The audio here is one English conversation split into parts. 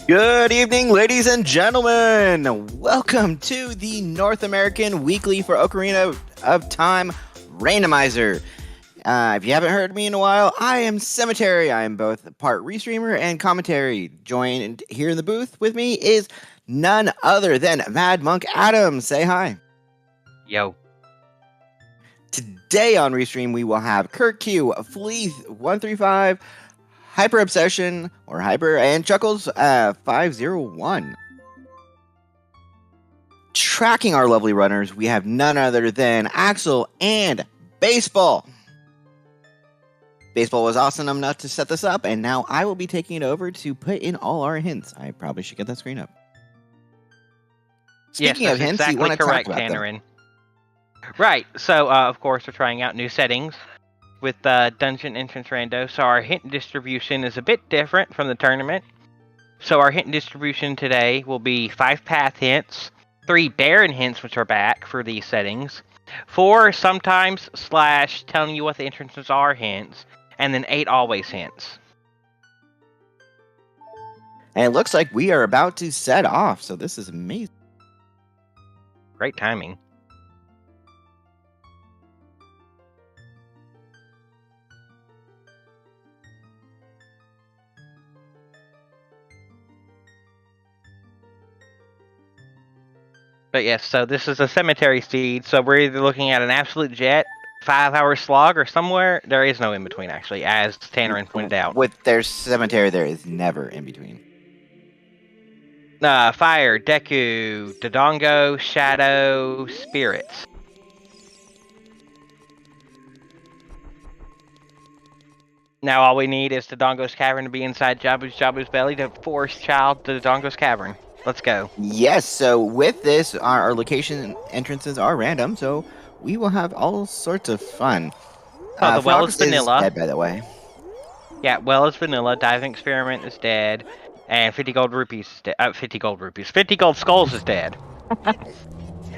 Good evening, ladies and gentlemen. Welcome to the North American Weekly for Ocarina of Time Randomizer. If you haven't heard me in a while, I am Cemetery. I am both part restreamer and commentary. Joined here in the booth with me is none other than Mad Monk Adam. Say hi. Yo. Today on Restream, we will have Kirk Q, Fleeth 135, Hyper Obsession, or Hyper, and Chuckles 501. Tracking our lovely runners, we have none other than Axel and Baseball. Baseball was awesome enough to set this up, and now I will be taking it over to put in all our hints. I probably should get that screen up. Speaking Yes, of hints, exactly you want to correct, talk about them. Tannerin. Right, so of course we're trying out new settings with Dungeon Entrance Rando, so our hint distribution is a bit different from the tournament. So our hint distribution today will be 5 path hints, 3 Baron hints, which are back for these settings, 4 sometimes / telling you what the entrances are hints, and then 8 always hints. And it looks like we are about to set off, so this is amazing. Great timing. But yes, so this is a cemetery seed, so we're either looking at an absolute jet, 5-hour slog, or somewhere. There is no in between, actually, as Tannerin pointed out. With their cemetery, there is never in between. Fire, Deku, Dodongo, Shadow, Spirits. Now all we need is Dodongo's Cavern to be inside Jabu's belly to force Child to Dodongo's Cavern. Let's go. Yes, so with this, our location entrances are random, so we will have all sorts of fun. Oh, the well is Fox vanilla. dead, by the way. Yeah, well is vanilla. Diving Experiment is dead. And 50 gold rupees is dead. 50 gold rupees. 50 gold skulls is dead.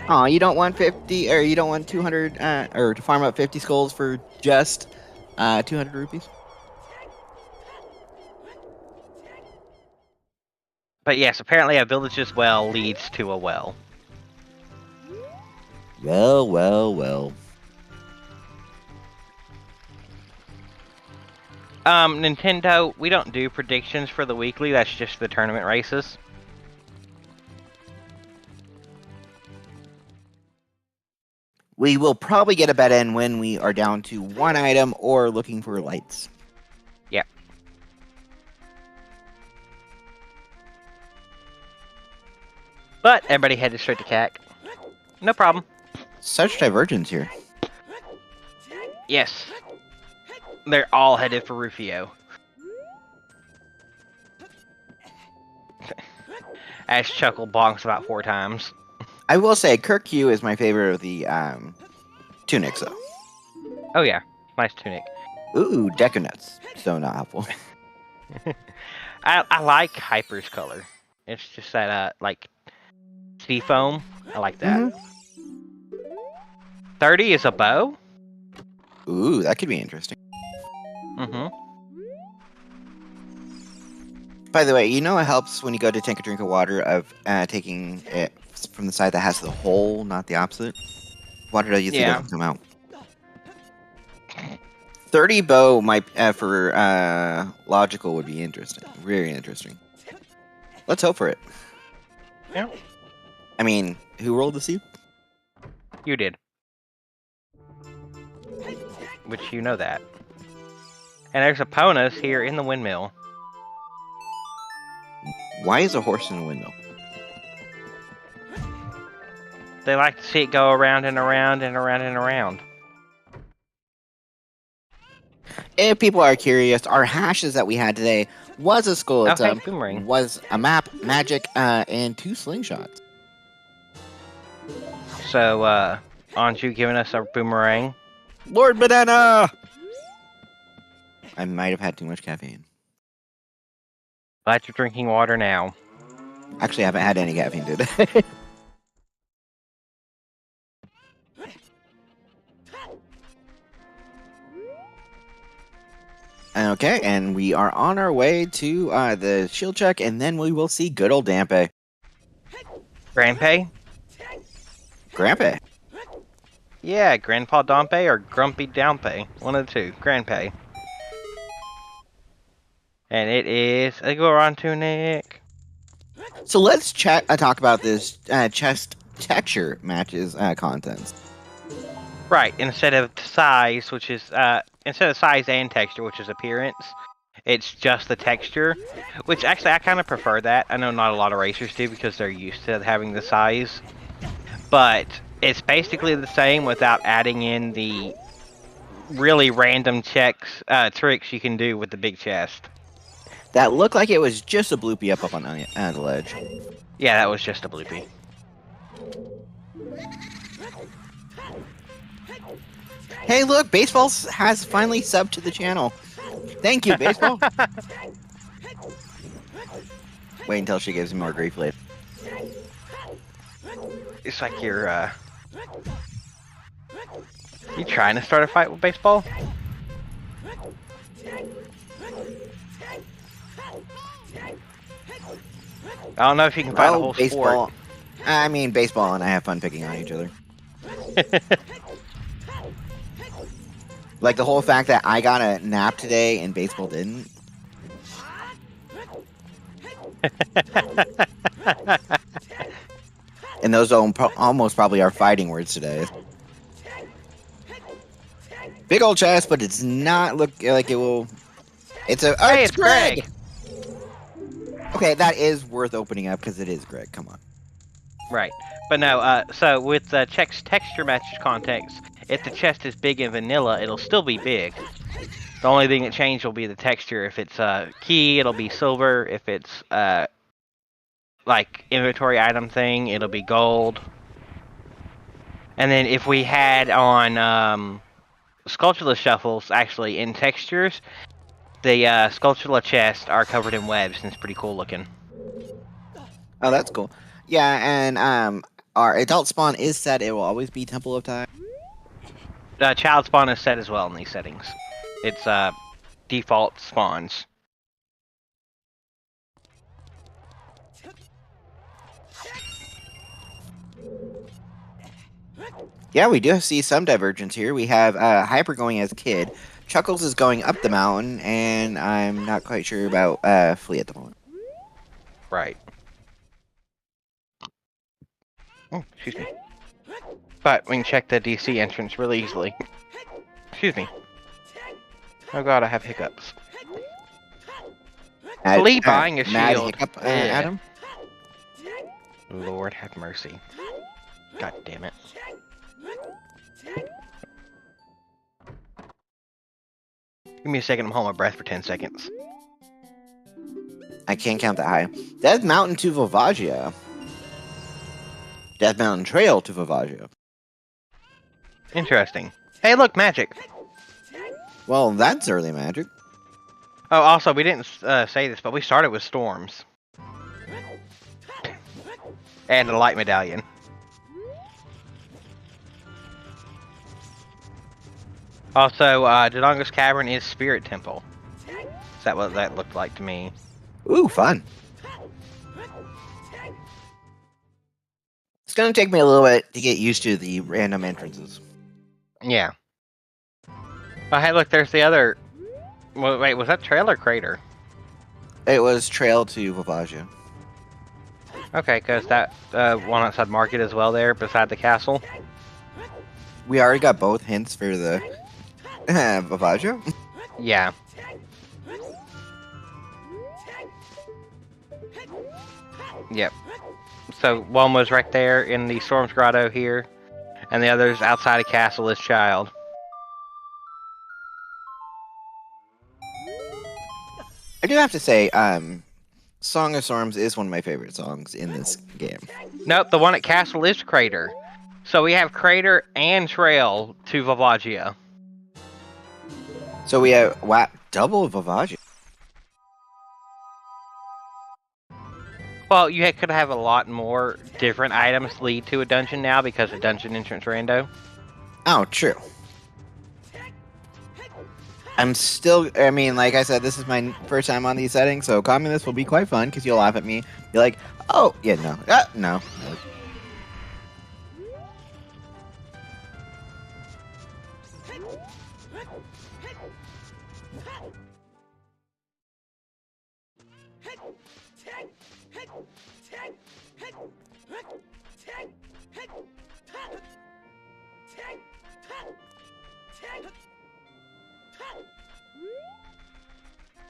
Aw, you don't want 50, or you don't want 200, or to farm up 50 skulls for just 200 rupees? But yes, apparently a village's well leads to a well. Well. Nintendo, we don't do predictions for the weekly, that's just the tournament races. We will probably get a bet in when we are down to 1 item or looking for lights. Yep. But everybody headed straight to CAC. No problem. Such divergence here. Yes. They're all headed for Rufio. As Chuckle bonks about 4 times. I will say, Kirk Q is my favorite of the tunics, though. Oh yeah, nice tunic. Ooh, Deku Nuts. So not helpful. I like Hyper's color. It's just that, like, sea foam. I like that. 30 is a bow? Ooh, that could be interesting. By the way, you know it helps when you go to take a drink of water of taking it from the side that has the hole, not the opposite? Water that you think doesn't come out. 30 bow might for logical would be interesting. Very interesting. Let's hope for it. Yeah. I mean, who rolled the seed? You did. Which you know that. And there's a Ponus here in the windmill. Why is a horse in a windmill? They like to see it go around and around and around and around. If people are curious, our hashes that we had today was a skull, boomerang. was a map, magic, and 2 slingshots. So, aren't you giving us a boomerang? Lord Banana! I might have had too much caffeine. Glad you're drinking water now. Actually, I haven't had any caffeine today. Okay, and we are on our way to the shield check, and then we will see good old Dampe. Grandpa? Grandpa. Yeah, Grandpa Dompe or Grumpy Dompe. One of the two. Grandpa. And it is a Goron tunic. So let's talk about this chest texture matches contents. Right, instead of size, which is instead of size and texture, which is appearance, it's just the texture. Which actually I kind of prefer that. I know not a lot of racers do because they're used to having the size, but it's basically the same without adding in the really random tricks you can do with the big chest. That looked like it was just a bloopy up on the ledge. Yeah, that was just a bloopy. Hey, look, Baseball has finally subbed to the channel. Thank you, Baseball. Wait until she gives me more grief later. It's like you're you trying to start a fight with Baseball? I don't know if you can find a whole Baseball. sport. I mean, Baseball and I have fun picking on each other. Like the whole fact that I got a nap today and Baseball didn't. And those almost probably are fighting words today. Big old chest, but it's not look like it will. It's a. Oh, Hey, it's Greg! Okay, that is worth opening up because it is Greg. Come on. Right. But no, so with the texture matches context, if the chest is big in vanilla, it'll still be big. The only thing that changed will be the texture. If it's key, it'll be silver. If it's like inventory item thing, it'll be gold. And then if we had on Sculptula shuffles, actually in textures, the Sculptula chests are covered in webs, and it's pretty cool looking. Oh, that's cool. Yeah, and our adult spawn is set. It will always be Temple of Time. Child spawn is set as well in these settings. It's default spawns. Yeah, we do see some divergence here. We have Hyper going as a kid. Chuckles is going up the mountain, and I'm not quite sure about Flea at the moment. Right. Oh, excuse me. But we can check the DC entrance really easily. Excuse me. Oh god, I have hiccups. Flea buying a Mad shield. hiccup, Adam? Lord have mercy. God damn it. Give me a second, I'm holding my breath for 10 seconds. I can't count that high. Death Mountain to Vivagia. Death Mountain Trail to Vivagia. Interesting. Hey, look, magic! Well, that's early magic. Oh, also, we didn't say this, but we started with storms. And a light medallion. Also, Dodongo's Cavern is Spirit Temple. Is that what that looked like to me? Ooh, fun. It's gonna take me a little bit to get used to the random entrances. Yeah. Oh, hey, look, there's the other... Wait, was that Trail or Crater? It was Trail to Vivagia. Okay, because that one outside Market as well there, beside the castle. We already got both hints for the Vivagia. Yeah. Yep. So one was right there in the Storm's Grotto here, and the other's outside of Castle is Child. I do have to say, Song of Storms is one of my favorite songs in this game. Nope, the one at Castle is Crater. So we have Crater and Trail to Vivagia. So we have double Vivagia. Well, you could have a lot more different items lead to a dungeon now because of dungeon entrance rando. Oh, true. I'm still. I mean, like I said, this is my first time on these settings, so communist will be quite fun because you'll laugh at me. You're like, oh yeah, no, no.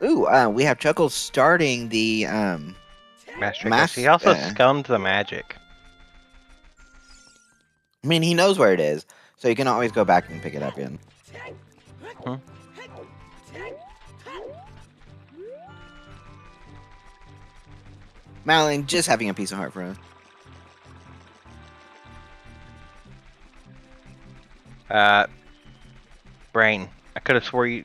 Ooh, we have Chuckles starting the Master Trick. He also scummed the magic. I mean, he knows where it is, so you can always go back and pick it up in. Hmm. Malin just having a piece of heart for us. Brain. I could have swore you.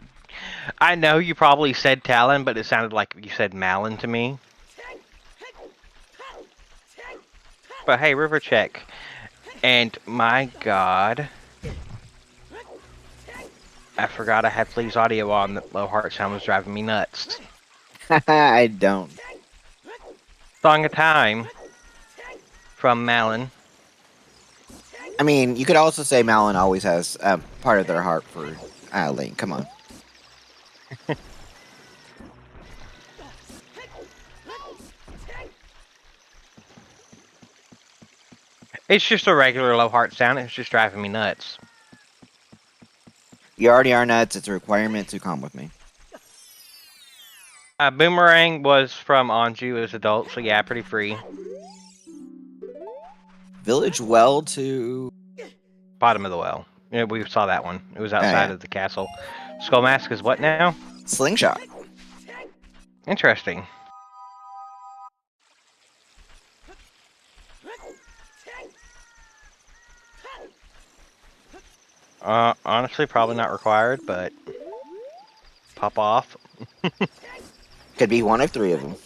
I know you probably said Talon, but it sounded like you said Malin to me. But hey, river check. And my god. I forgot I had Flea's audio on. The low heart sound was driving me nuts. I don't. Song of Time from Malin. I mean, you could also say Malin always has part of their heart for Link. Come on. It's just a regular low heart sound. It's just driving me nuts. You already are nuts. It's a requirement to come with me. Boomerang was from Anju as adult, so yeah, pretty free. Village well to... Bottom of the well. Yeah, we saw that one. It was outside of the castle. Skull Mask is what now? Slingshot. Interesting. Honestly, probably not required, but pop off. Could be one of three of them.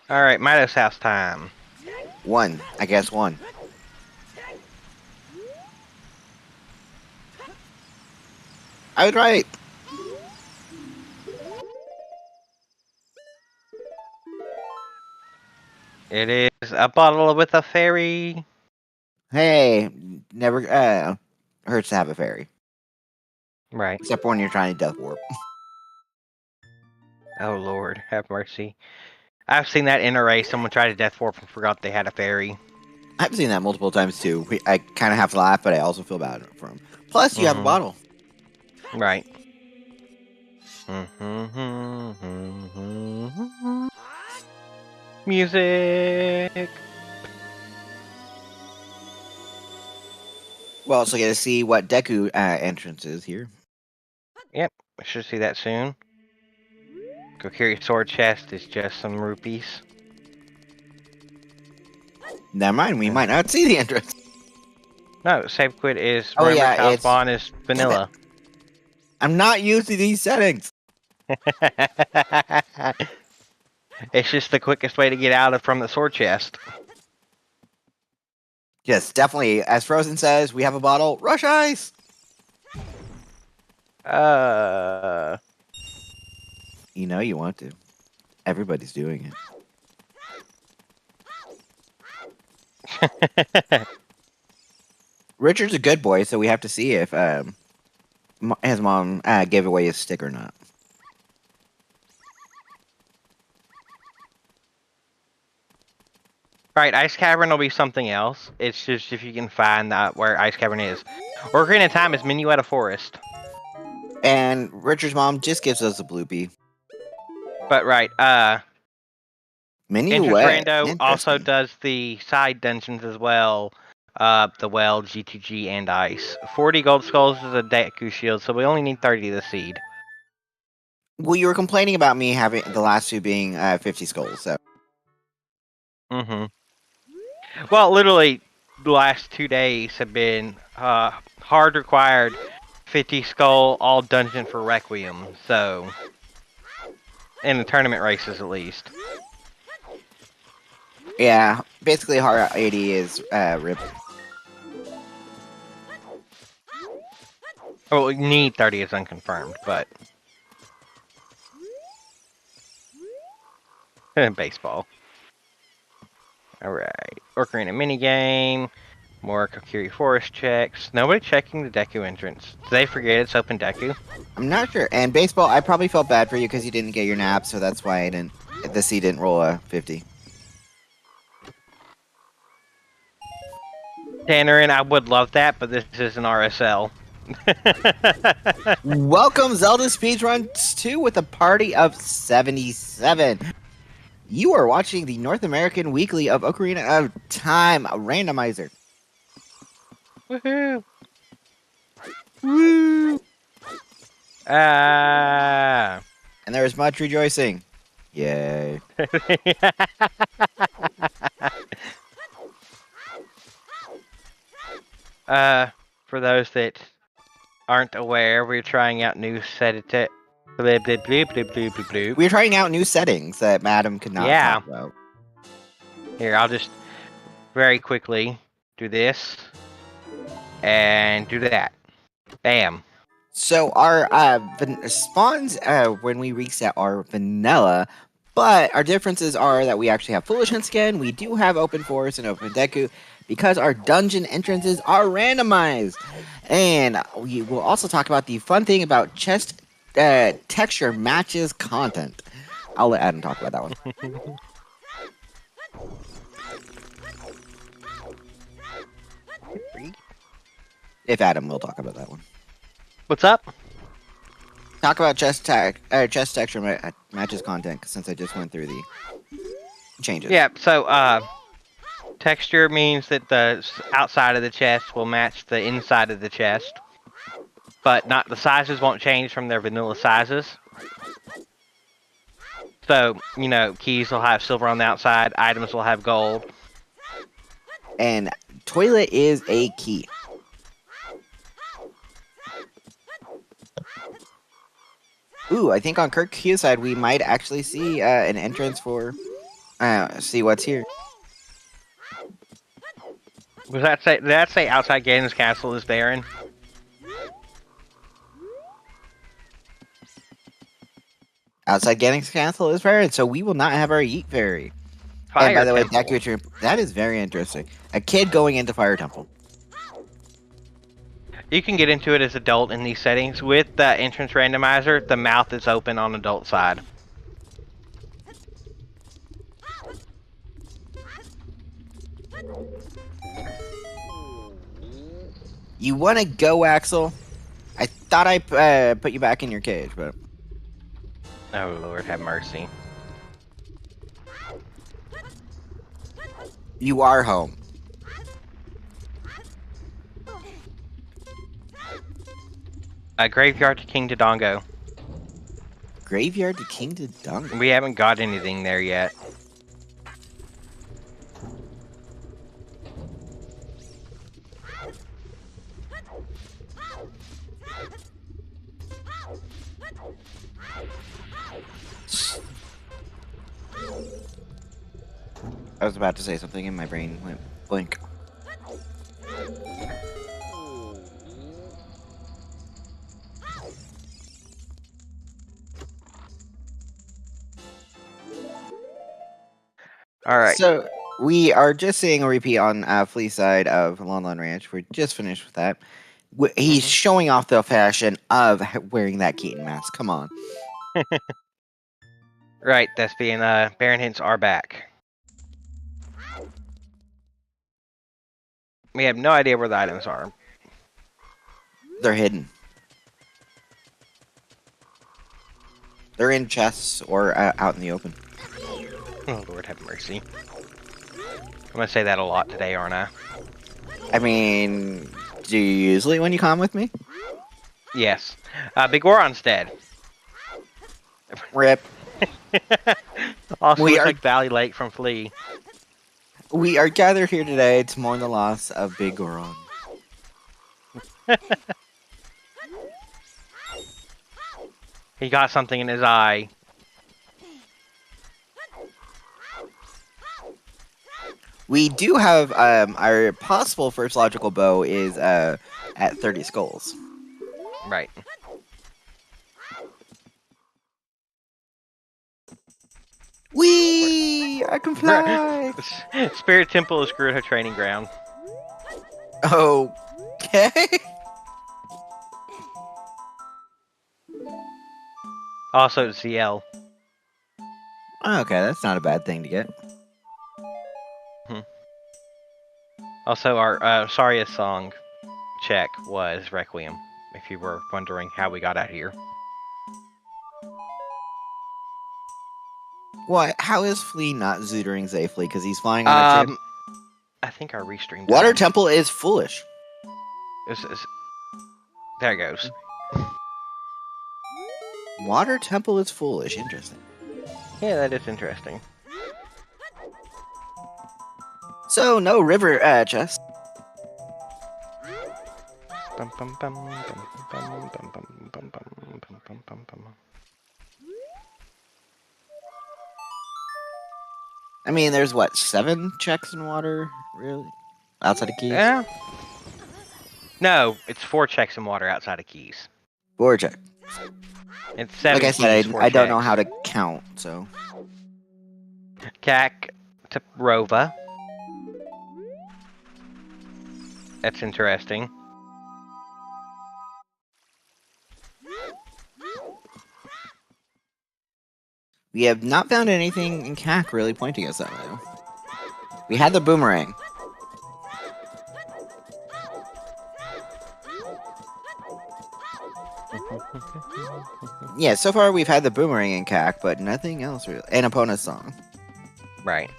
Alright, Midas house time. One. I guess one. I was right. It is a bottle with a fairy. Hey, never hurts to have a fairy. Right. Except when you're trying to death warp. Oh lord, have mercy. I've seen that in a race. Someone tried to death warp and forgot they had a fairy. I've seen that multiple times too. I kind of have to laugh, but I also feel bad for him. Plus, you have a bottle. Right. Music. We'll also get to see what Deku entrance is here. Yep, I should see that soon. Kokiri sword chest is just some rupees. Never mind, we might not see the entrance. No, save quit is it's spawn is vanilla. I'm not used to these settings. It's just the quickest way to get out from the sword chest. Yes, definitely. As Frozen says, we have a bottle. Rush ice. You know you want to. Everybody's doing it. Richard's a good boy, so we have to see if his mom gave away his stick or not. Right, Ice Cavern will be something else. It's just if you can find where Ice Cavern is. Ocarina of Time is Minuetta Forest. And Richard's mom just gives us a bloopy. But right, Minuetta Rando also does the side dungeons as well. The Well, G2G, and Ice. 40 gold skulls is a Deku shield, so we only need 30 to seed. Well, you were complaining about me having the last two being 50 skulls, so. Well, literally, the last 2 days have been hard required 50 skull, all dungeon for Requiem, so. In the tournament races, at least. Yeah, basically hard 80 is rip. Oh, need 30 is unconfirmed, but baseball. All right, Ocarina minigame. More Kokiri Forest checks. Nobody checking the Deku entrance. Did they forget it's open Deku? I'm not sure. And baseball, I probably felt bad for you because you didn't get your nap, so that's why I didn't. The C didn't roll a 50. Tannerin, I would love that, but this is an RSL. Welcome, Zelda Speedruns 2 with a party of 77. You are watching the North American Weekly of Ocarina of Time Randomizer. Woohoo! Woo! Ah! And there is much rejoicing. Yay. For those that aren't aware, we're trying out new settings. We're trying out new settings that Madam could not talk about. Here, I'll just very quickly do this and do that. Bam. So our spawns when we reset are vanilla, but our differences are that we actually have Foolish Hunt skin, we do have Open Forest and Open Deku, because our dungeon entrances are randomized. And we will also talk about the fun thing about chest texture matches content. I'll let Adam talk about that one. If Adam will talk about that one. What's up? Talk about chest texture matches content since I just went through the changes. Yeah, so texture means that the outside of the chest will match the inside of the chest, but not the sizes won't change from their vanilla sizes. So, you know, keys will have silver on the outside, items will have gold. And toilet is a key. Ooh, I think on Kirk Q side we might actually see an entrance for see what's here. Did that say outside Ganon's castle is barren? Outside Ganon's castle is barren, so we will not have our Yeet Fairy. Fire and by the way, Temple. that is very interesting. A kid going into Fire Temple. You can get into it as adult in these settings. With the entrance randomizer, the mouth is open on adult side. You want to go, Axel? I thought I put you back in your cage, but... Oh, Lord, have mercy. You are home. Graveyard to King Dodongo. Graveyard to King Dodongo? We haven't got anything there yet. I was about to say something and my brain went blank. Alright. So, we are just seeing a repeat on Flea's side of Lon Lon Ranch. We're just finished with that. He's showing off the fashion of wearing that Keaton mask. Come on. Right, that's being Baron Hints are back. We have no idea where the items are. They're hidden. They're in chests or out in the open. Oh, Lord have mercy. I'm gonna say that a lot today, aren't I? I mean, do you usually when you come with me? Yes. Big Goron's dead. Rip. Also, We looks are- like Valley Lake from Flea. We are gathered here today to mourn the loss of Big Goron. He got something in his eye. We do have our possible first logical bow is at 30 skulls. Right. Whee! I can fly! Spirit Temple is Gerudo training ground. Okay. Also, ZL. Okay, that's not a bad thing to get. Also, our sorriest song check was Requiem, if you were wondering how we got out here. What? How is Flea not zootering safely? Because he's flying on a tree? I think our restream Water died. Temple is foolish. There it goes. Water Temple is foolish. Interesting. Yeah, that is interesting. So, no river chest. I mean, there's what, 7 checks in water? Really? Outside of keys? Yeah. No, it's 4 checks in water outside of keys. 4 check. It's 7 Like I said, keys, I don't checks. know how to count, so. Kak to Rova. That's interesting. We have not found anything in CAC really pointing us that way. We had the boomerang. Yeah, so far we've had the boomerang in CAC, but nothing else really. And Epona's song. Right.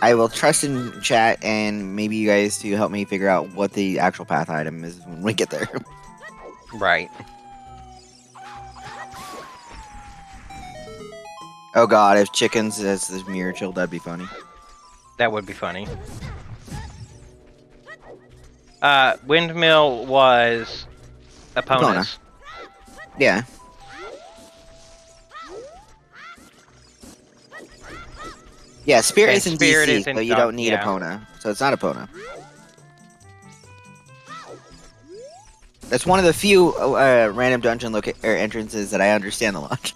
I will trust in chat and maybe you guys to help me figure out what the actual path item is when we get there. Right. Oh god, if chickens as this mirror chill, that'd be funny. That would be funny. Windmill was Epona's. Yeah. Yeah, Spirit is in DC, but you don't need Epona, so it's not Epona. That's one of the few random dungeon entrances that I understand the logic.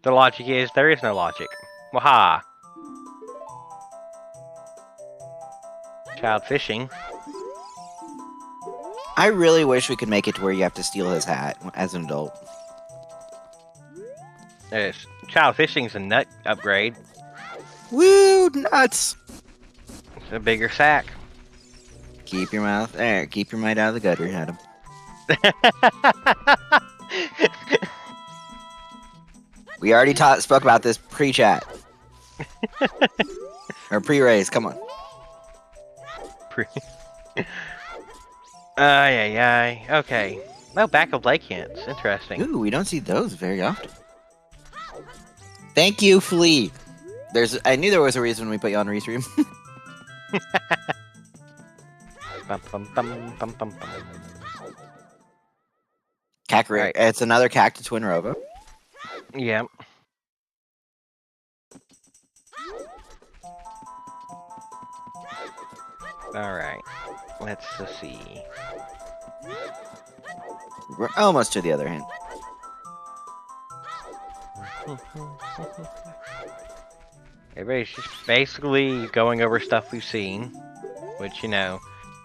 The logic is there is no logic. Waha. Child fishing. I really wish we could make it to where you have to steal his hat as an adult. Child fishing's a nut upgrade. Woo, nuts! It's a bigger sack. Keep your mouth there. Keep your mind out of the gutter, Adam. We already spoke about this pre-chat. Or pre-raise, come on. Ay. Okay. No, back of lake hints. Interesting. Ooh, we don't see those very often. Thank you, Flea. I knew there was a reason we put you on restream. Right. It's another Cac to Twin Rova. Yep. Alright. Let's see. We're almost to the other hand. Everybody's just basically going over stuff we've seen. Which, you know,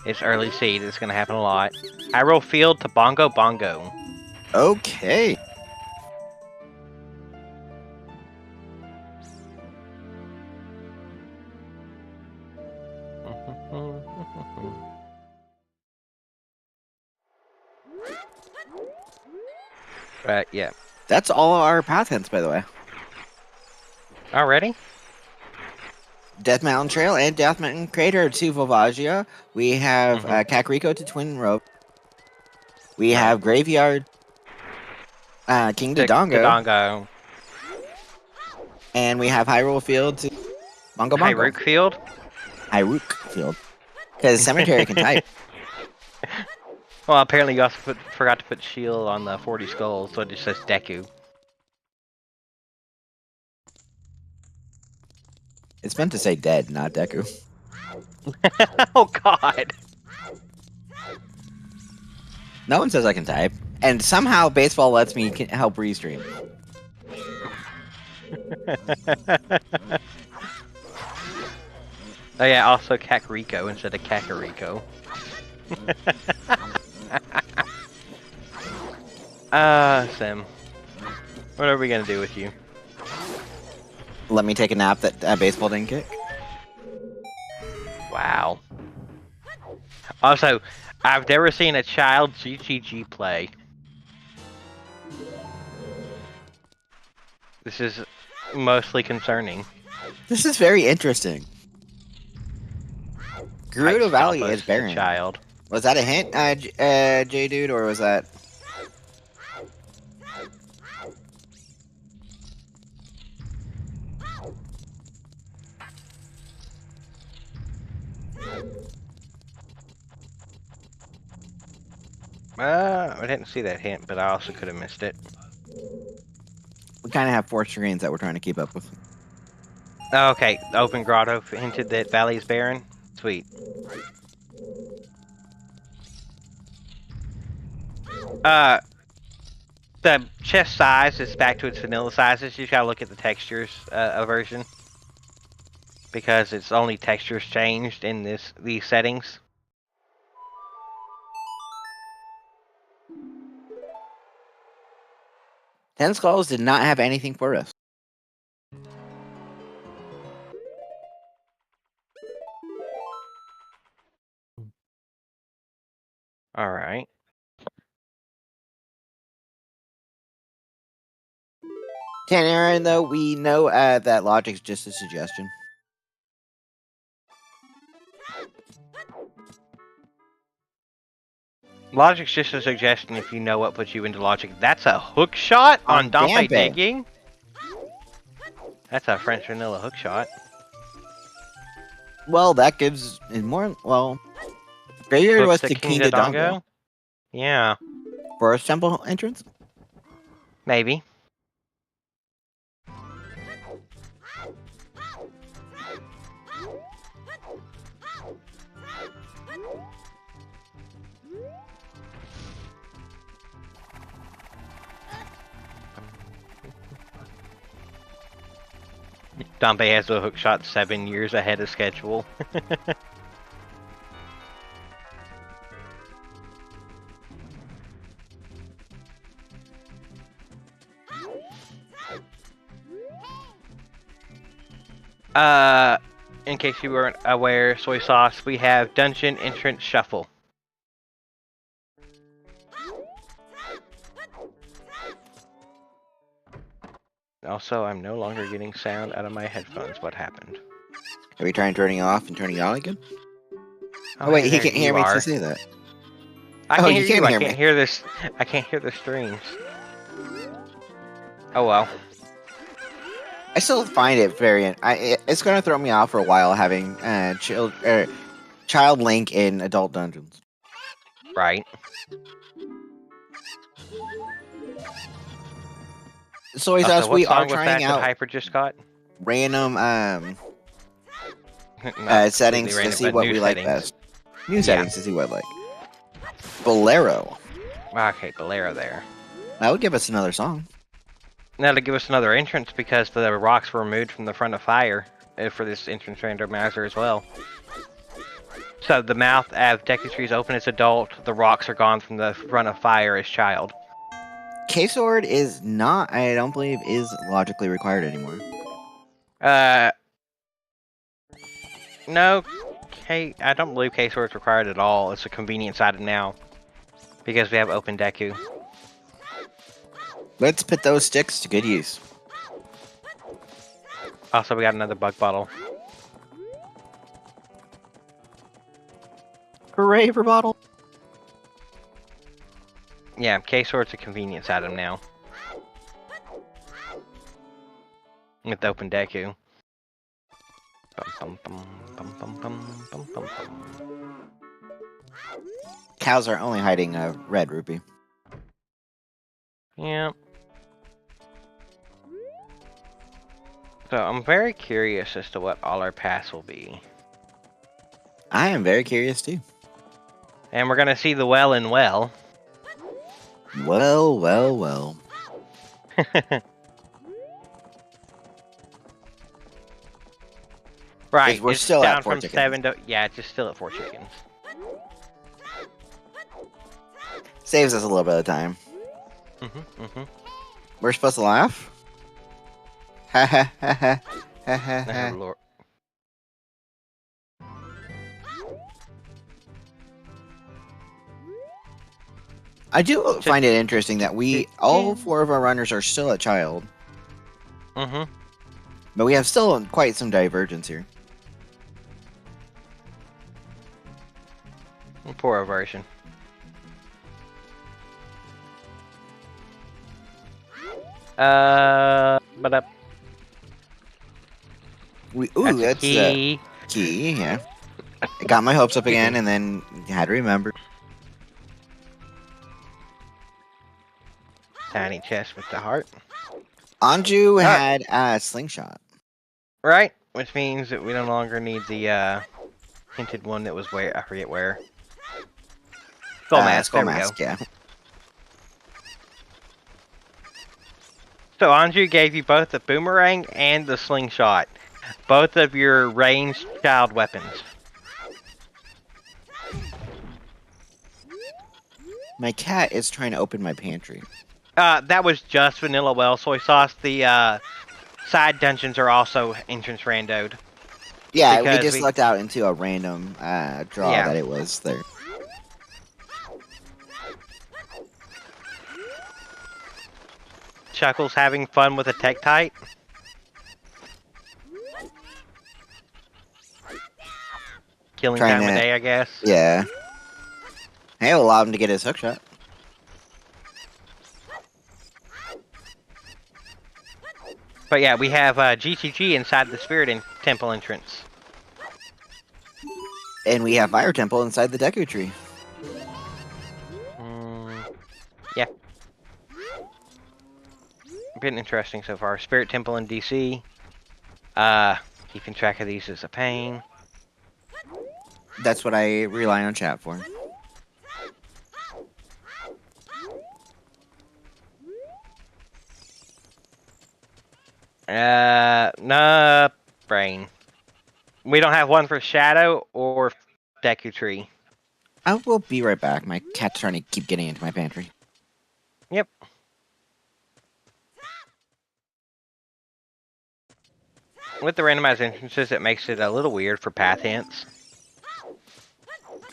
it's early seed. It's going to happen a lot. Hyrule Field to Bongo Bongo. Okay. Right, yeah. That's all our path hints, by the way. Already? Death Mountain Trail and Death Mountain Crater to Volvagia. We have Kakariko to Twin Rope. We have Graveyard King Dodongo. And we have Hyrule Field to Bongo Bongo. Hyrule Field? Hyrule Field. Because Cemetery can type. Well, apparently you also forgot to put shield on the 40 skulls, so it just says Deku. It's meant to say dead, not Deku. Oh God. No one says I can type. And somehow baseball lets me help restream. Oh yeah, also Kakariko instead of Kakariko. Sim. What are we gonna do with you? Let me take a nap that baseball didn't kick. Wow. Also, I've never seen a child GGG play. This is mostly concerning. This is very interesting. Gerudo Valley is barren. Child. Was that a hint, J-Dude, or was that... I didn't see that hint, but I also could have missed it. We kind of have 4 screens that we're trying to keep up with. Oh, okay, Open Grotto hinted that Valley is barren. Sweet. The chest size is back to its vanilla sizes. You gotta look at the textures version, because it's only textures changed in these settings. Ten Skulls did not have anything for us. All right. Aaron, though, we know that logic's just a suggestion. Logic's just a suggestion if you know what puts you into logic. That's a hook shot on Dompe digging. That's a French vanilla hook shot. Well, that gives more. Well, Graveyard was to King Dodongo. Yeah. Forest Temple entrance? Maybe. Dompe has a hook shot 7 years ahead of schedule. In case you weren't aware, Soy Sauce, we have Dungeon Entrance Shuffle. Also, I'm no longer getting sound out of my headphones. What happened? Are we trying turning off and turning on again? Oh, wait, hey, he can't hear me to say that. I can't hear you. I can't hear this. I can't hear the streams. Oh well. I still find it very. It's going to throw me off for a while having child Link in adult dungeons. Right. So he's us. We are trying trying out Hyper just got random settings to see what we like best. New settings to see what I like. Bolero. Okay, Bolero there. That would give us another song. That'll give us another entrance because the rocks were removed from the front of fire for this entrance randomizer as well. So the mouth of Deku Tree is open as adult, the rocks are gone from the front of fire as child. K-Sword is not, I don't believe, is logically required anymore. No, I don't believe K-Sword is required at all. It's a convenience item now because we have open Deku. Let's put those sticks to good use. Also, we got another bug bottle. Hooray for bottle! Yeah, K-Sword's a convenience item now. With open Deku. Cows are only hiding a red rupee. Yeah. So I'm very curious as to what all our paths will be. I am very curious too. And we're gonna see the well in well. Well, well, well. Right, We're it's still down at 4 from chickens. 7 to... Yeah, it's just still at 4 chickens. Saves us a little bit of time. We're supposed to laugh? Ha ha ha ha ha ha Oh, ha. Lord. I do find it interesting that all 4 of our runners are still a child. But we have still quite some divergence here. Poor version. But up. Ooh, That's that's a key. key, yeah. I got my hopes up again and then had to remember. Tiny chest with the heart. Anju had a slingshot. Right, which means that we no longer need the hinted one that was where I forget where. Skull mask. Skull There mask, we go. yeah. So Anju gave you both the boomerang and the slingshot, both of your ranged child weapons. My cat is trying to open my pantry. That was just vanilla well soy sauce. The side dungeons are also entrance randoed. Yeah, we just looked out into a random draw Yeah. that it was there. Chuckles having fun with a Tektite. Killing time of day, I guess. Yeah. Hey, we'll allow him to get his hook shot. But yeah, we have GTG inside the Spirit Temple entrance. And we have Fire Temple inside the Deku Tree. Yeah. Been interesting so far. Spirit Temple in DC. Keeping track of these is a pain. That's what I rely on chat for. Nah, brain. We don't have one for Shadow or Deku Tree. I will be right back. My cat's trying to keep getting into my pantry. Yep. With the randomized entrances, it makes it a little weird for path hints.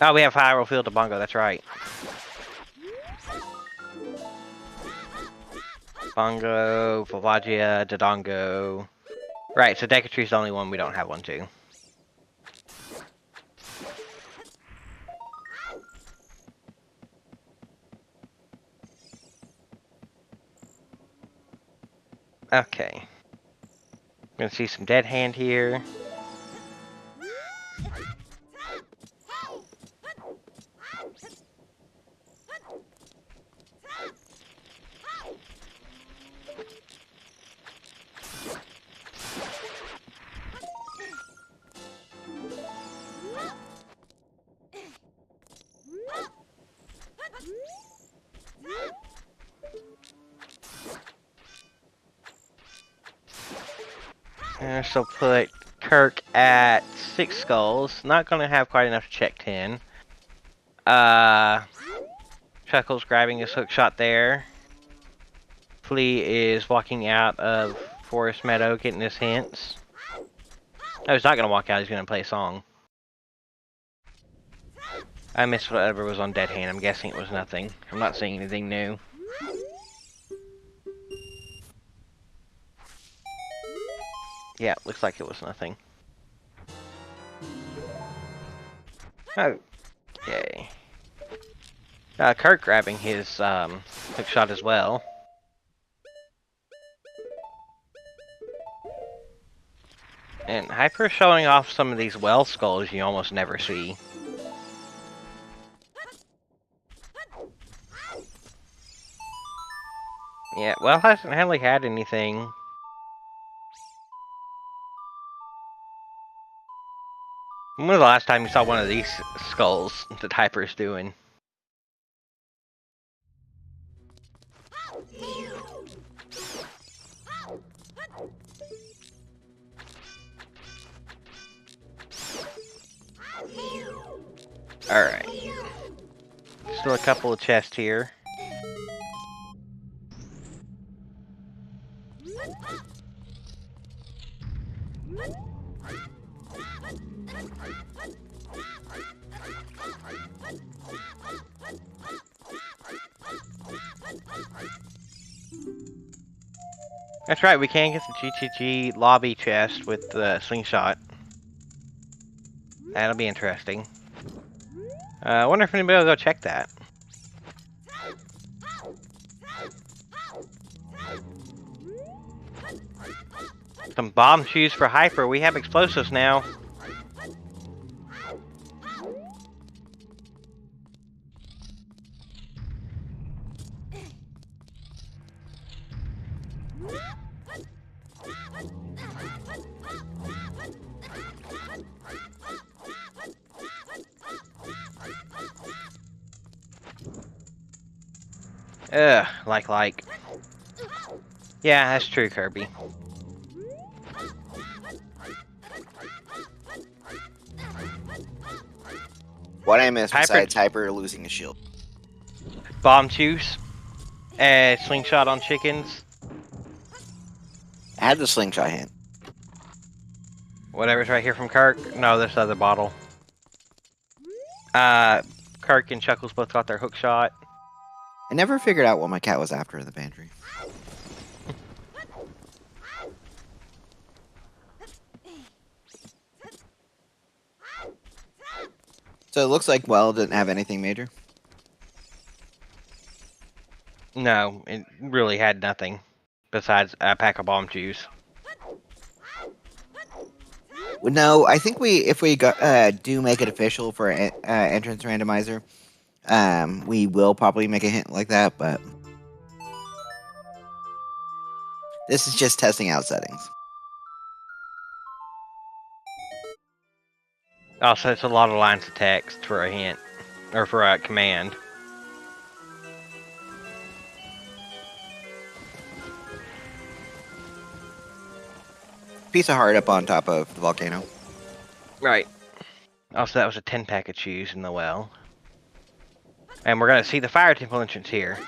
Oh, we have Hyrule Field to Bongo, that's right. Bongo, Volvagia, Dodongo. Right, so Deku Tree's the only one we don't have one to. Okay. Gonna see some dead hand here. So put Kirk at 6 skulls. Not gonna have quite enough to check 10. Chuckles grabbing his hook shot there. Flea is walking out of Forest Meadow getting his hints. No, he's not gonna walk out, he's gonna play a song. I missed whatever was on Dead Hand. I'm guessing it was nothing. I'm not seeing anything new. Yeah, looks like it was nothing. Okay. Kirk grabbing his hook shot as well. And Hyper showing off some of these well skulls you almost never see. Yeah, well hasn't really had anything When was the last time you saw one of these skulls that Hyper's doing? Alright. Still a couple of chests here. That's right, we can get the GTG lobby chest with the slingshot. That'll be interesting. I wonder if anybody will go check that. Some bomb shoes for Hyper. We have explosives now. Ugh, like. Yeah, that's true, Kirby. What I missed besides Hyper losing a shield? Bomb juice. Slingshot on chickens. I had the slingshot hint. Whatever's right here from Kirk. No, this other bottle. Kirk and Chuckles both got their hook shot. I never figured out what my cat was after in the pantry. So it looks like Well didn't have anything major. No, it really had nothing besides a pack of bomb juice. No, I think if we do make it official for entrance randomizer, we will probably make a hint like that, but this is just testing out settings. Also, it's a lot of lines of text for a hint, or for a command. Piece of heart up on top of the volcano. Right. Also, that was a 10-pack of chews in the well. And we're going to see the fire temple entrance here.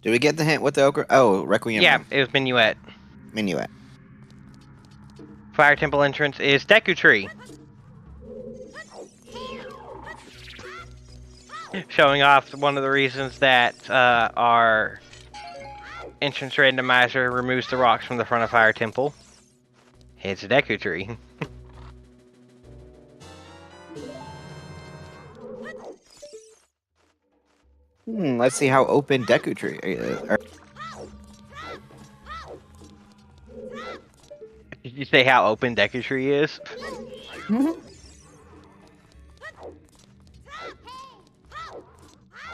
Did we get the hint with the ochre? Oh, Requiem. Yeah, it was Minuet. Minuet. Fire temple entrance is Deku Tree. Showing off one of the reasons that our entrance randomizer removes the rocks from the front of Fire Temple. It's a Deku Tree. Let's see how open Deku Tree is. Did you say how open Deku Tree is?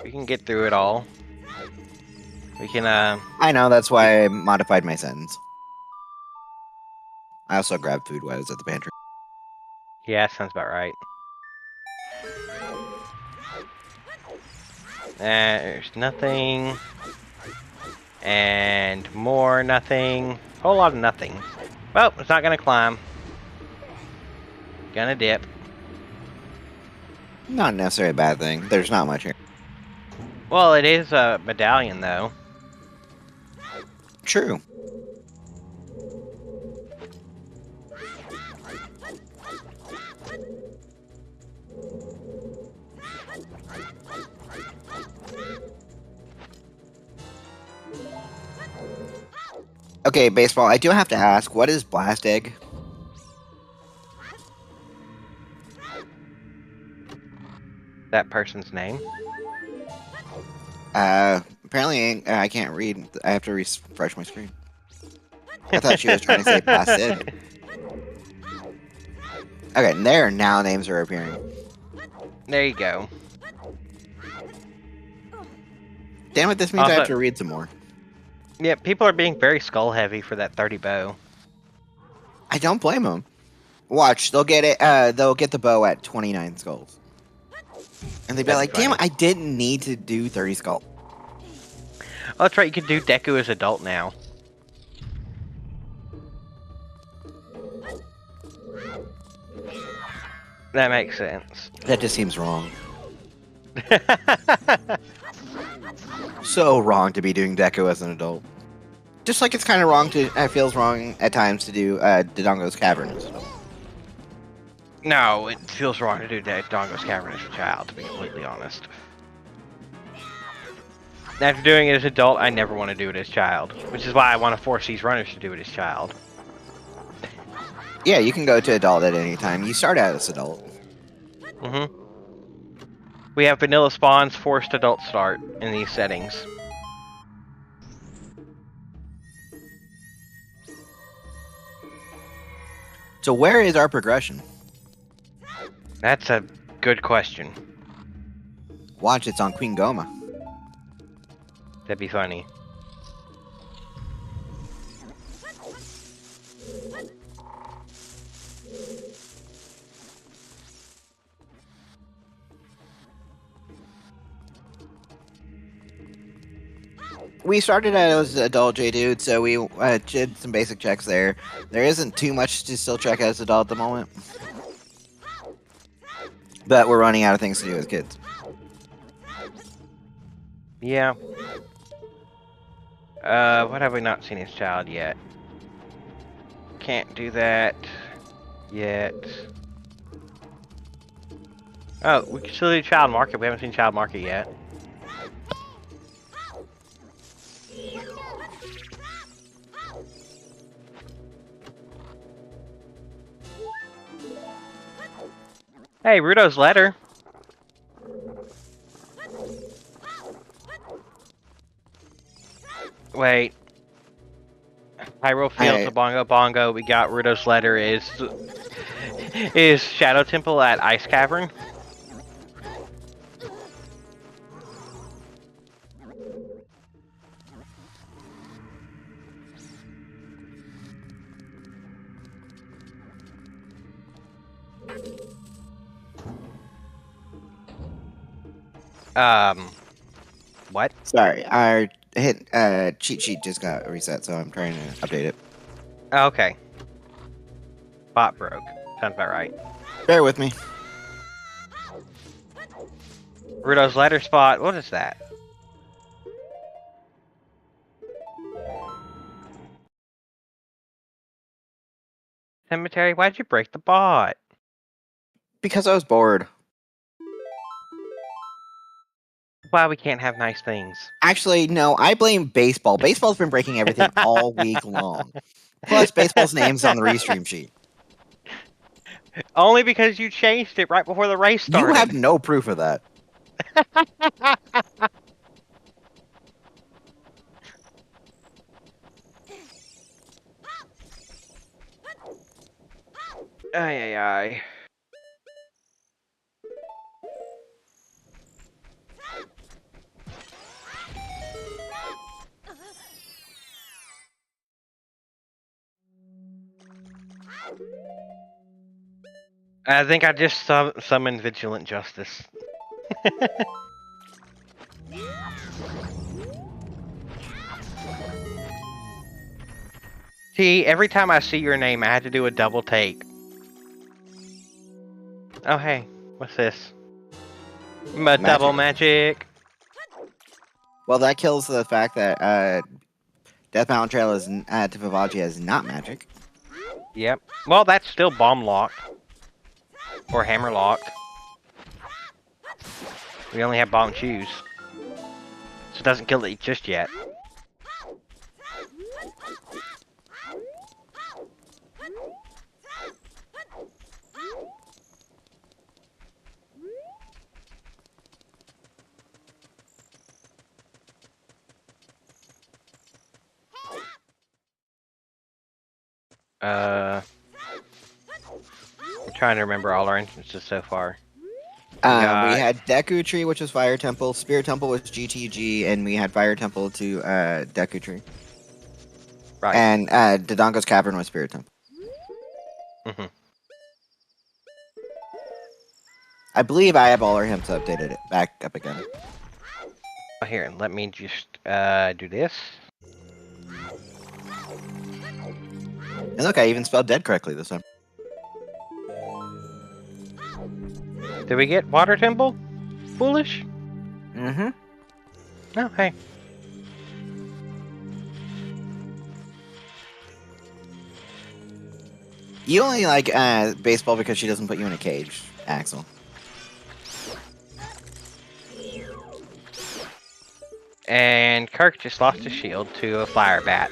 We can get through it all. We can, I know, that's why I modified my sentence. I also grabbed food while I was at the pantry. Yeah, sounds about right. There's nothing. And more nothing. Whole lot of nothing. Well, it's not gonna climb. Gonna dip. Not necessarily a bad thing. There's not much here. Well, it is a medallion, though. True. Okay, baseball, I do have to ask, what is Blast Egg? That person's name? Apparently I can't read. I have to refresh my screen. I thought she was trying to say Blast Egg. Okay, there, now names are appearing. There you go. Damn it, this means I have to read some more. Yeah, people are being very skull heavy for that 30 bow. I don't blame them. Watch, they'll get it. They'll get the bow at 29 skulls, and they'd be That'd like, be "Damn, funny. I didn't need to do 30 skull." Oh, that's right. You can do Deku as adult now. That makes sense. That just seems wrong. So wrong to be doing Deku as an adult. Just like it's kind of wrong to. It feels wrong at times to do Dodongo's Cavern as an adult. No, it feels wrong to do Dongo's Cavern as a child, to be completely honest. After doing it as adult, I never want to do it as child, which is why I want to force these runners to do it as child. Yeah, you can go to adult at any time. You start out as adult. Mm-hmm. We have vanilla spawns, forced adult start in these settings. So where is our progression? That's a good question. Watch, it's on Queen Goma. That'd be funny. We started out as adult J-Dude, so we did some basic checks there. There isn't too much to still check as adult at the moment. But we're running out of things to do as kids. Yeah. What have we not seen as child yet? Can't do that yet. Oh, we can still do child market. We haven't seen child market yet. Hey, Rudo's letter. Wait. Hyrule Field to Bongo Bongo. We got Rudo's letter is Shadow Temple at Ice Cavern. What? Sorry, our cheat sheet just got reset, so I'm trying to update it. Okay. Bot broke. Sounds about right. Bear with me. Rudo's letter spot. What is that? Cemetery? Why'd you break the bot? Because I was bored. Why we can't have nice things? Actually, no, I blame baseball. Baseball's been breaking everything all week long. Plus, baseball's name's on the restream sheet. Only because you changed it right before the race started. You have no proof of that. Ay, ay, ay. I think I just summoned Vigilant Justice. See, every time I see your name, I had to do a double take. Oh, hey. What's this? Double magic. Well, that kills the fact that Death Mountain Trail is to Vivagia is not magic. Yep. Well, that's still bomb locked. Or hammer locked. We only have bomb shoes. So it doesn't kill it just yet. I'm trying to remember all our entrances so far. We had Deku Tree, which was Fire Temple. Spirit Temple was GTG, and we had Fire Temple to Deku Tree. Right. And Dodongo's Cavern was Spirit Temple. Mm-hmm. I believe I have all our hints updated it back up again. Oh, here, let me just do this. And look, I even spelled dead correctly this time. Did we get Water Temple? Foolish? Mm-hmm. No, hey. You only like baseball because she doesn't put you in a cage, Axel. And Kirk just lost his shield to a fire bat.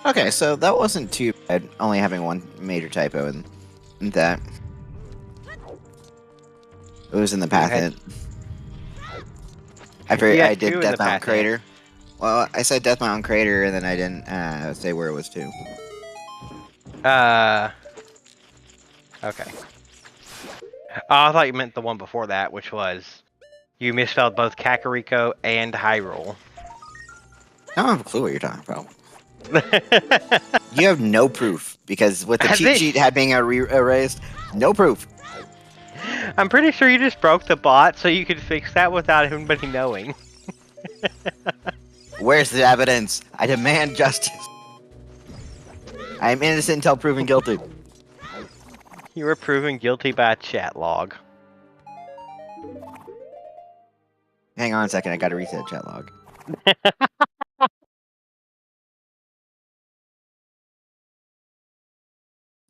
Okay, so that wasn't too bad, only having one major typo in that. It was in the path hint. I did Death Mountain Crater. Well, I said Death Mountain Crater, and then I didn't say where it was to. Okay. Oh, I thought you meant the one before that, which was you misspelled both Kakariko and Hyrule. I don't have a clue what you're talking about. You have no proof, because with the cheat sheet had being erased, no proof. I'm pretty sure you just broke the bot so you could fix that without anybody knowing. Where's the evidence? I demand justice. I am innocent until proven guilty. You were proven guilty by a chat log. Hang on a second, I gotta reset chat log.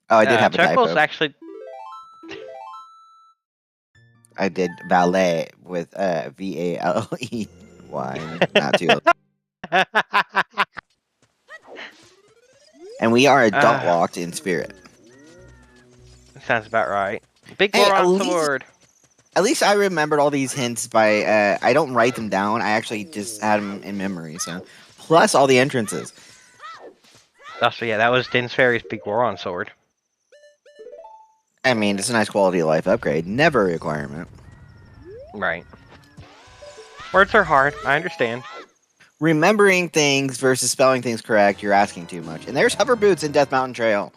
Oh, I did have a Chuckles typo. actually... I did valet with V-A-L-E-Y, not too. And we are adult locked in spirit. Sounds about right. Big Goron sword. At least I remembered all these hints by. I don't write them down. I actually just had them in memory. So, plus all the entrances. Oh, so yeah, that was Din's Fairy's Big Goron sword. I mean, it's a nice quality of life upgrade. Never a requirement. Right. Words are hard. I understand. Remembering things versus spelling things correct, you're asking too much. And there's hover boots in Death Mountain Trail.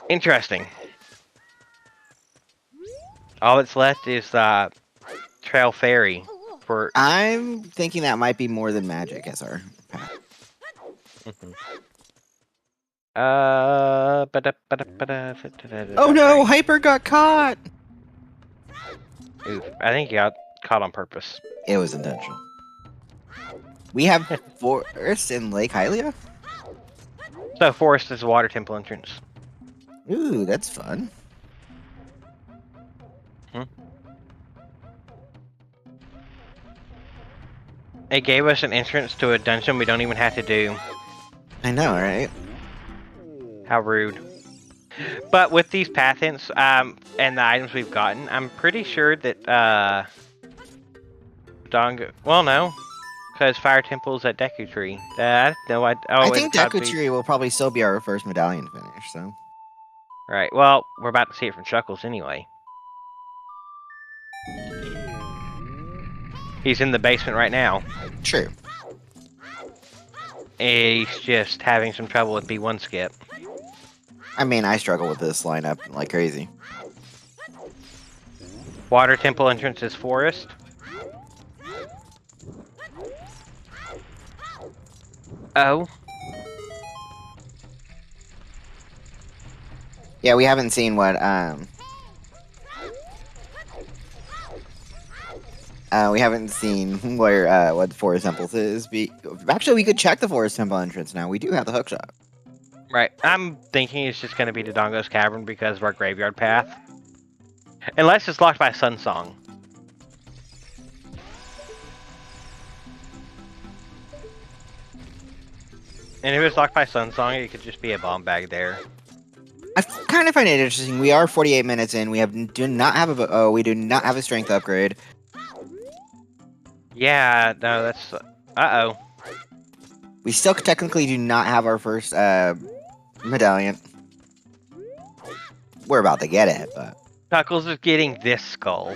Interesting. All that's left is Trail Fairy. I'm thinking that might be more than magic as our path. Oh no, Hyper got caught! Oof, I think you got caught on purpose. It was intentional. We have Forest in Lake Hylia? So Forest is a water temple entrance. Ooh, that's fun. It gave us an entrance to a dungeon we don't even have to do. I know, right? How rude. But with these path hints, and the items we've gotten, I'm pretty sure that, well, no. Because Fire Temple's at Deku Tree. I think Deku Tree will probably still be our first medallion finish, so. Right, well, we're about to see it from Chuckles anyway. He's in the basement right now. True. He's just having some trouble with B1 skip. I mean, I struggle with this lineup like crazy. Water Temple entrance is Forest. Oh. Yeah, we haven't seen what, we haven't seen where, what the Forest Temple is. Actually, we could check the Forest Temple entrance now. We do have the hookshot. Right. I'm thinking it's just going to be Dodongo's Cavern because of our graveyard path. Unless it's locked by Sun Song. And if it's locked by Sun Song, it could just be a bomb bag there. I kind of find it interesting. We are 48 minutes in. We do not have a strength upgrade. Yeah, no, that's... Uh-oh. We still technically do not have our first medallion. We're about to get it, but... Knuckles is getting this skull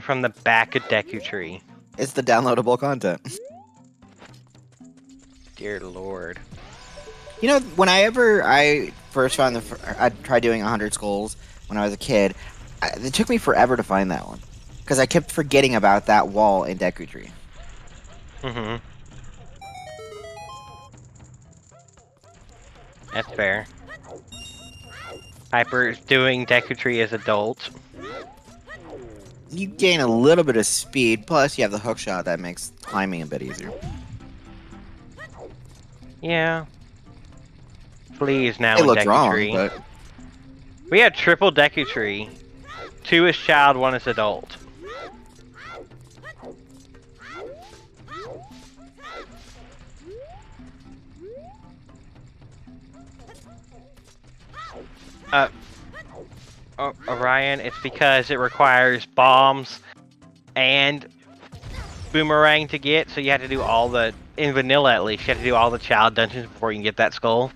from the back of Deku Tree. It's the downloadable content. Dear Lord. You know, whenever I first found I tried doing 100 skulls when I was a kid. It took me forever to find that one because I kept forgetting about that wall in Deku Tree. Mm-hmm. That's fair. Hyper's doing Deku Tree as adults. You gain a little bit of speed, plus you have the hook shot that makes climbing a bit easier. Yeah. Flea is now It in looks Deku wrong, Tree. but We had triple Deku Tree. 2 is child, 1 is adult. Orion, it's because it requires bombs and boomerang to get, so you have to do all the, in vanilla at least, you have to do all the child dungeons before you can get that skull.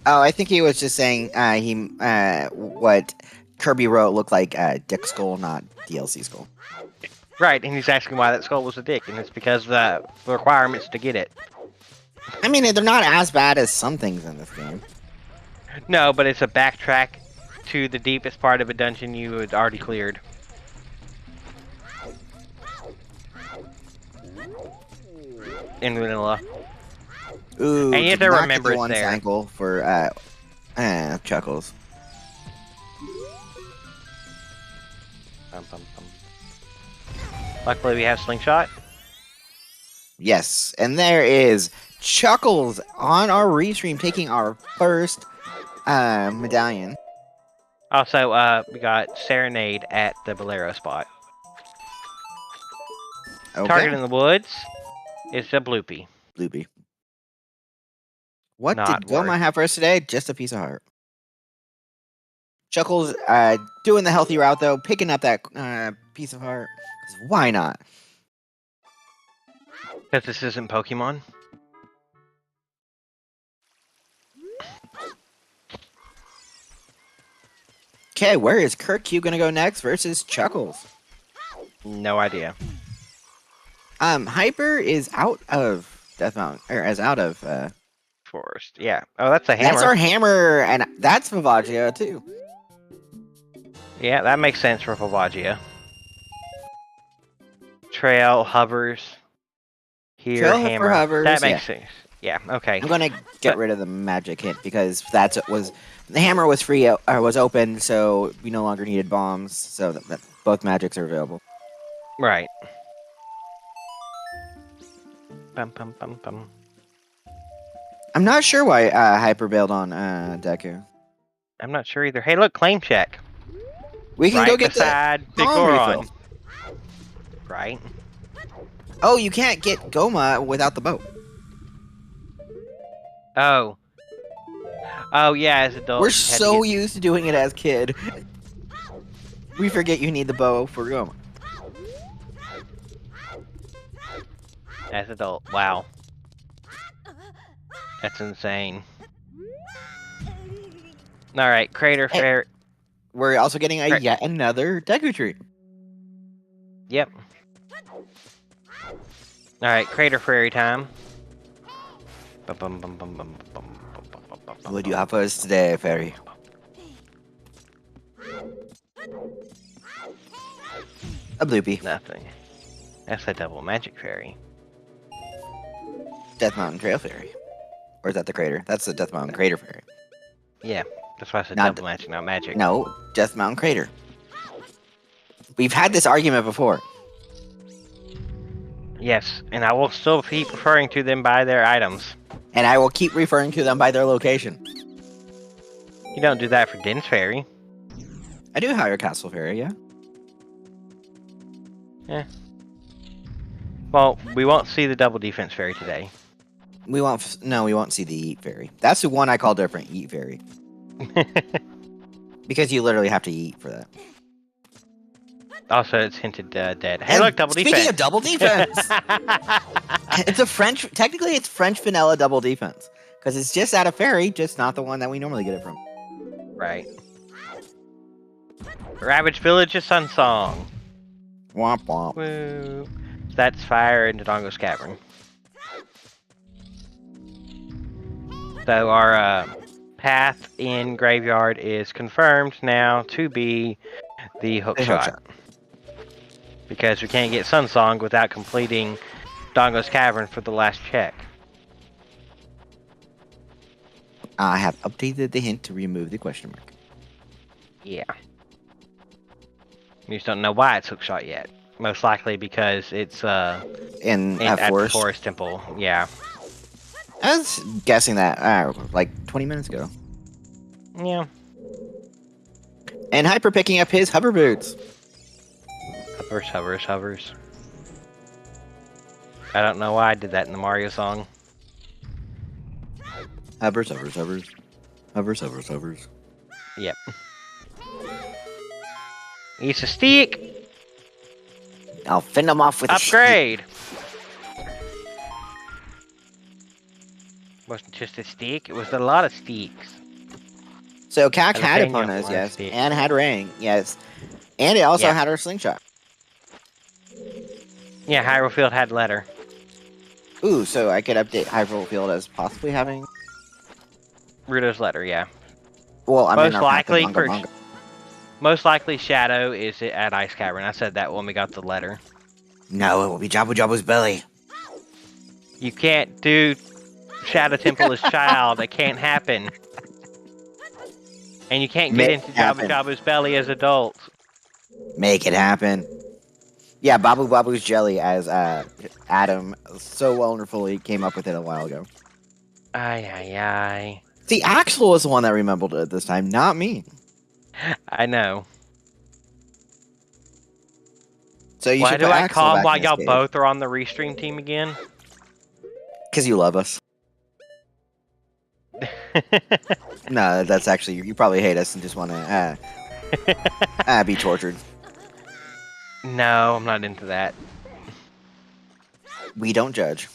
oh, I think he was just saying what Kirby wrote looked like Dick Skull, not DLC Skull. Right, and he's asking why that skull was a dick, and it's because the requirements to get it. I mean, they're not as bad as some things in this game. No, but it's a backtrack to the deepest part of a dungeon you had already cleared. In vanilla. Ooh, And you have to did not remember get the it's one there. cycle for Chuckles. Bum, bum, bum. Luckily, we have Slingshot. Yes, and there is Chuckles on our restream taking our first medallion. Also, we got Serenade at the Bolero spot. Okay. Target in the woods is a Bloopy. Loopy. What Not did Goma worth. have for us today? Just a piece of heart. Chuckles doing the healthy route, though, picking up that piece of heart. 'Cause why not? Because this isn't Pokemon. Okay, where is Kirk-Q going to go next versus Chuckles? No idea. Hyper is out of Death Mountain, or is out of... Forest. Yeah. Oh, that's a hammer. That's our hammer, and that's Vivagia, too. Yeah, that makes sense for Fabagia. Trail hovers. Here, Trail hammer. hovers, That makes sense. Yeah, okay. I'm gonna get rid of the magic hit because that's it was the hammer was free was open, so we no longer needed bombs. So that both magics are available. Right. Bum, bum, bum, bum. I'm not sure why Hyper bailed on Deku. I'm not sure either. Hey, look, claim check. We can right go get beside the Big bomb Goron. refill. Right. Oh, you can't get Goma without the boat. Oh. Oh, yeah, as adults. We're you had to so get- used to doing it as kid. We forget you need the bow for Goma. As adult. Wow. That's insane. Alright, Crater Hey. Fair. We're also getting Right. yet another Deku tree. Yep. Alright, Crater Fairy time. Bum, bum, bum, bum, bum, bum, bum, bum, bum, bum, What do you bum. have for us today, Fairy? A Bloopy. Nothing. That's a double magic fairy. Death Mountain Trail Fairy. Or is that the crater? That's the Death Mountain Crater Fairy. Yeah, that's why I said Not double magic, not magic. No, Death Mountain Crater. We've had this argument before. Yes, and I will still keep referring to them by their items. And I will keep referring to them by their location. You don't do that for Dense Fairy. I do hire Castle Fairy, yeah. Well, we won't see the double defense fairy today. We won't see the Eat Fairy. That's the one I call different, Eat Fairy. Because you literally have to eat for that. Also, it's hinted dead. Hey, And look, double defense. Speaking of double defense, it's a French. Technically, it's French vanilla double defense because it's just out of fairy, just not the one that we normally get it from. Right. Ravage Village's Sun Song. Womp womp. Woo. That's fire in Dodongo's Cavern. So our path in Graveyard is confirmed now to be the hookshot. Because we can't get Sun Song without completing Dodongo's Cavern for the last check. I have updated the hint to remove the question mark. Yeah. You just don't know why it's hookshot yet. Most likely because it's at the Forest Temple. Yeah. I was guessing that like 20 minutes ago. Yeah. And Hyper picking up his hover boots. Hovers. I don't know why I did that in the Mario song. Hovers. Yep. Eats a stick. I'll fend them off with upgrade. Wasn't just a stick, it was a lot of sticks. So Cac had Eponas, yes, and had Ring, yes. And it also had her slingshot. Yeah, Hyrule Field had letter. Ooh, so I could update Hyrule Field as possibly having Ruto's letter, yeah. Well, I mean, most likely Shadow is at Ice Cavern. I said that when we got the letter. No, it will be Jabu Jabu's belly. You can't do Shadow Temple as child. It can't happen. And you can't get into Jabu Jabu's belly as adult. Make it happen. Yeah, Babu Babu's jelly, as Adam so wonderfully came up with it a while ago. Aye. See, Axel was the one that remembered it this time, not me. I know. So you Why do I call while y'all both are on the restream team again? Because you love us. No, that's actually, you probably hate us and just want to be tortured. No, I'm not into that. We don't judge.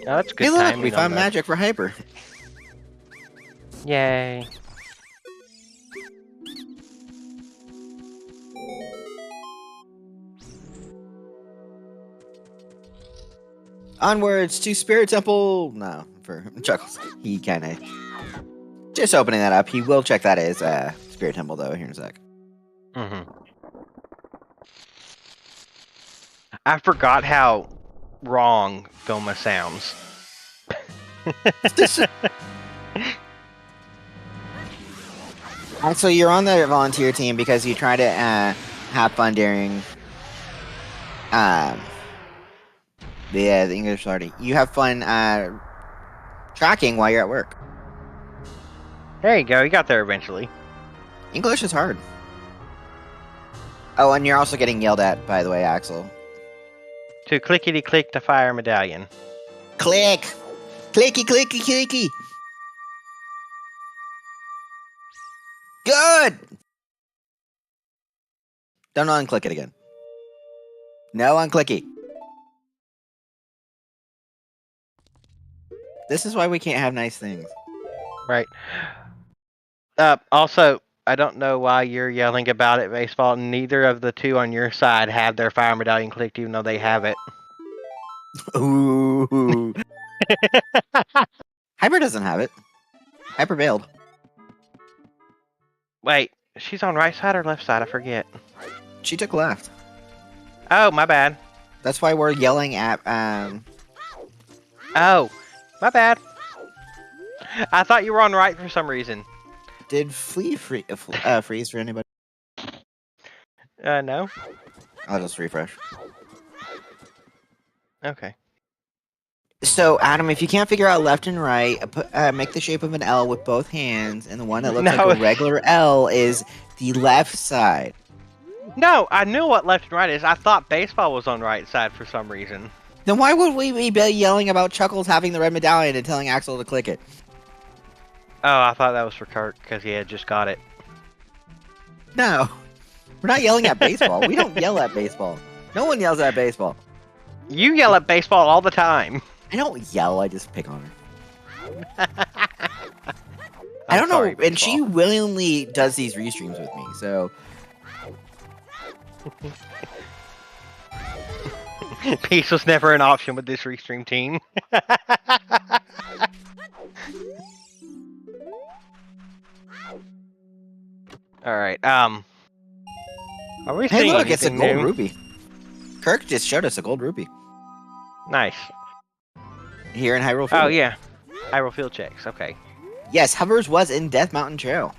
Oh, that's good. Hey, look, we found magic for Hyper. Yay. Onwards to Spirit Temple. No, for Chuckles. He kind of just opening that up. He will check that as Spirit Temple though here in a sec. I forgot how wrong Filma sounds. So you're on the volunteer team because you try to have fun during the English party. You have fun tracking while you're at work. There you go. You got there eventually. English is hard. Oh, and you're also getting yelled at, by the way, Axel. To clickety-click to fire medallion. Click! Clicky, clicky, clicky! Good! Don't unclick it again. No unclicky. This is why we can't have nice things. Right. Also, I don't know why you're yelling about it, Baseball. Neither of the two on your side have their fire medallion clicked, even though they have it. Ooh. Hyper doesn't have it. Hyper bailed. Wait, she's on right side or left side? I forget. She took left. Oh, my bad. That's why we're yelling at, Oh, my bad. I thought you were on right for some reason. Did freeze for anybody? No. I'll just refresh. Okay. So, Adam, if you can't figure out left and right, make the shape of an L with both hands, and the one that looks like a regular L is the left side. No, I knew what left and right is. I thought Baseball was on right side for some reason. Then why would we be yelling about Chuckles having the red medallion and telling Axel to click it? Oh, I thought that was for Kurt because he had just got it. No. We're not yelling at baseball. We don't yell at baseball. No one yells at baseball. You yell at baseball all the time. I don't yell, I just pick on her. I don't sorry, know, and she baseball. willingly does these restreams with me, so Peace was never an option with this restream team. Alright, are we hey, seeing look, it's a anything gold new? rupee. Kirk just showed us a gold rupee Nice. here in Hyrule Field. Oh, yeah. Hyrule Field checks, okay. Yes, Hovers was in Death Mountain Trail.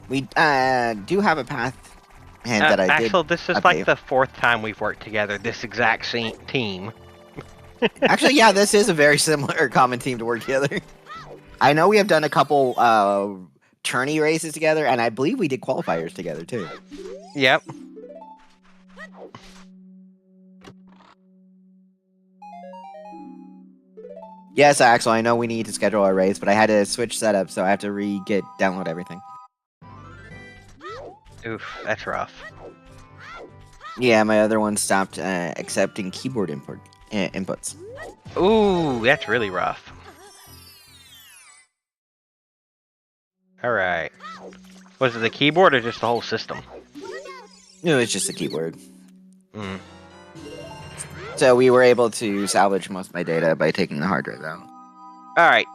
We do have a path and that I did. Axel, this is update. like the 4th time we've worked together, this exact team. Actually, yeah, this is a very similar common team to work together. I know we have done a couple tourney races together, and I believe we did qualifiers together too. Yep. Yes, Axel, I know we need to schedule our race, but I had to switch setup, so I have to download everything. Oof, that's rough. Yeah, my other one stopped accepting keyboard inputs. Ooh, that's really rough. Alright. Was it the keyboard or just the whole system? No, it's just a keyboard. Mm. So we were able to salvage most of my data by taking the hard drive out. Alright.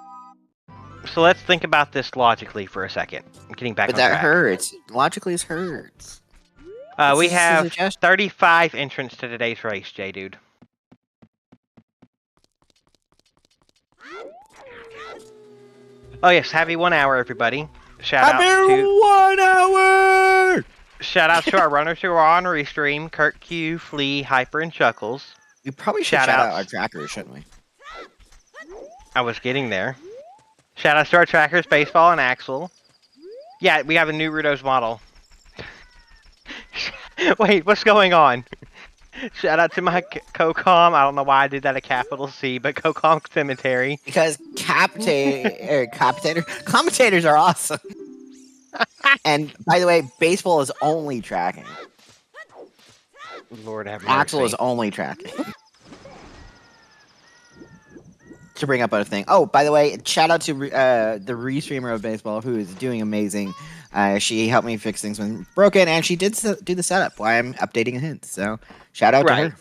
So let's think about this logically for a second. Getting back But on that track. hurts. Logically, it hurts. We This is a have suggestion. 35 entrants to today's race, J-Dude. Oh yes, happy 1 hour, everybody. Shout out to 1 hour! shout out to our runners who are on Restream, Kirk Q, Flea, Hyper, and Chuckles. We probably should Shout shout out outs. our trackers, shouldn't we? I was getting there. Shout out to our trackers, Baseball and Axel. Yeah, we have a new Rudo's model. Wait, what's going on? Shout out to my CoCom. I don't know why I did that a capital C, but CoCom Cemetery. Because commentators are awesome. And by the way, baseball is only tracking. Lord have mercy. Axel is only tracking. To bring up other thing. Oh, by the way, shout out to the restreamer of baseball who is doing amazing. She helped me fix things when broken, and she did do the setup while I'm updating a hint. So shout out to her.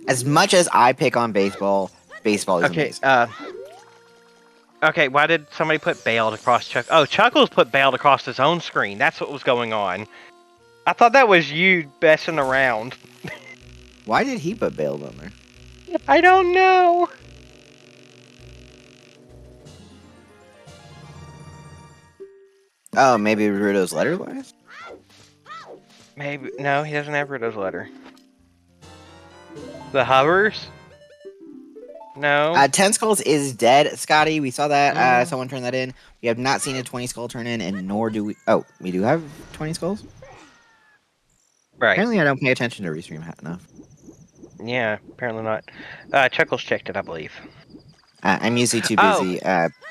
As much as I pick on baseball, baseball is amazing. Okay, why did somebody put bailed across Chuck? Oh, Chuckles put bailed across his own screen. That's what was going on. I thought that was you messing around. Why did he put bailed on there? I don't know. Oh, maybe Rudo's letter last? Maybe. No, he doesn't have Rudo's letter. The Hovers? No. 10 Skulls is dead, Scotty. We saw that. Someone turned that in. We have not seen a 20 Skull turn in, and nor do we... Oh, we do have 20 Skulls? Right. Apparently I don't pay attention to Restream enough. Yeah, apparently not. Chuckles checked it, I believe. I'm usually too busy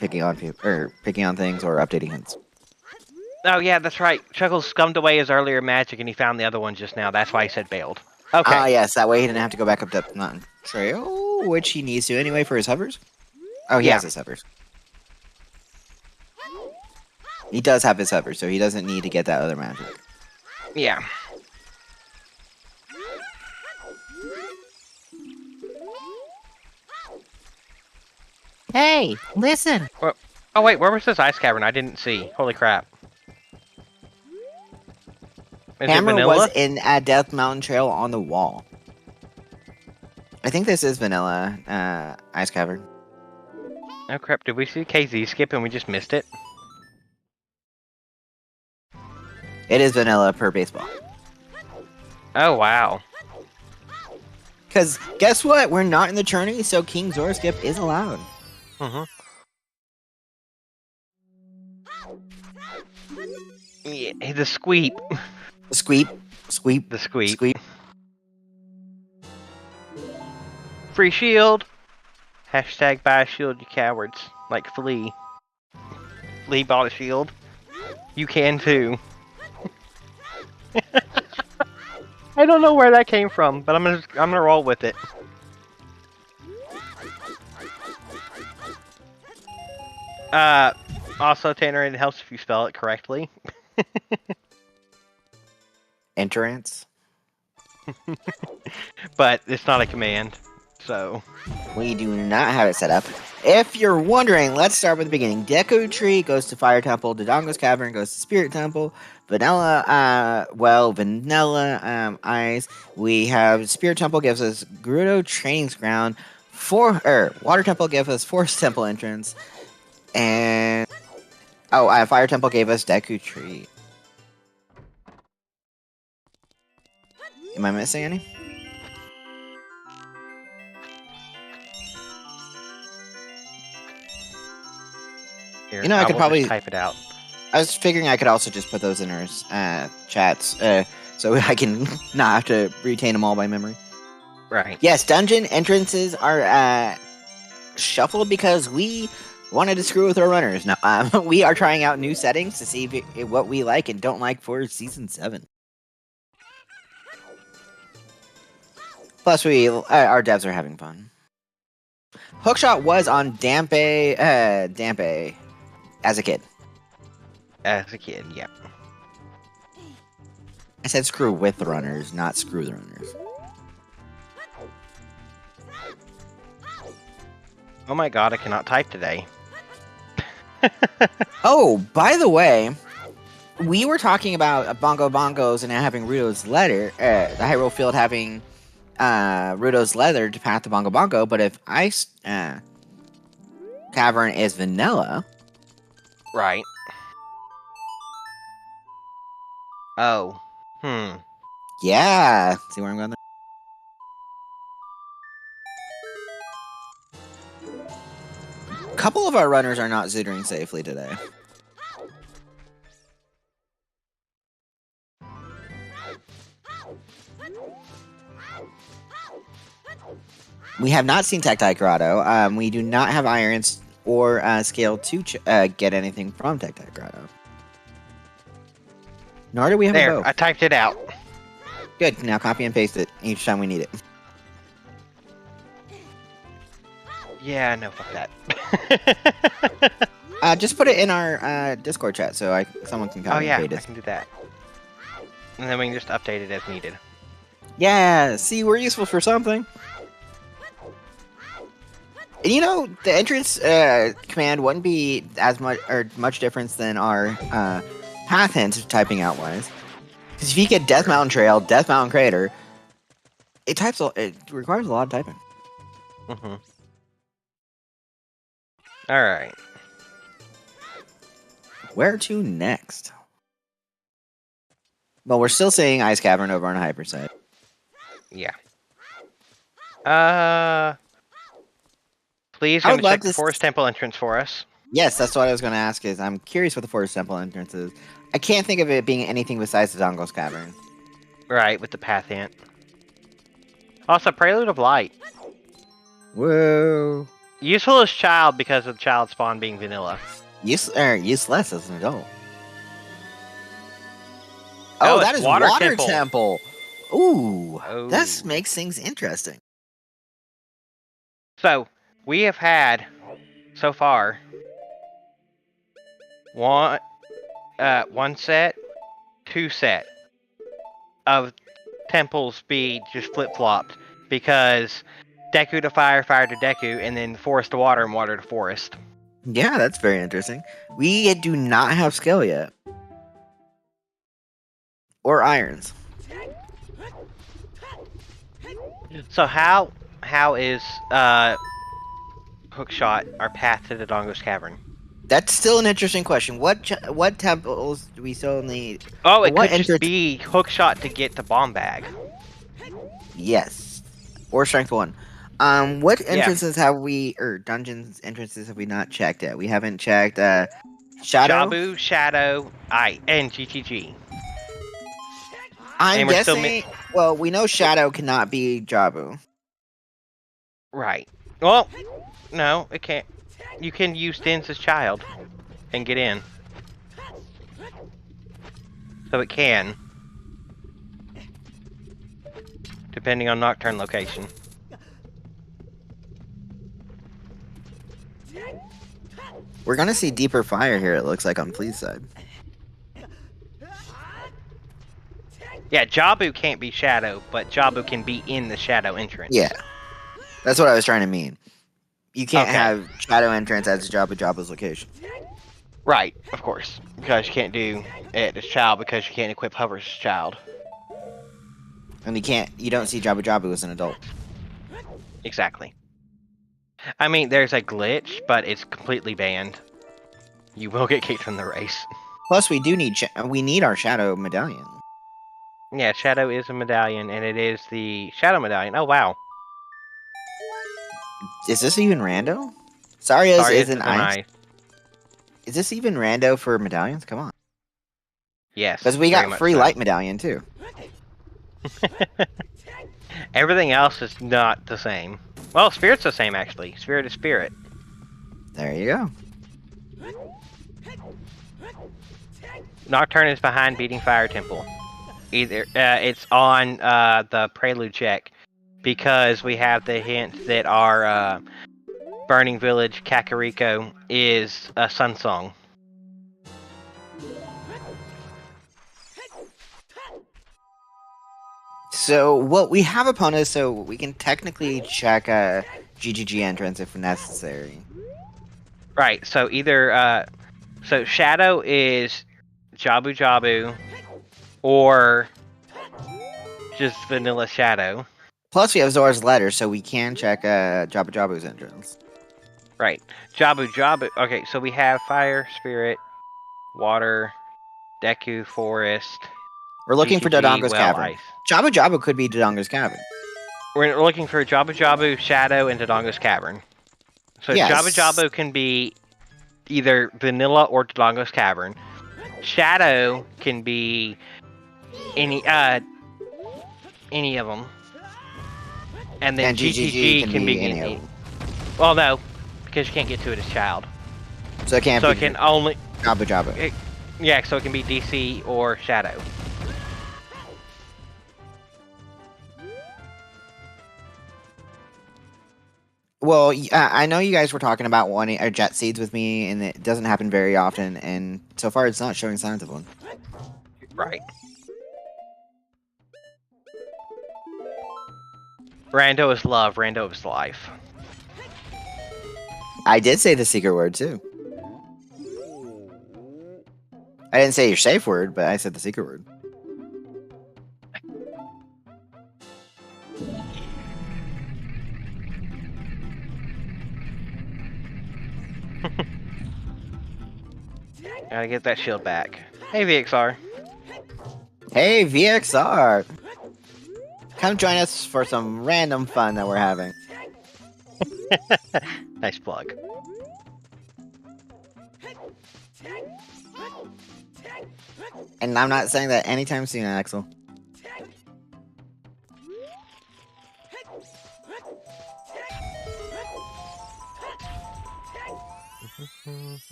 picking on things or updating hints. Oh, yeah, that's right. Chuckles scummed away his earlier magic, and he found the other one just now. That's why he said bailed. Okay. Ah, yes. That way he didn't have to go back up Death Mountain Trail, which he needs to anyway for his hovers. Oh, he has his hovers. He does have his hovers, so he doesn't need to get that other magic. Yeah. Hey, listen. Oh, wait, where was this ice cavern? I didn't see. Holy crap. Is it Hammer vanilla? was in Death Mountain Trail on the wall. I think this is vanilla ice cavern. Oh, crap. Did we see KZ skip and we just missed it? It is vanilla per baseball. Oh, wow. Because guess what? We're not in the tourney, so King Zora skip is allowed. Mm-hmm. Yeah, the squeep. Squeep. Squeep. The squeep. Squeep. Free shield. Hashtag buy a shield, you cowards. Like Flea. Flea bought a shield. You can too. I don't know where that came from, but I'm gonna roll with it. Also, Tanner, it helps if you spell it correctly. Entrance. But it's not a command, so... We do not have it set up. If you're wondering, let's start with the beginning. Deku Tree goes to Fire Temple. Dodongo's Cavern goes to Spirit Temple. Vanilla, Eyes. We have Spirit Temple gives us Gerudo Training Ground. Water Temple gives us Forest Temple entrance. And... Fire Temple gave us Deku Tree. Am I missing any? Here, You know, I could probably type it out. I was figuring I could also just put those in our chats, so I can not have to retain them all by memory. Right. Yes, dungeon entrances are shuffled because we wanted to screw with our runners. Now, we are trying out new settings to see what we like and don't like for Season 7. Plus, our devs are having fun. Hookshot was on Dampe as a kid. As a kid, yeah. I said screw with the runners, not screw the runners. Oh my god, I cannot type today. Oh, by the way, we were talking about Bongo Bongos and having Rudo's leather, the Hyrule Field having Rudo's leather to path to Bongo Bongo, but if Ice Cavern is vanilla... Right. Oh. Yeah. See where I'm going there? A couple of our runners are not zootering safely today. We have not seen Tectite Grotto. We do not have irons or scale to get anything from Tectite Grotto. Nor do we have a bow. I typed it out. Good. Now copy and paste it each time we need it. Yeah, no, fuck that. Just put it in our Discord chat so someone can copy and paste it. I can do that. And then we can just update it as needed. Yeah, see, we're useful for something. And you know, the entrance command wouldn't be as much difference than our path hint typing out wise. Because if you get Death Mountain Trail, Death Mountain Crater, it requires a lot of typing. Mm-hmm. All right. Where to next? Well, we're still seeing Ice Cavern over on Hyper side. Yeah. Please gonna check the Forest Temple entrance for us. Yes, that's what I was going to ask. I'm curious what the Forest Temple entrance is. I can't think of it being anything besides the Dodongo's Cavern. Right, with the path hint. Also, Prelude of Light. Whoa. Useful as child because of child spawn being vanilla. Useless as an adult. Oh, that is Water Temple. Ooh, oh. That makes things interesting. So, we have had, so far, one set, two set of temples be just flip-flopped because Deku to fire, fire to Deku, and then forest to water and water to forest. Yeah, that's very interesting. We do not have skill yet. Or irons. So how is Hookshot our path to the Dodongo's Cavern? That's still an interesting question. What temples do we still need? Oh, it could just be Hookshot to get to Bomb Bag. Yes. Or Strength 1. What entrances dungeons entrances have we not checked yet? We haven't checked Shadow? Jabu, Shadow, and GTG. I'm guessing... Well, we know Shadow cannot be Jabu. Right. Well, no, it can't. You can use Din's child and get in. So it can. depending on Nocturne location. We're gonna see deeper fire here, it looks like, on Please side. Yeah, Jabu can't be Shadow, but Jabu can be in the Shadow entrance. Yeah. That's what I was trying to mean. You can't Okay. have Shadow entrance as Jabu's location. Right, of course. Because you can't do it as Child because you can't equip Hover as Child. And you don't see Jabu as an adult. Exactly. I mean, there's a glitch, but it's completely banned. You will get kicked from the race. Plus, we need our Shadow medallion. Yeah, Shadow is a medallion, and it is the Shadow medallion. Oh, wow. Is this even rando? Saria's is an ice. ice. Is this even rando for medallions? Come on. Yes. Because we got free so. light medallion, too. Everything else is not the same. Well, Spirit's the same, actually. Spirit is Spirit. There you go. Nocturne is behind Beating Fire Temple. Either it's on the Prelude check, because we have the hint that our Burning Village Kakariko is a Sun Song. So, well, we have opponents, so we can technically check GGG entrance if necessary. Right, so either so Shadow is Jabu, or just vanilla Shadow. Plus, we have Zora's Letter, so we can check Jabu's entrance. Right, Jabu. Okay, so we have Fire, Spirit, Water, Deku, Forest. We're looking for GGG, Dodongo's well, Cavern. Ice. Jabu could be Dodongo's Cavern. We're looking for Jabu, Shadow, and Dodongo's Cavern. So Yes. Jabu can be either vanilla or Dodongo's Cavern. Shadow can be any of them. And then GGG can be any of them. Well, no, because you can't get to it as Child. So it can't So be it can only... Jabu. Yeah, so it can be DC or Shadow. Well, I know you guys were talking about wanting Jet Seeds with me, and it doesn't happen very often, and so far it's not showing signs of one. Right. Rando is love, Rando is life. I did say the secret word, too. I didn't say your safe word, but I said the secret word. Gotta get that shield back. Hey, VXR. Hey, VXR! Come join us for some random fun that we're having. Nice plug. And I'm not saying that anytime soon, Axel.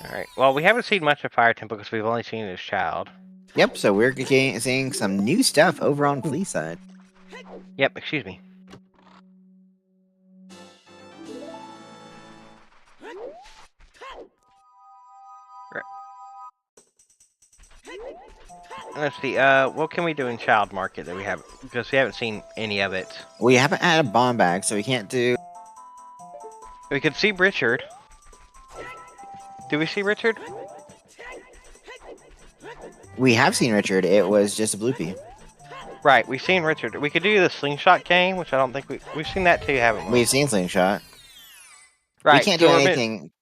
Alright, well, we haven't seen much of Fire Temple because we've only seen it as Child. Yep, so we're seeing some new stuff over on Flea side. Yep, excuse me. Right. Let's see, what can we do in Child Market that we haven't, because we haven't seen any of it. We haven't had a bomb bag, so we can't do... We could see Richard. Did we see Richard? We have seen Richard, it was just a bloopy. Right, we've seen Richard. We could do the Slingshot game, which I don't think we've seen that too, haven't we? We've seen Slingshot. Right, We can't do anything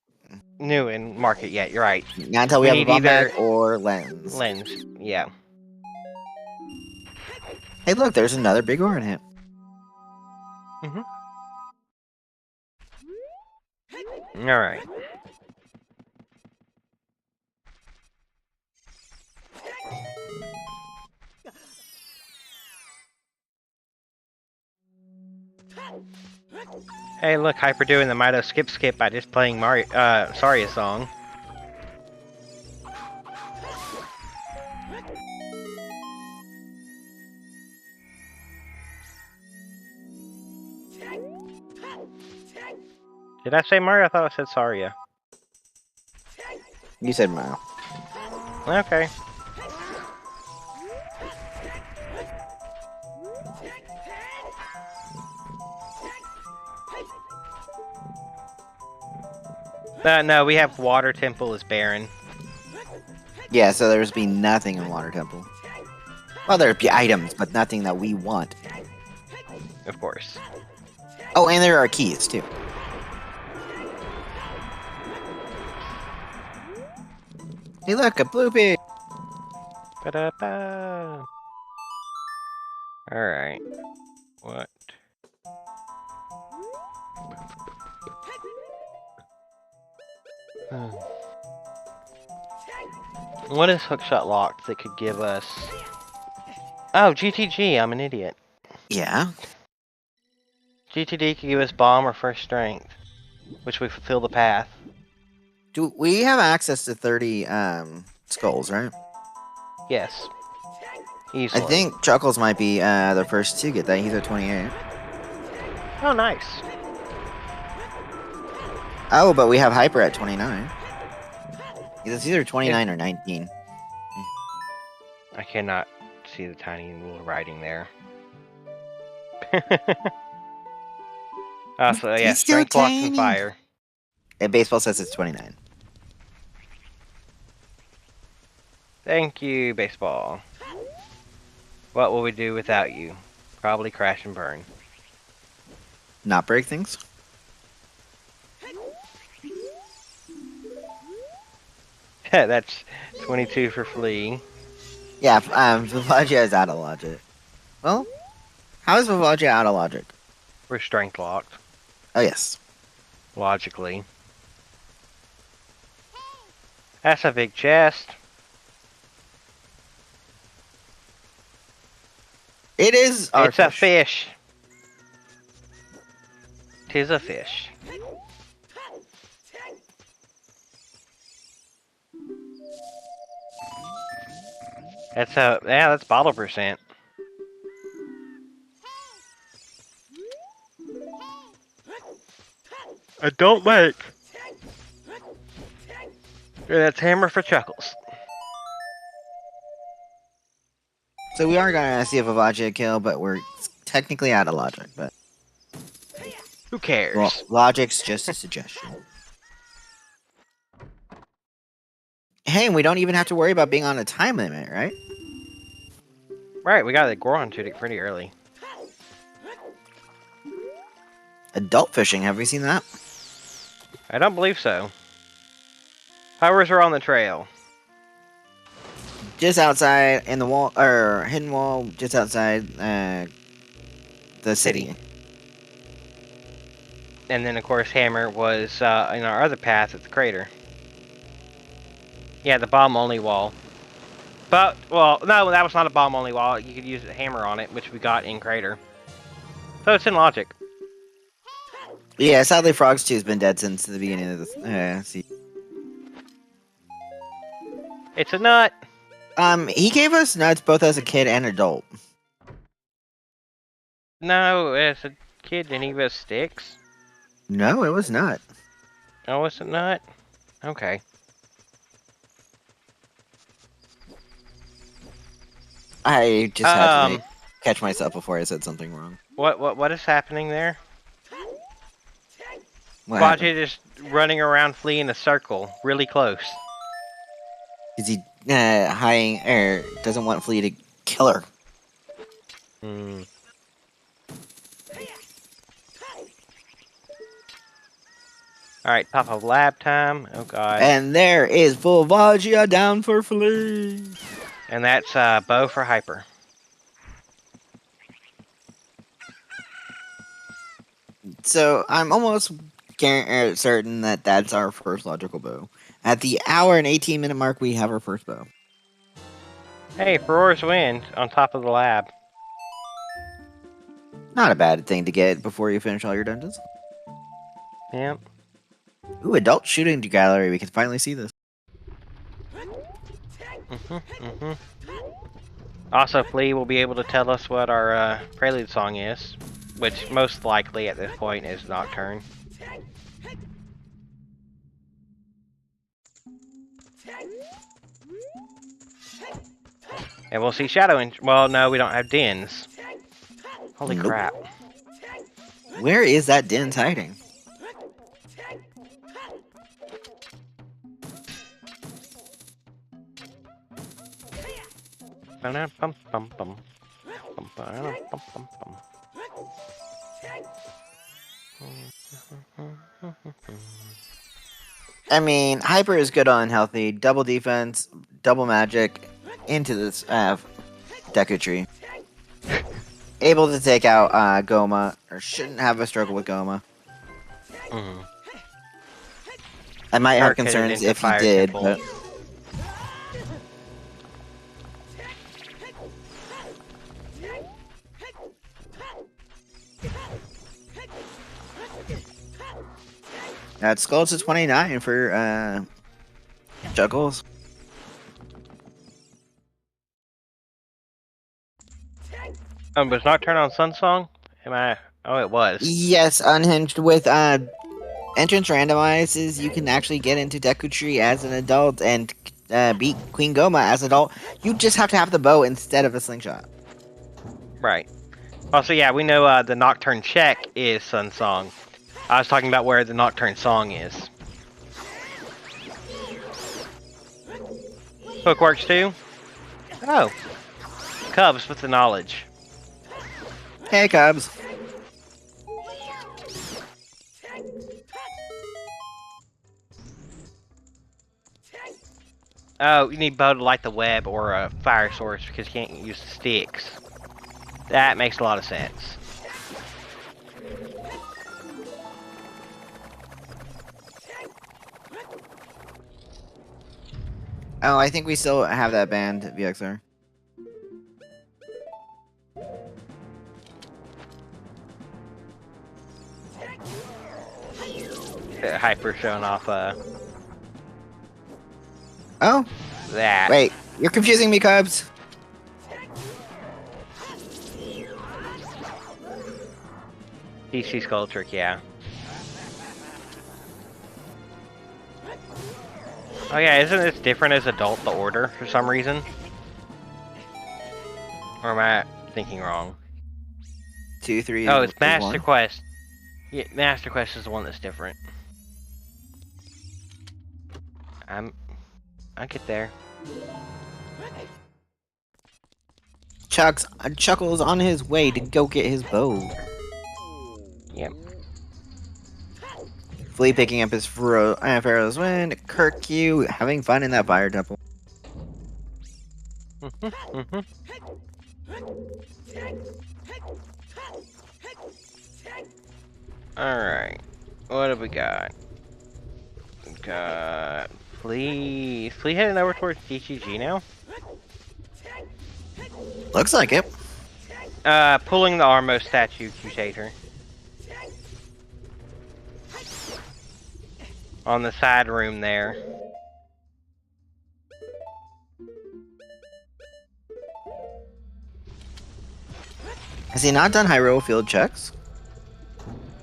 new in Market yet, you're right. not until we have a need bomb either bag or lens. Lens, yeah. Hey look, there's another big Orin hit. Alright. Hey, look, Hyper doing the Mito skip by just playing Saria song. Did I say Mario? I thought I said Saria. You said Mario. Okay. No, we have Water Temple as Baron. Yeah, so there's be nothing in Water Temple. Well, there'd be items, but nothing that we want. Of course. Oh, and there are keys, too. Hey, look, a blue pig! Ba-da-ba. Alright. What? What is Hookshot locked that could give us... Oh, GTG, I'm an idiot. Yeah. GTD could give us Bomb or First Strength, which we fulfill the path. Do we have access to 30 skulls, right? Yes. Easily. I think Chuckles might be the first to get that. He's at 28. Oh, nice. Oh, but we have Hyper at 29. It's either 29 or 19. I cannot see the tiny little writing there. So yeah, He's still Strength, Blocks, tiny. and Fire. And baseball says it's 29. Thank you, Baseball. What will we do without you? Probably crash and burn. Not break things? That's 22 for Flea. Yeah, Vivagia is out of logic. Well, how is Vivagia out of logic? We're Strength locked. Oh, yes. Logically. That's a big chest. It is our It's a fish. Tis a fish. That's bottle percent. I don't make. Yeah, that's hammer for Chuckles. So we are going to see a Vivagia kill, but we're technically out of logic. But Who cares? well, logic's just a suggestion. Hey, and we don't even have to worry about being on a time limit, right? Right, we got the Goron tunic pretty early. Adult fishing, have we seen that? I don't believe so. Powers are on the trail. Just outside in the wall, or hidden wall, just outside the city. And then, of course, Hammer was in our other path at the crater. Yeah, the bomb-only wall. But, well, no, that was not a bomb-only wall. You could use a hammer on it, which we got in crater. So it's in logic. Yeah, sadly, Frogs 2 has been dead since the beginning of the season. It's a nut. He gave us nuts both as a kid and adult. No, as a kid, didn't he give us sticks? No, it was not. Oh, it's a nut? Okay. I just had to catch myself before I said something wrong. What is happening there? What Bajie happened? just running around fleeing a circle, really close. Is he hiding, or doesn't want Flea to kill her? Hmm. Alright, pop of lab time. Oh god. And there is Vivagia down for Flea. And that's bow for Hyper. So I'm almost certain that that's our first logical bow. At the hour and 18-minute mark, we have our first bow. Hey, Ferora's wind on top of the lab. Not a bad thing to get before you finish all your dungeons. Yep. Ooh, adult shooting gallery. We can finally see this. Also, Flea will be able to tell us what our prelude song is, which most likely at this point is Nocturne. And we'll see Shadow. Well, no, we don't have Dens. Holy Nope. crap! Where is that Din's hiding? I mean, Hyper is good on healthy, double defense, double magic, into this Deku Tree. Able to take out Goma, or shouldn't have a struggle with Goma. I might have concerns if he did, but... That Skull to 29 for Juggles. Was Nocturne on Sunsong? Am I? Oh, it was. Yes, unhinged with entrance randomizes. You can actually get into Deku Tree as an adult and beat Queen Goma as an adult. You just have to have the bow instead of a slingshot. Right. Also, yeah, we know the Nocturne check is Sunsong. I was talking about where the Nocturne song is. Hook works too? Oh. Cubs with the knowledge. Hey, Cubs. Oh, you need bow to light the web or a fire source because you can't use the sticks. That makes a lot of sense. Oh, I think we still have that band, VXR. Hyper showing off, Oh? that. Wait, you're confusing me, Cubs. DC Skull Trick, yeah. Oh yeah, isn't this different as adult, the order, for some reason? Or am I thinking wrong? 2, 3. Oh, it's Master 1. Quest. Yeah, Master Quest is the one that's different. I'll get there. Chuckles on his way to go get his bow. Yep. Flea picking up his Pharaoh's Wind. Kirkyu having fun in that fire temple. Alright. What have we got? We got Flea. Flea heading over towards DCG now? Looks like it. Pulling the Armo statue, Cutator. On the side room there. Has he not done Hyrule field checks?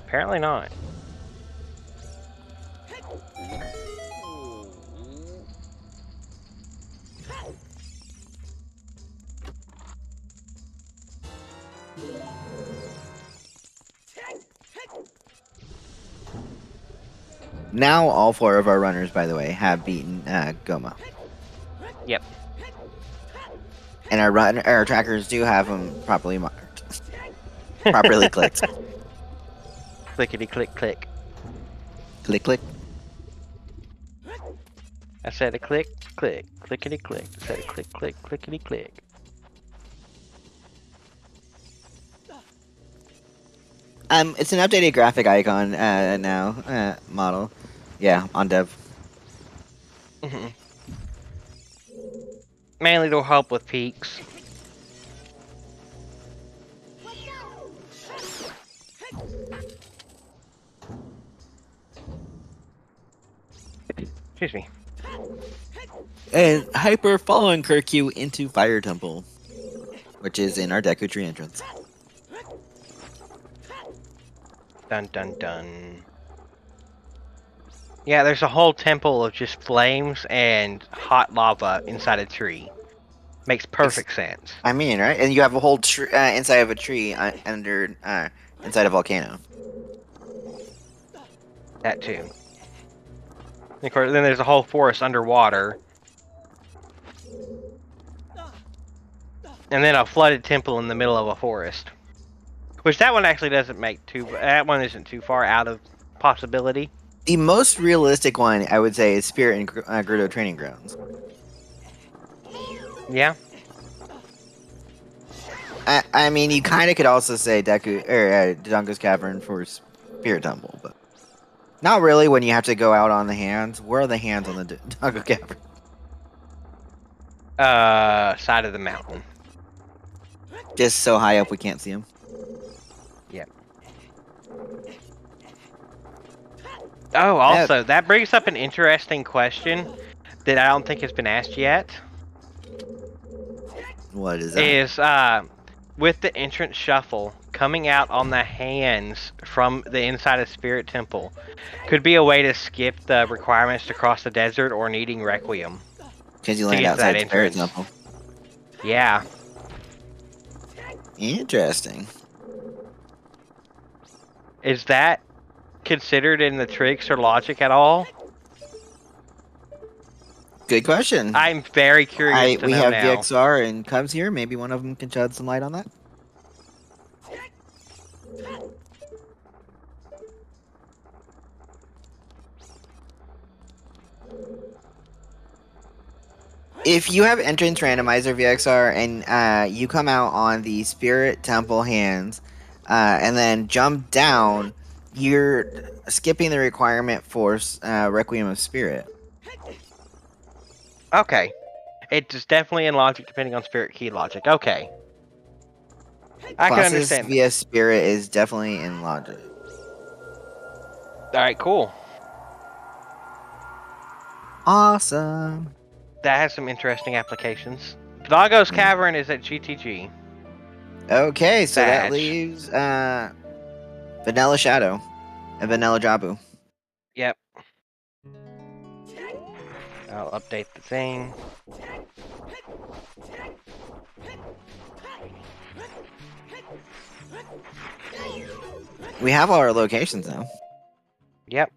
Apparently not. Now all 4 of our runners, by the way, have beaten Goma. Yep. And our trackers do have them properly marked. Properly clicked. Clickety click click. Click, click. I said a click click. Clickety click. I said a click click. Clickety click. It's an updated graphic icon now, model. Yeah, on dev. Mainly to help with peaks. Excuse me. And Hyper following Kirkyu into Fire Temple, which is in our Deku Tree entrance. Dun dun dun. Yeah, there's a whole temple of just flames and hot lava inside a tree. Makes perfect sense. I mean, right? And you have a whole inside of a tree inside a volcano. That too. And of course, then there's a whole forest underwater. And then a flooded temple in the middle of a forest. Which that one actually doesn't make that one isn't too far out of possibility. The most realistic one, I would say, is Spirit and Gerudo Training Grounds. Yeah. I mean, you kind of could also say Dodongo's Cavern for Spirit Temple, but not really when you have to go out on the hands. Where are the hands on the Dodongo Cavern? Side of the mountain. Just so high up we can't see them. Yep. Oh, also, that brings up an interesting question that I don't think has been asked yet. What is that? Is, with the entrance shuffle, coming out on the hands from the inside of Spirit Temple could be a way to skip the requirements to cross the desert or needing Requiem. Because you land outside Spirit Temple. Yeah. Interesting. Is that considered in the tricks or logic at all? Good question. I'm very curious to we know have now. VXR and Cubs here. Maybe one of them can shed some light on that. If you have entrance randomizer VXR and you come out on the Spirit Temple hands and then jump down, you're skipping the requirement for Requiem of Spirit. Okay. It's definitely in logic depending on Spirit Key logic. Okay. I can understand. via Spirit is definitely in logic. Alright, cool. Awesome. That has some interesting applications. Dodongo's Cavern is at GTG. Okay, so that Badge. leaves Vanilla Shadow and Vanilla Jabu. Yep. I'll update the thing. We have all our locations now. Yep.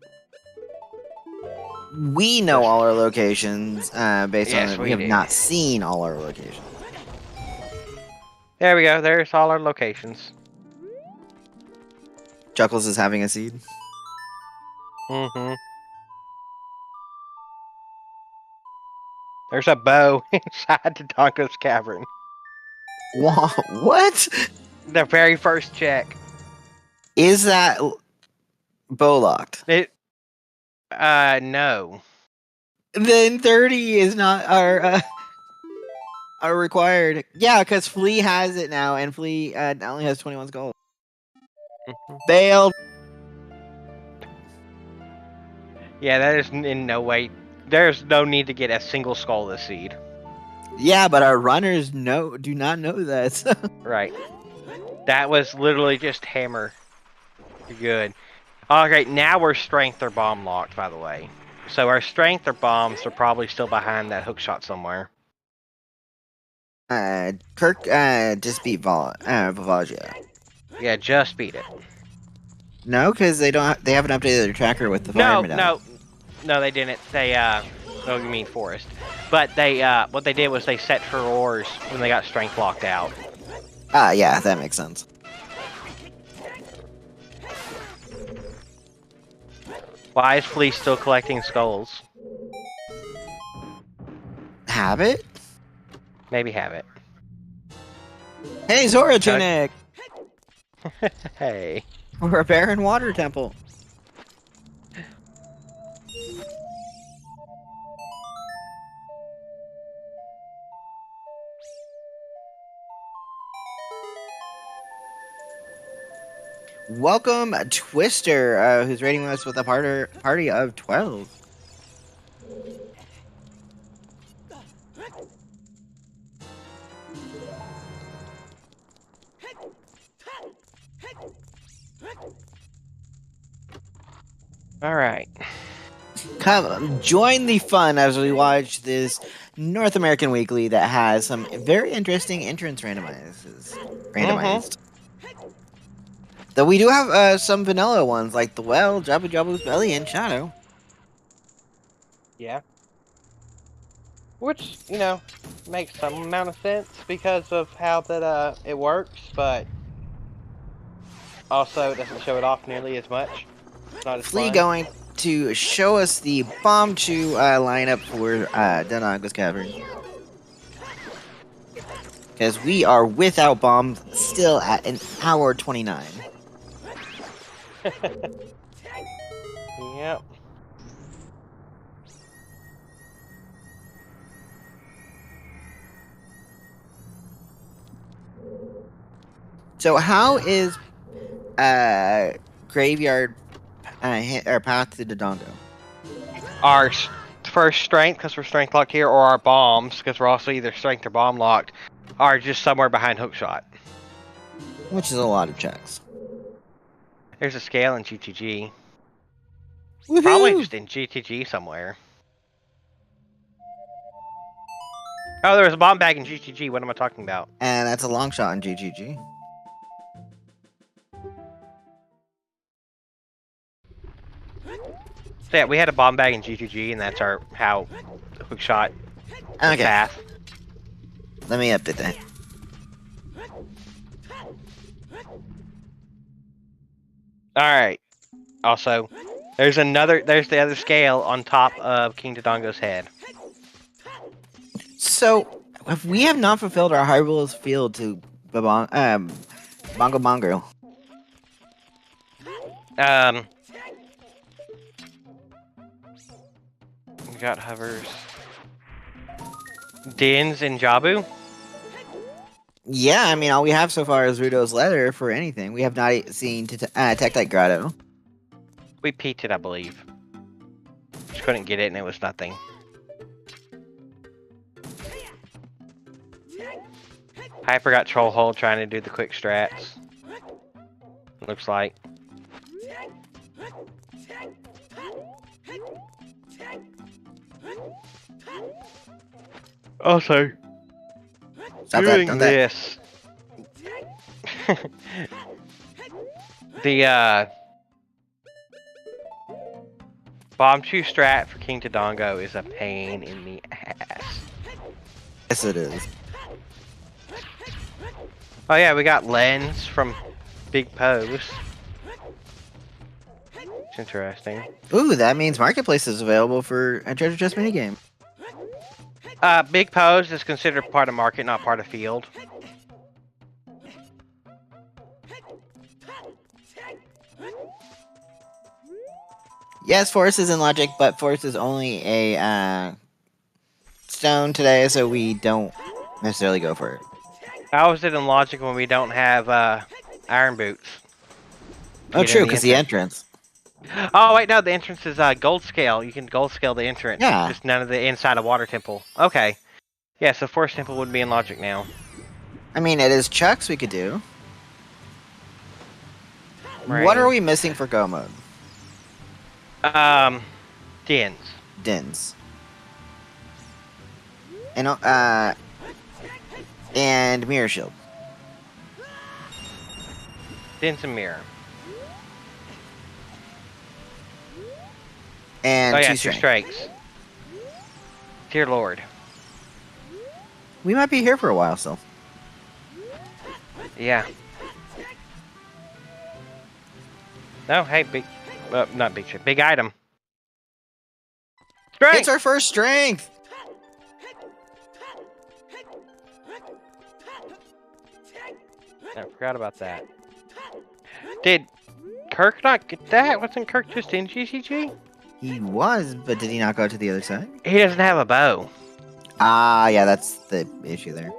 We know all our locations based Yes, on it. we We have do. not seen all our locations. There we go. There's all our locations. Chuckles is having a seed. Mm-hmm. There's a bow inside Dodongo's Cavern. What? The very first check. Is that bow locked? No. Then 30 is not are required. Yeah, because Flea has it now, and Flea only has 21 skulls. Failed. Yeah, that is in no way. There's no need to get a single skull this seed. Yeah, but our runners do not know that. Right. That was literally just hammer. You're good. Okay, now we're strength or bomb locked, by the way. So our strength or bombs are probably still behind that hook shot somewhere. Kirk just beat Vavagia. Yeah, just beat it. No, because they haven't updated their tracker with the fire medallion. No, they didn't. They oh, you mean forest? But they what they did was they set for ores when they got strength locked out. Yeah, that makes sense. Why is Flea still collecting skulls? Habit? Maybe have it. Hey, Zora Tunic! Hey. We're a barren water temple. Welcome, Twister, who's rating us with a party of 12. All right. Come join the fun as we watch this North American Weekly that has some very interesting entrance randomized. Though we do have some vanilla ones like the Well, Jabu Jabu's Belly, and Shadow. Yeah. Which, you know, makes some amount of sense because of how that it works, but also it doesn't show it off nearly as much. It's not as Flea fun. going to show us the Bomb Chew lineup for Denaga's Cavern. Because we are without bombs still at an hour 29. Yep. So how is Graveyard or Path to Dodongo? Our first strength, because we're strength locked here, or our bombs, because we're also either strength or bomb locked, are just somewhere behind hookshot. Which is a lot of checks. There's a scale in GTG. Woohoo! Probably just in GTG somewhere. Oh, there was a bomb bag in GTG. What am I talking about? And that's a long shot in GGG. So yeah, we had a bomb bag in GTG, and that's how hookshot Okay. path. Let me update that. Alright. Also, there's the other scale on top of King Dodongo's head. So, if we have not fulfilled our Hyrule's Field to Bongo Mongo. We got hovers. Dins and Jabu. Yeah, I mean, all we have so far is Rudo's letter for anything. We have not seen Tektite Grotto. We peaked it, I believe. Just couldn't get it, and it was nothing. Hyper got Troll Hole trying to do the quick strats. Looks like. Also, doing this. The Bomb Chew strat for King Dodongo is a pain in the ass. Yes, it is. Oh yeah, we got Lens from Big Pose. It's interesting. Ooh, that means Marketplace is available for a treasure chest minigame. Big Pose is considered part of market, not part of field. Yes, Force is in Logic, but Force is only a stone today, so we don't necessarily go for it. How is it in Logic when we don't have Iron Boots? Oh, true, because the entrance. Oh, wait, no, the entrance is gold scale. You can gold scale the entrance. Yeah. Just none of the inside of Water Temple. Okay. Yeah, so Force Temple would be in Logic now. I mean, it is Chucks we could do. Right. What are we missing for Go mode? Dins. Dins. And Mirror Shield. Dins and Mirror. And oh yeah, 2 2 strength. strikes. Dear Lord. We might be here for a while still. Yeah. No, hey, big... not big shit. Big item. Strength! It's our first strength! I forgot about that. Did Kirk not get that? Wasn't Kirk just in GCG? He was, but did he not go to the other side? He doesn't have a bow. Ah, yeah, that's the issue there.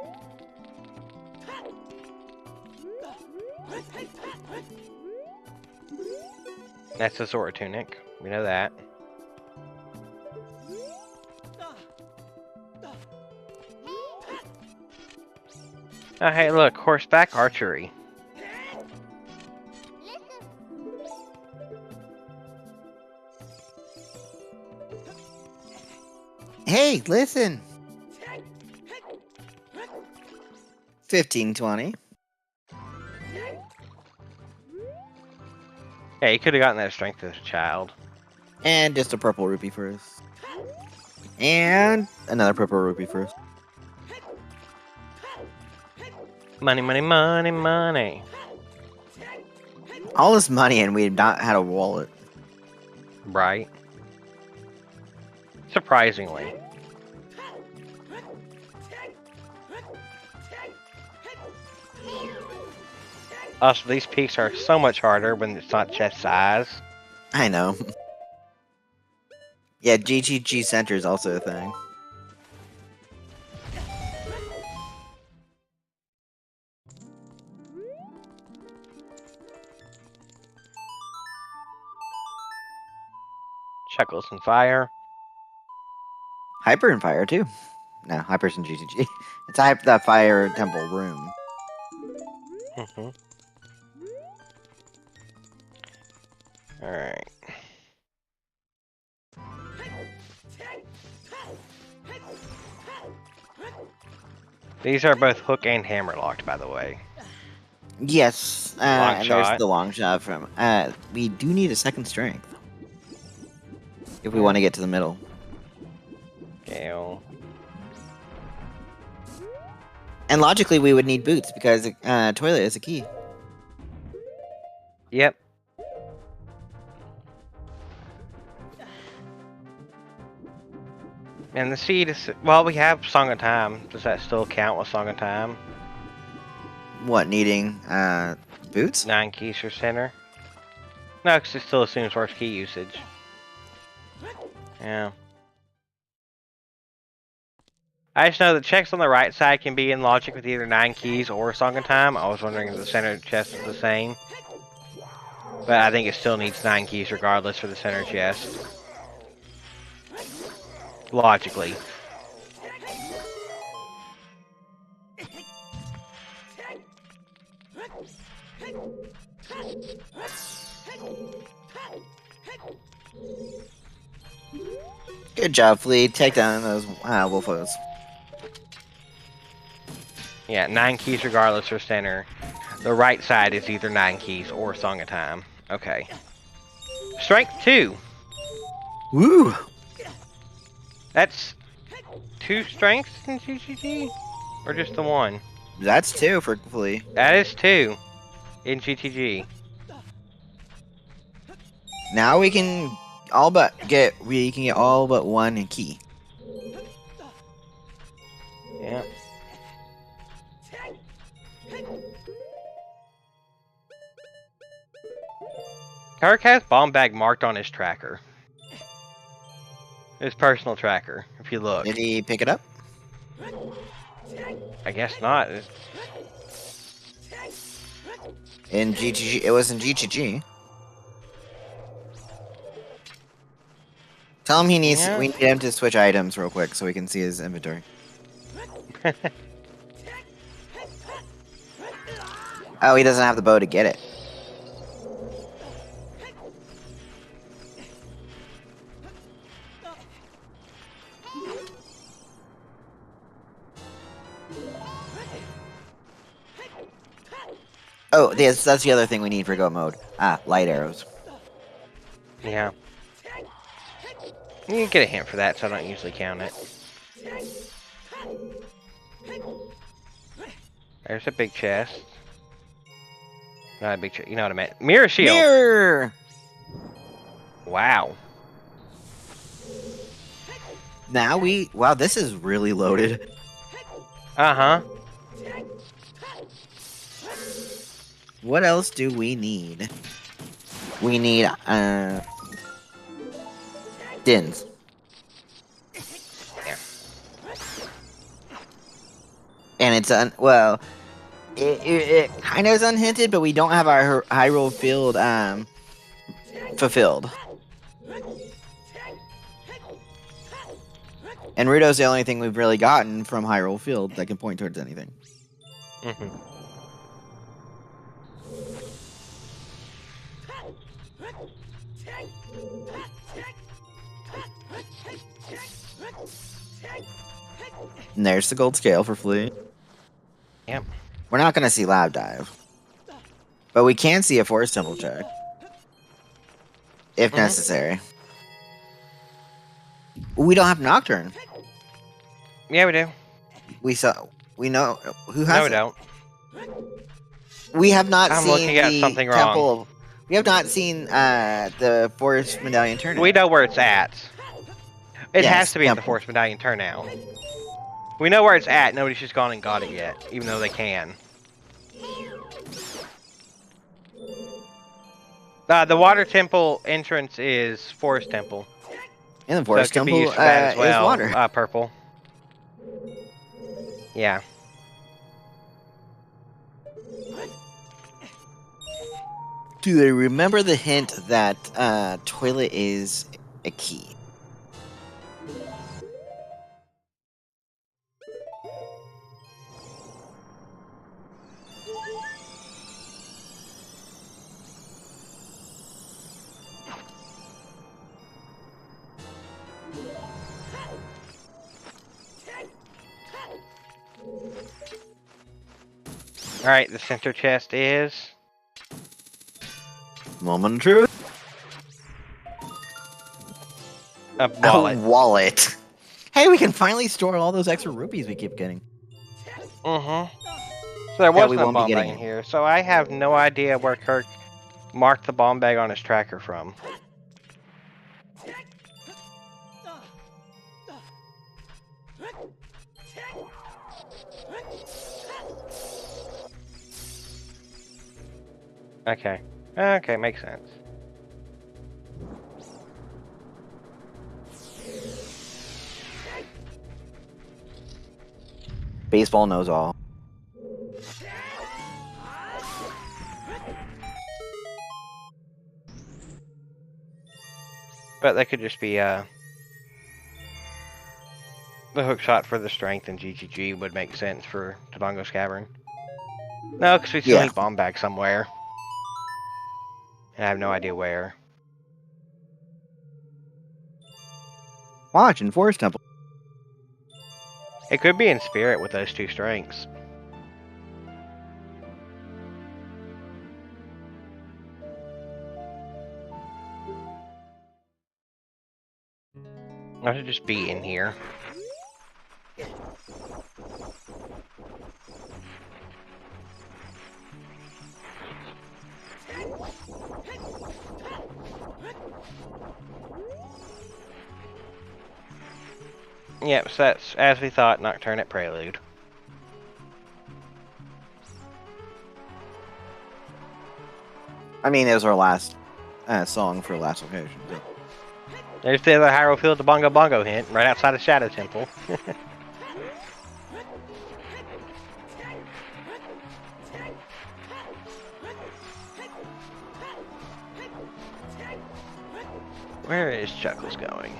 That's a Zora tunic. We know that. Oh, hey, look, horseback archery. Hey, listen. 1520. Yeah, he could have gotten that strength as a child. And just a purple rupee first. And another purple rupee first. Money, money, money, money. All this money and we've not had a wallet. Right. Surprisingly. Also, these peaks are so much harder when it's not chest size. I know. Yeah, GGG Center is also a thing. Chuckles and fire. Hyper and Fire, too. No, Hyper's in GGG. It's the Fire Temple room. Mm-hmm. Alright. These are both hook and hammer locked, by the way. Yes, Long and shot. there's the long shot from. We do need a second strength if we want to get to the middle. Gale. And logically, we would need boots because toilet is a key. Yep. And the seed is... Well, we have Song of Time. Does that still count with Song of Time? What, needing boots? 9 keys for center. No, because it still assumes first key usage. Yeah. I just know the checks on the right side can be in logic with either 9 keys or Song of Time. I was wondering if the center chest is the same. But I think it still needs 9 keys regardless for the center chest. Logically. Good job, Flea. Take down those wolfos. Yeah, 9 keys regardless for center. The right side is either 9 keys or Song of Time. Okay. Strength 2. Woo! That's 2 strengths in GTG? Or just the 1? That's 2 for Flea. That is 2 in GTG. Now we can get all but 1 key. Yeah. Kirk has bomb bag marked on his tracker. His personal tracker, if you look. Did he pick it up? I guess not. In GGG, it was in GGG. Tell him we need him to switch items real quick so we can see his inventory. Oh, he doesn't have the bow to get it. Oh, that's the other thing we need for go mode. Light arrows. Yeah. You can get a hint for that, so I don't usually count it. There's a big chest. Not a big chest. You know what I meant. Mirror shield. Mirror! Wow. Now wow, this is really loaded. Uh-huh. What else do we need? We need, Dins. Yeah. And it's, well, it kind of is unhinted, but we don't have our Hyrule Field, fulfilled. And Ruto's the only thing we've really gotten from Hyrule Field that can point towards anything. Mm-hmm. And there's the gold scale for Flea. Yep. We're not going to see Lab Dive. But we can see a Forest Temple check. If necessary. We don't have Nocturne. Yeah, we do. We know who has No, we it. don't. We have not I'm seen looking at the something temple. wrong. We have not seen the Forest Medallion turnout. We know where it's at. It Yes, has to be at the temple. Force Medallion turnout. We know where it's at. Nobody's just gone and got it yet, even though they can. The Water Temple entrance is Forest Temple. And the Forest so it could be Temple used for that as well. is water. Purple. Yeah. Do they remember the hint that toilet is a key? Alright, the center chest is... Moment of truth. A wallet. A wallet. Hey, we can finally store all those extra rupees we keep getting. So there was we no won't be bomb getting bag in it. here, so I have no idea where Kirk marked the bomb bag on his tracker from. Okay. Okay, makes sense. Baseball knows all. But that could just be the hook shot for the strength and GGG would make sense for Tobongo's Cavern. No, because we still need bomb bag somewhere. And I have no idea where. Watch in Forest Temple. It could be in Spirit with those two strengths. Or should just be in here. Yep, so that's, as we thought, Nocturne at Prelude. I mean, it was our last song for last occasion. So. There's the other Hyrule Field to Bongo Bongo hint, right outside of Shadow Temple. Where is Chuckles going?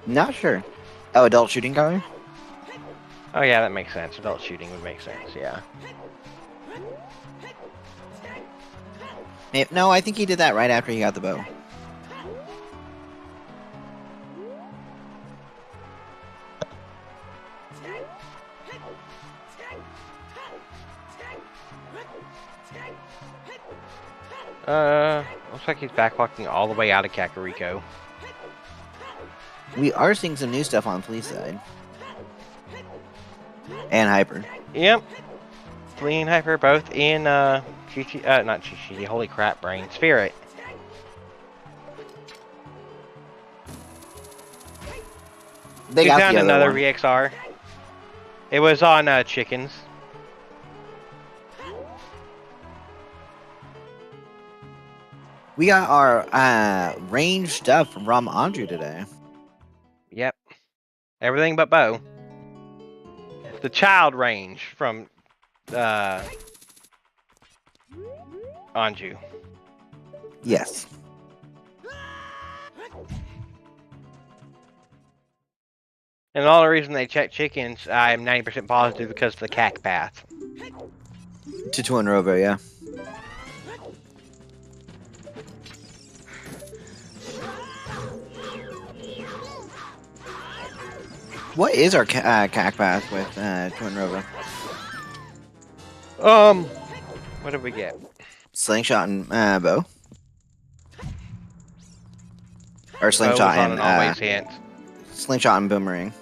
Not sure. Oh, adult shooting gallery? Oh yeah, that makes sense. Adult shooting would make sense, yeah. No, I think he did that right after he got the bow. Looks like he's backwalking all the way out of Kakariko. We are seeing some new stuff on Flea's side. And Hyper. Yep. Flea and Hyper both in, not Chi-Chi, holy crap, brain. Spirit. They We got found the other another one. VXR. It was on, chickens. We got our range stuff from Ram Anju today. Yep. Everything but bow. The child range from Anju. Yes. And all the reason they check chickens, I am 90% positive because of the CAC path. To Tuanrovo, yeah. What is our cack path with Twin Rova? What did we get? Slingshot and bow. Or Bow slingshot was on and an always hit. slingshot and boomerang.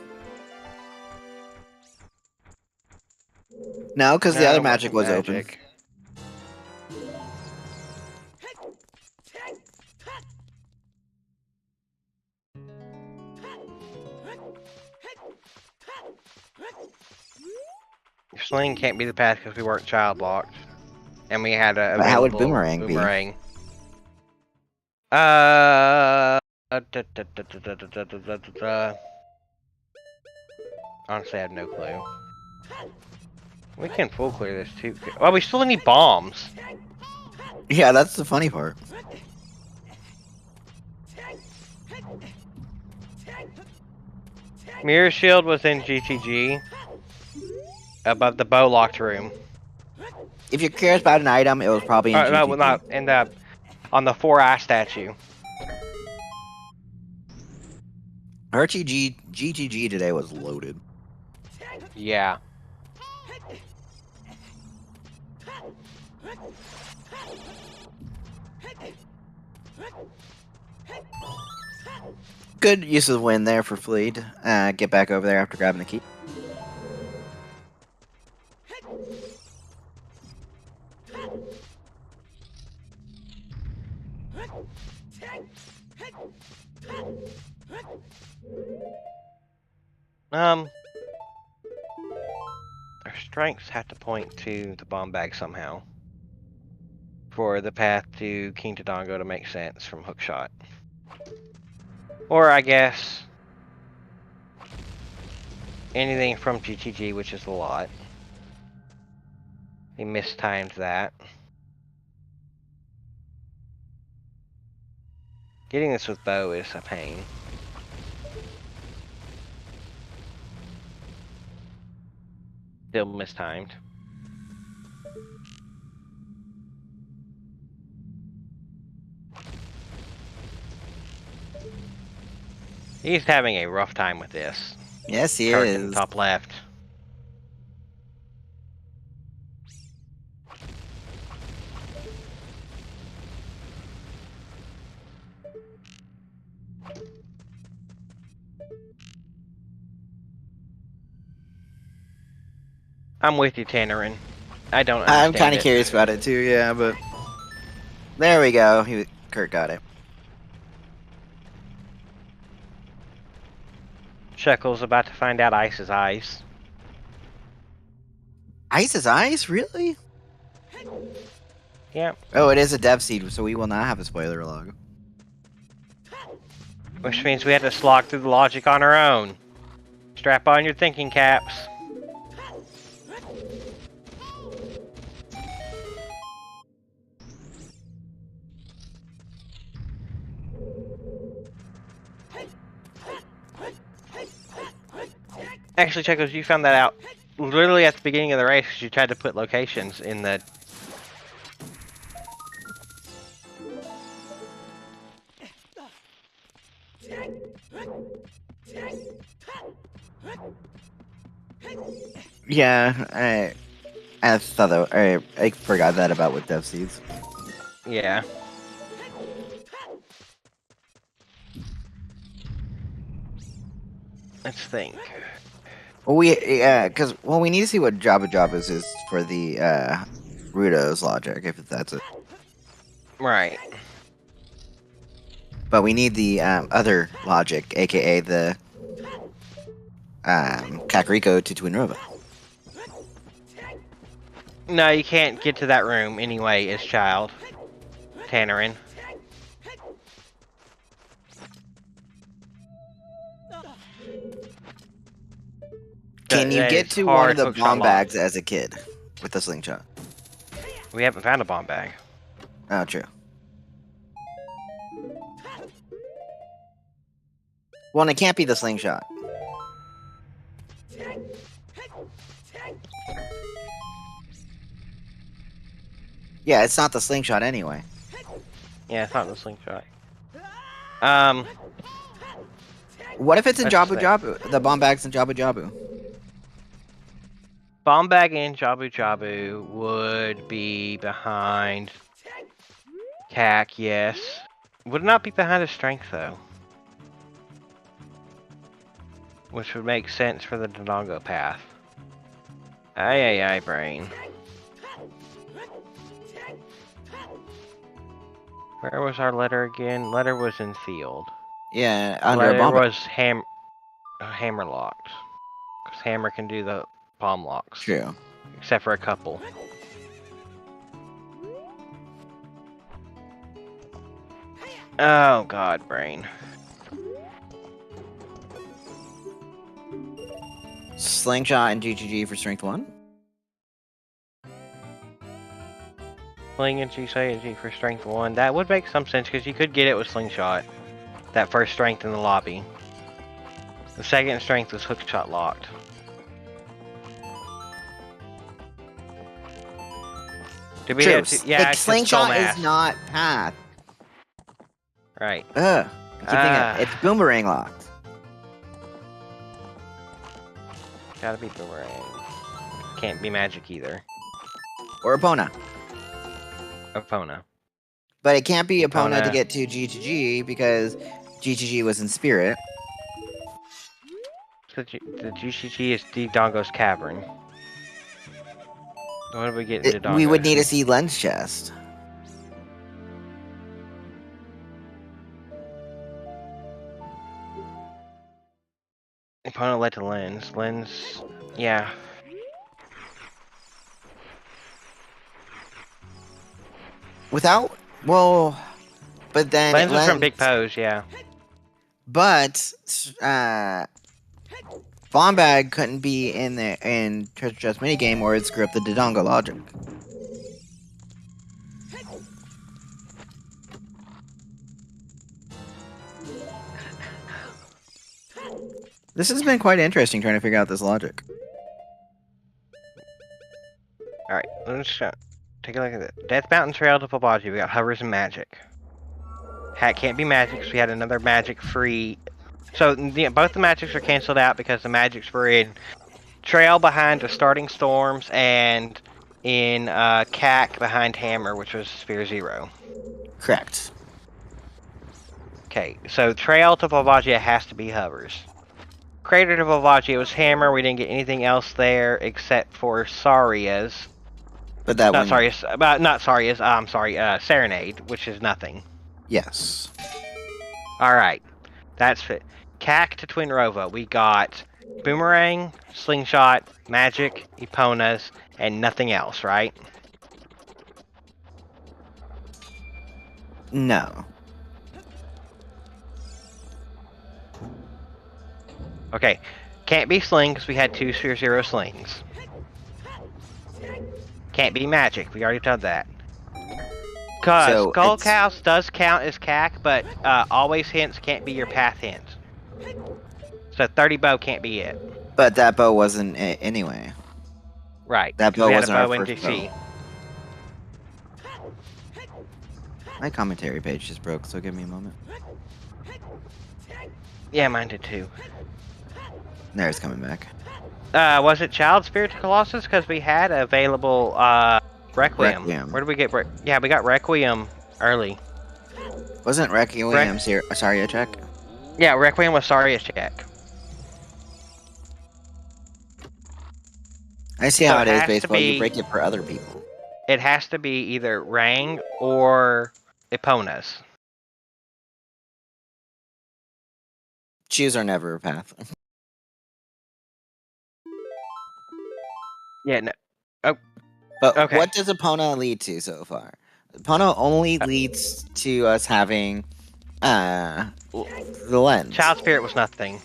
No, because the other magic was open. Your sling can't be the path because we weren't child locked, and we had a. But how would available boomerang be? boomerang. Honestly, I have no clue. We can full clear this too. Well, we still need bombs. Yeah, that's the funny part. Mirror shield was in GTG. Above the bow locked room. If you're curious about an item, it was probably in GTG. No, not in the on the 4-eye statue. Our GTG today was loaded. Yeah. Good use of the wind there for Fleet. Get back over there after grabbing the key. Our strengths have to point to the bomb bag somehow. For the path to King Todongo to make sense from hookshot. Or I guess anything from GTG, which is a lot. He mistimed that. Getting this with bow is a pain. Still mistimed. He's having a rough time with this. Yes, he Target is. top left. I'm with you, Tannerin. I don't understand I'm kind of it. curious about it too, yeah, but... There we go. Kurt got it. Shekel's about to find out ice is ice. Ice is ice? Really? Yep. Oh, it is a dev seed, so we will not have a spoiler log. Which means we had to slog through the logic on our own. Strap on your thinking caps. Actually, Checkos, you found that out literally at the beginning of the race because you tried to put locations in the... Yeah, I thought that, I forgot that about with dev seeds. Yeah. Let's think. Well, we need to see what Jabba's is for the Rudo's logic, if that's it. Right. But we need the other logic, aka the Kakariko to Twin Rova. No, you can't get to that room anyway as child. Tannerin. Can you get to one of the bomb bags as a kid with the slingshot? We haven't found a bomb bag. Oh, true. Well, and it can't be the slingshot. Yeah, it's not the slingshot anyway. Yeah, it's not the slingshot. What if it's in Let's Jabu see. Jabu? The bomb bag's in Jabu Jabu. Bomb bag and Jabu Jabu would be behind CAC, yes. Would not be behind his strength though. Which would make sense for the Dodongo path. Aye, brain. Where was our letter again? Letter was in field. Yeah, under a Letter bomb bag. was hammer locked. Because hammer can do the palm locks. True. Except for a couple. Oh god, brain. Slingshot and GGG for strength 1. Sling and G for strength 1. That would make some sense because you could get it with slingshot. That first strength in the lobby. The second strength was hookshot locked. Did we True. have to, yeah, Like, it's just Soul slingshot Mask. is not path. Right. Ugh. I keep thinking it's boomerang locked. Gotta be boomerang. Can't be magic either. Or Epona. Epona. But it can't be Epona to Epona. get to G because G was in spirit. So the GCG is Dodongo's cavern. What do we get in Dodongo? We would need to see lens chest. Epona led to lens. Lens, yeah. Without, well, but then Lens was from Big Pose, yeah. But bomb bag couldn't be in the treasure chest minigame or it'd screw up the Dodongo logic. This has been quite interesting trying to figure out this logic. Alright, let's take a look at it. Death Mountain Trail to Pabaji. We got hovers and magic. Hat can't be magic because we had another magic free. So both the magics are canceled out because the magics were in Trail behind the Starting Storms and in CAC behind Hammer, which was Sphere 0. Correct. Okay, so Trail to Volvagia has to be hovers. Crater to Volvagia was Hammer. We didn't get anything else there except for Saria's. But that Not one. Saria's. Not Saria's. I'm sorry. Serenade, which is nothing. Yes. All right, that's it. CAC to Twin Rova. We got Boomerang, Slingshot, Magic, Eponas, and nothing else, right? No. Okay, can't be Sling because we had 2 Sphere 0 slings. Can't be Magic. We already done that. Cause So Skullcast does count as CAC, but always hints can't be your path hint. So 30 bow can't be it. But that bow wasn't it anyway. Right. That 'cause bow we had wasn't a our bow in first GC. My commentary page just broke, so give me a moment. Yeah, mine did too. There, it's coming back. Was it Child Spirit to Colossus? Because we had available Requiem. Requiem. Where did we get yeah, we got Requiem early. Wasn't Requiem sorry, a check? Yeah, Requiem was Saria's check. I see So how it it is has to baseball. You be- break it for other people. It has to be either Rang or Eponas. Shoes are never a path. Yeah, no. But Okay. what does Epona lead to so far? Epona only leads to us having the lens. Child Spirit was nothing.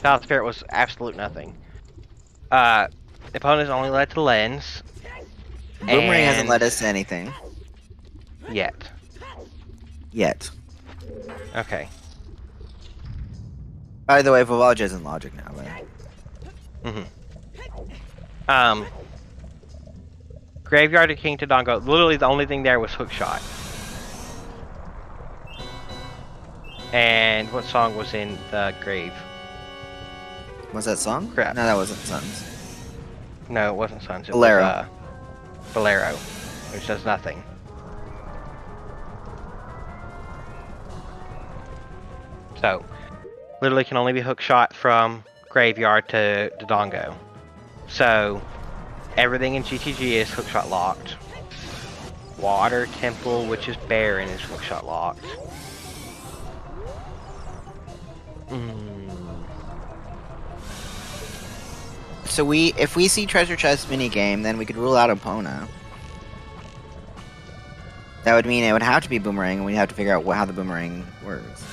Child Spirit was absolute nothing. Eponas only led to Lens. Boomerang hasn't and- led us to anything Yet. yet. Okay. By the way, Volvagia is in logic now. But... Graveyard to King to Dongo. Literally the only thing there was Hookshot. And what song was in the grave? Was that song? Crap. No, that wasn't Sons. No, it wasn't Sons. It Bolero. was Bolero, which does nothing. So, literally can only be hook shot from graveyard to Dodongo. So, everything in GTG is hookshot locked. Water Temple, which is barren, is hookshot locked. So if we see treasure chest minigame, then we could rule out Epona. That would mean it would have to be boomerang, and we'd have to figure out how the boomerang works.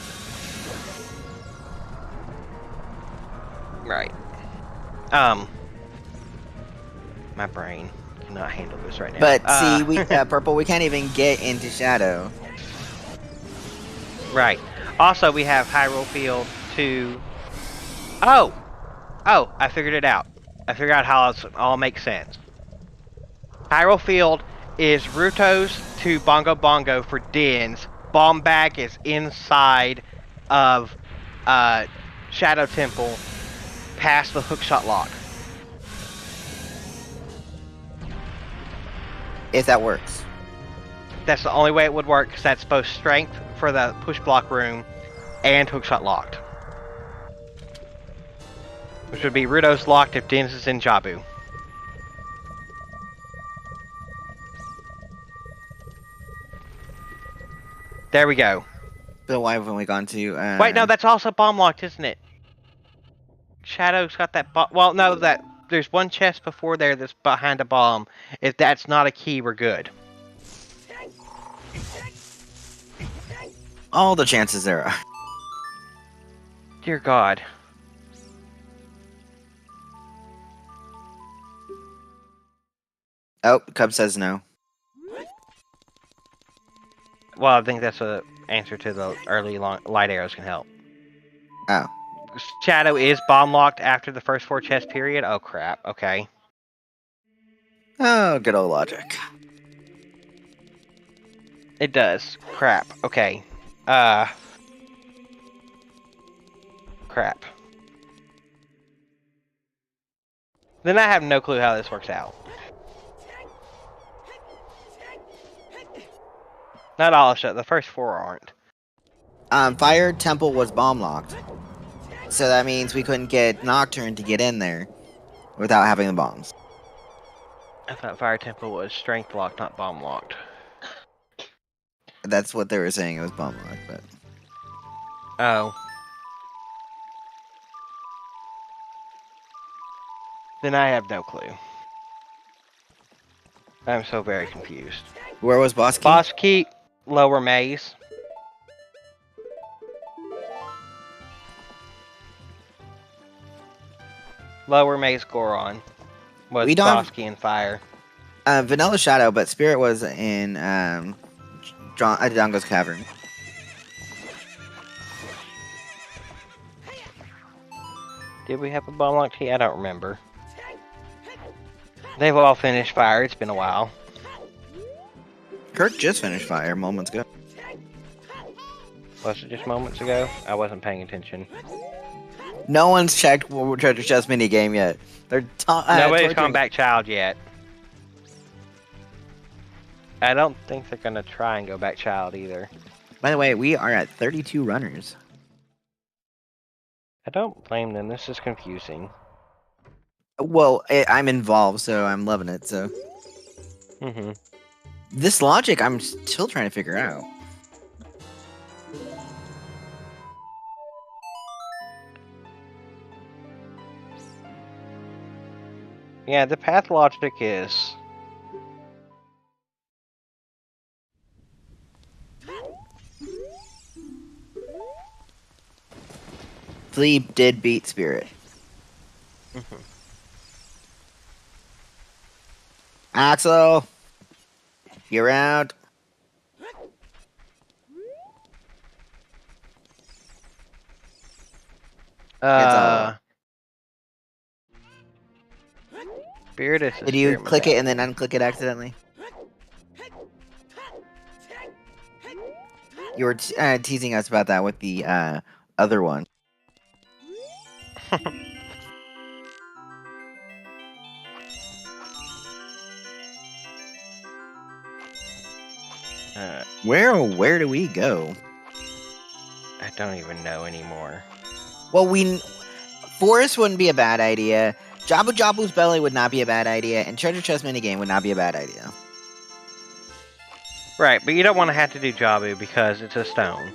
Right. My brain cannot handle this right now. But see, we purple, we can't even get into Shadow. Right. Also, we have Hyrule Field to... Oh! Oh, I figured it out. I figured out how it all makes sense. Hyrule Field is Ruto's to Bongo Bongo for Din's. Bomb Bag is inside of Shadow Temple past the hookshot lock. If that works. That's the only way it would work, because that's both strength for the push block room and hookshot locked. Which would be Ruto's locked if Din's is in Jabu. There we go. So why haven't we gone to... Wait, no, that's also bomb locked, isn't it? Shadow's got that bomb. Well, no, there's one chest before there that's behind a bomb. If that's not a key, we're good. All the chances there are. Dear God. Oh, Cub says no. Well, I think that's an answer to the early light arrows can help. Oh. Shadow is bomb locked after the first 4 chest period. Oh crap. Okay. Oh, good old logic. It does. Crap. Okay. Crap. Then I have no clue how this works out. Not all of it. The first 4 aren't. Fire Temple was bomb locked. So that means we couldn't get Nocturne to get in there without having the bombs. I thought Fire Temple was strength locked, not bomb locked. That's what they were saying, it was bomb locked, but... Oh. Then I have no clue. I'm so very confused. Where was Boss Key? Boss Key, lower maze. Lower maze Goron was We don't- Boss Key and Fire. Vanilla Shadow, but Spirit was in Django's Cavern. Did we have a bomb locked key? I don't remember. They've all finished Fire. It's been a while. Kirk just finished Fire moments ago. Was it just moments ago? I wasn't paying attention. No one's checked Treasure Chest minigame yet. They're Nobody's gone back child yet. I don't think they're gonna try and go back child either. By the way, we are at 32 runners. I don't blame them. This is confusing. Well, I'm involved, so I'm loving it, so... Mm-hmm. This logic, I'm still trying to figure out. Yeah, the path logic is... Sleep did beat Spirit. Mm-hmm. Axel! You around? Spirit is... Did you click it and then unclick it accidentally? You were teasing us about that with the other one. Where do we go? I don't even know anymore. Well, Forest wouldn't be a bad idea. Jabu Jabu's belly would not be a bad idea, and treasure chest minigame would not be a bad idea. Right, but you don't want to have to do Jabu because it's a stone.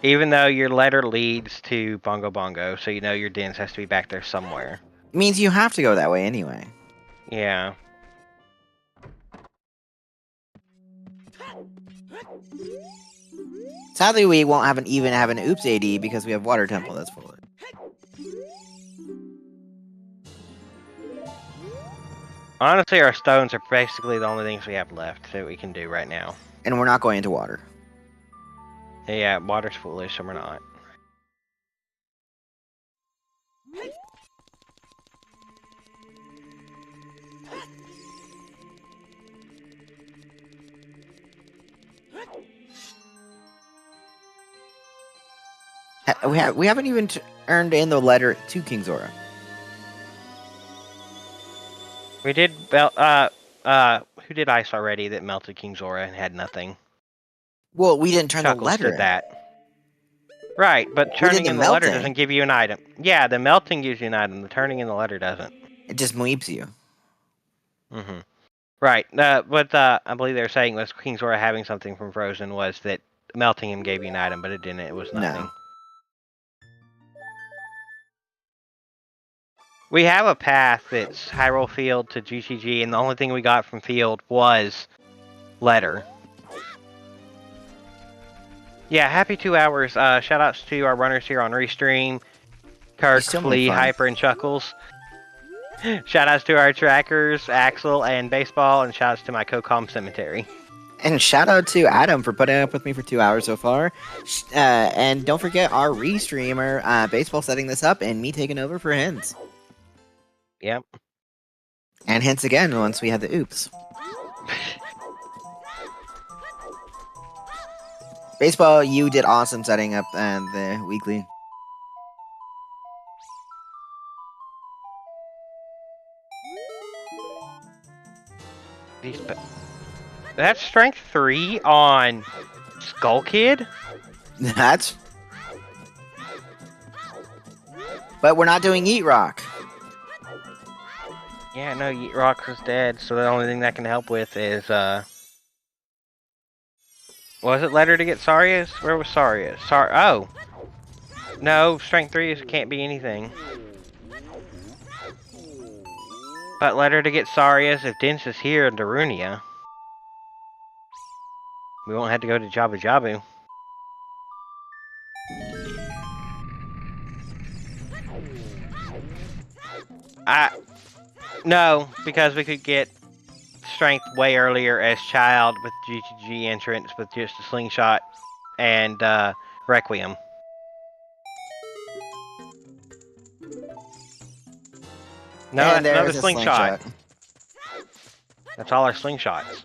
Even though your letter leads to Bongo Bongo, so you know your dance has to be back there somewhere. It means you have to go that way anyway. Yeah. Sadly, we won't even have an Oops AD because we have Water Temple that's full. Honestly, our stones are basically the only things we have left that we can do right now. And we're not going into water. Yeah, water's foolish, so we're not. We haven't even earned in the letter to King Zora. We did who did ice already that melted King Zora and had nothing? Well, we didn't turn Chuckles the letter did in. that. Right, but turning in the letter melting. doesn't give you an item. Yeah, the melting gives you an item. The turning in the letter doesn't. It just moeeps you. Mm-hmm. Right. What I believe they were saying was King Zora having something from Frozen was that melting him gave you an item, but it didn't. It was nothing. No. We have a path that's Hyrule Field to GCG, and the only thing we got from Field was letter. Yeah, happy 2 hours. Shoutouts to our runners here on Restream, Kirk, Flea, Hyper, and Chuckles. Shoutouts to our trackers, Axel and Baseball, and shoutouts to my co-com Cemetery. And shout out to Adam for putting up with me for 2 hours so far. And don't forget our restreamer, Baseball, setting this up, and me taking over for Hints. Yep. And Hints again once we have the Oops. Baseball, you did awesome setting up the weekly. That's strength 3 on Skull Kid? That's... But we're not doing Eat Rock. Yeah, no, Eat Rock was dead, so the only thing that can help with is, was it letter to get Sarius? Where was Sarius? Oh! No, strength 3 can't be anything. But letter to get Sarius if Dinch is here in Darunia. We won't have to go to Jabu Jabu. No, because we could get strength way earlier as Child with GGG entrance with just a slingshot and Requiem. No, and that's another slingshot. That's all our slingshots.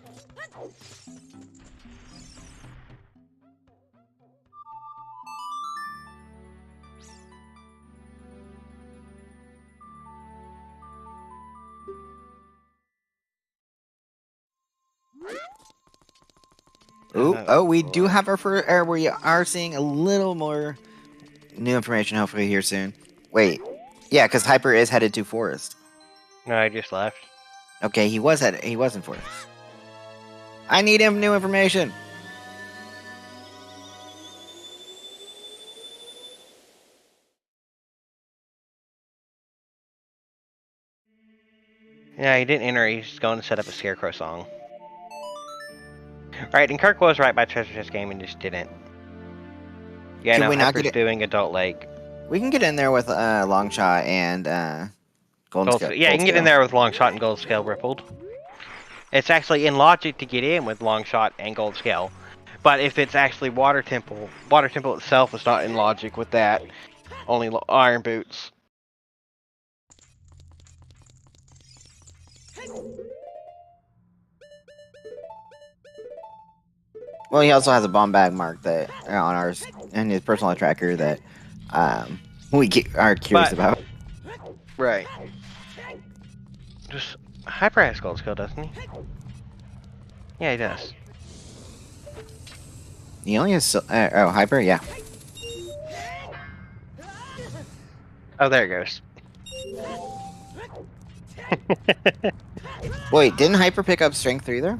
We do have our first. We are seeing a little more new information. Hopefully here soon. Wait, yeah, because Hyper is headed to Forest. No, I just left. Okay, he was in Forest. I need him new information. Yeah, he didn't enter. He's just going to set up a Scarecrow song. Right, and Kirk was right by Treasure Chest Game and just didn't. Yeah, no, Hyper's doing Adult Lake. We can get in there with Longshot and Golden Scale. Yeah, you can get in there with Longshot and Gold Scale Rippled. It's actually in logic to get in with Longshot and Gold Scale. But if it's actually Water Temple itself is not in logic with that. Only Iron Boots. Well, he also has a bomb bag mark that on ours and his personal tracker that um, are curious But about. right, just Hyper has gold skill, doesn't he? Yeah, he does. He only has hyper, yeah. Oh, there it goes. Wait, didn't hyper pick up strength 3 there?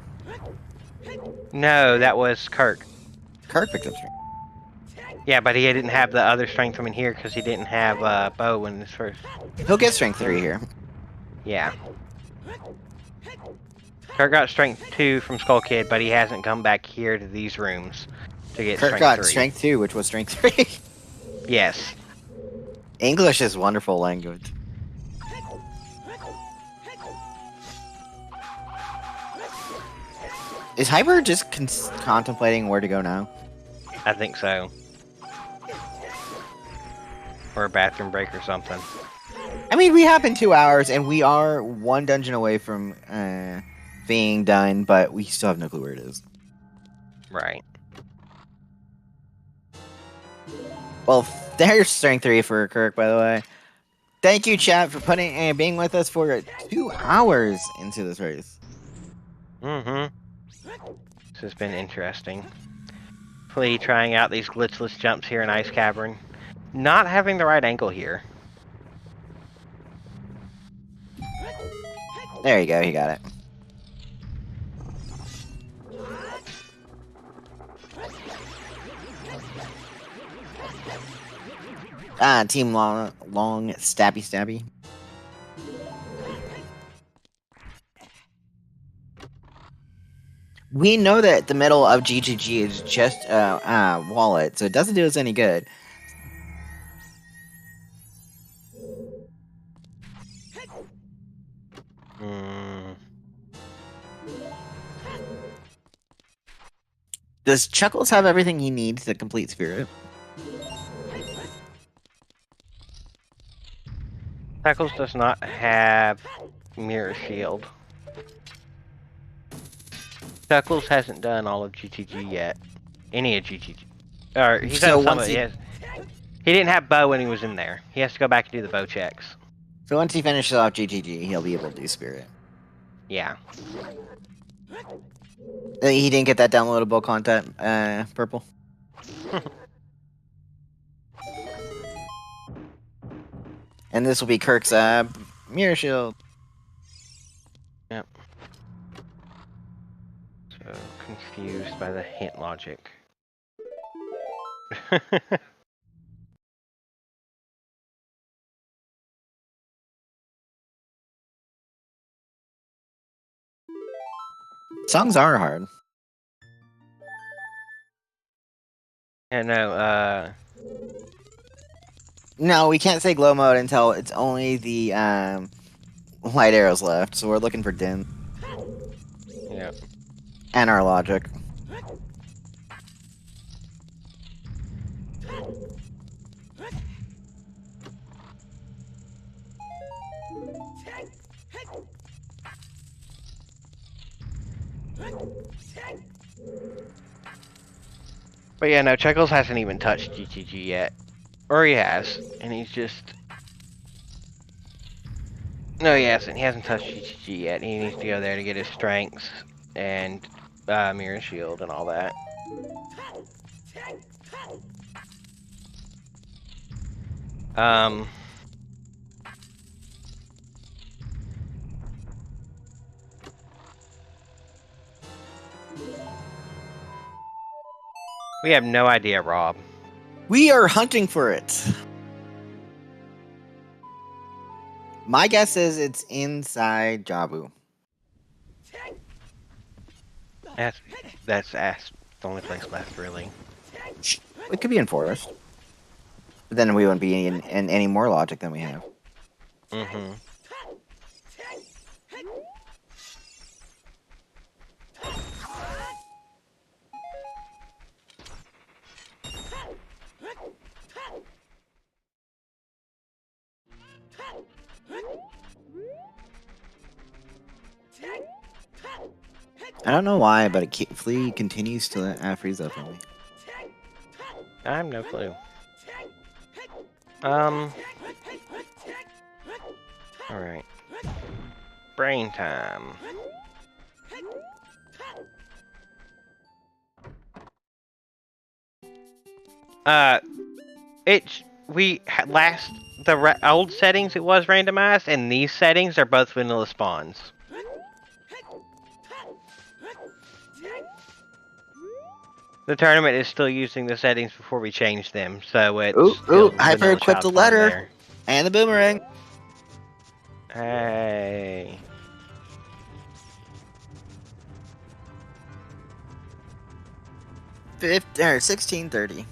No, that was Kirk. Kirk picked up strength. Yeah, but he didn't have the other strength from in here because he didn't have bow in his first. He'll get strength 3 here. Yeah. Kirk got strength 2 from Skull Kid, but he hasn't come back here to these rooms to get Kirk strength got 3. strength 2, which was strength 3. Yes. English is wonderful language. Is Hyper just contemplating where to go now? I think so. Or a bathroom break or something. I mean, we have been 2 hours, and we are 1 dungeon away from being done, but we still have no clue where it is. Right. Well, there's strength 3 for Kirk, by the way. Thank you, chat, for being with us for 2 hours into this race. Mm-hmm. This has been interesting. Flea trying out these glitchless jumps here in Ice Cavern. Not having the right angle here. There you go, he got it. Team long stabby. We know that the middle of GGG is just wallet, so it doesn't do us any good. Does Chuckles have everything he needs to complete Spirit? Chuckles does not have Mirror Shield. Chuckles hasn't done all of GTG yet. Any of GTG. Or he's done some of it. He didn't have bow when he was in there. He has to go back and do the bow checks. So once he finishes off GGG, he'll be able to do Spirit. Yeah. He didn't get that downloadable content, Purple. And this will be Kirk's Mirror Shield. Yep. So confused by the hint logic. Songs are hard. Yeah, no, No, we can't say glow mode until it's only the light arrows left, so we're looking for dim. yeah. And our logic. But yeah, no, Chuckles hasn't even touched GTG yet. Or he has, and he's just... No, he hasn't. He hasn't touched GTG yet. He needs to go there to get his strengths and Mirror Shield and all that. We have no idea, Rob. We are hunting for it. My guess is it's inside Jabu. That's the only place left, really. It could be in Forest. But then we wouldn't be in any more logic than we have. Mm-hmm. I don't know why, but Flea continues to freeze up on me. I have no clue. Alright. Brain time. The old settings it was randomized, and these settings are both vanilla spawns. The tournament is still using the settings before we change them, so it's still Hyper equipped the letter there. and the boomerang. Hey. Or 1630.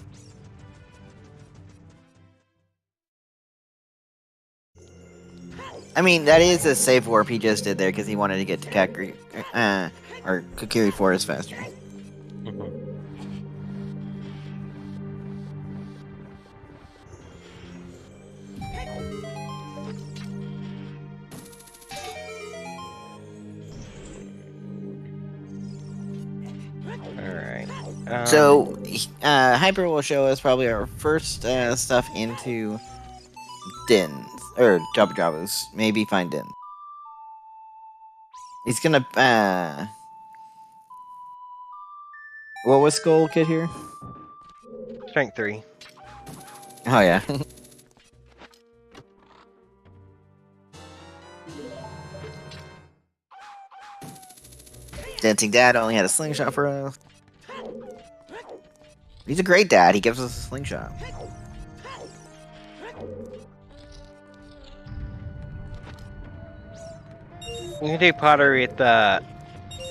I mean, that is a safe warp he just did there because he wanted to get to Kakiri Forest faster. Alright. So, Hyper will show us probably our first stuff into Dins. Or Jabu Jabus. Maybe find Din. He's gonna, what was Skull Kid here? Strength 3. Oh, yeah. Dancing Dad only had a slingshot for us. He's a great dad. He gives us a slingshot. You can do pottery at the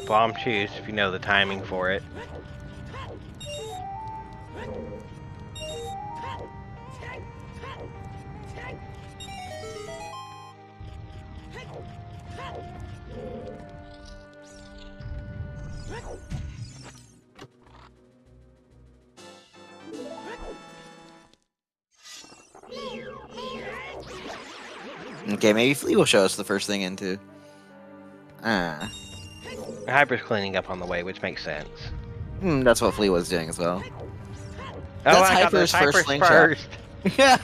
bomb shoes if you know the timing for it. Okay, maybe Flea will show us the first thing into. Hyper's cleaning up on the way, which makes sense. That's what Flea was doing as well. Oh, That's I got Hyper's first slingshot. first. Yeah.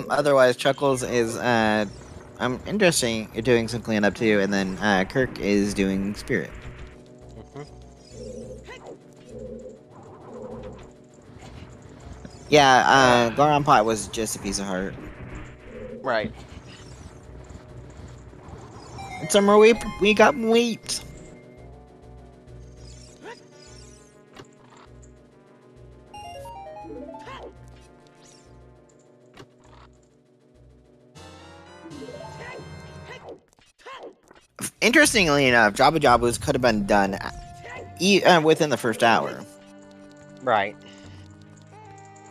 Otherwise, Chuckles is I'm interesting. You're doing some cleanup too, and then Kirk is doing Spirit. Yeah, Goron Pot was just a piece of heart. Right. It's summer we got wheat. Interestingly enough, Jabu Jabus could have been done within the first hour. Right.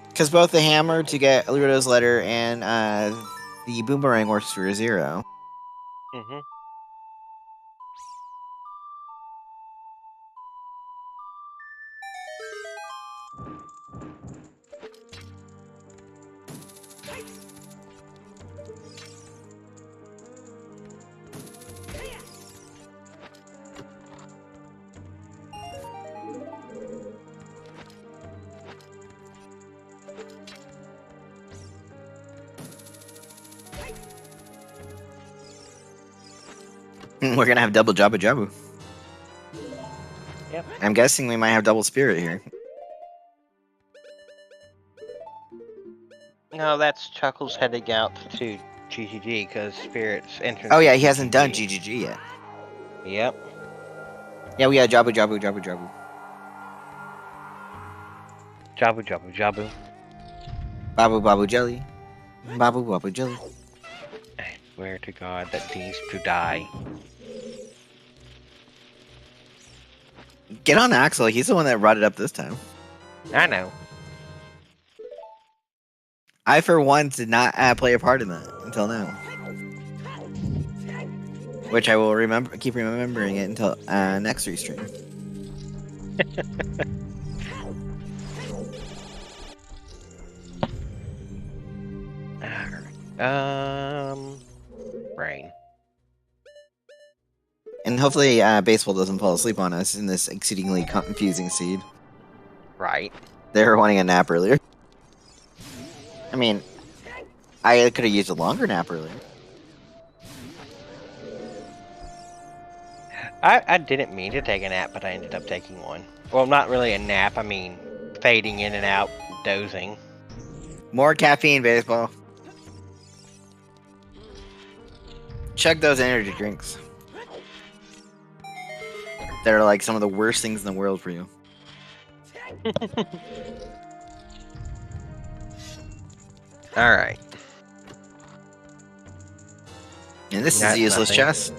Because both the hammer to get Ludo's letter and the boomerang works for 0. We're gonna have double Jabu Jabu. Yep. I'm guessing we might have double Spirit here. No, that's Chuckles heading out to GGG because Spirit's entrance. Oh yeah, he hasn't done GGG yet. Yep. Yeah, we got Jabu Jabu Jabu Jabu. Jabu Jabu Jabu. Babu Babu Jelly. Babu Babu Jelly. I swear to God that needs to die. Get on Axel. He's the one that brought it up this time. I know. I, for one, did not play a part in that until now. Which I will keep remembering it until next restream. Rain. And hopefully Baseball doesn't fall asleep on us in this exceedingly confusing seed. Right. They were wanting a nap earlier. I mean, I could have used a longer nap earlier. I didn't mean to take a nap, but I ended up taking one. Well, not really a nap. I mean, fading in and out, dozing. More caffeine, Baseball. Chug those energy drinks. They're like some of the worst things in the world for you. Alright. And this is useless chess.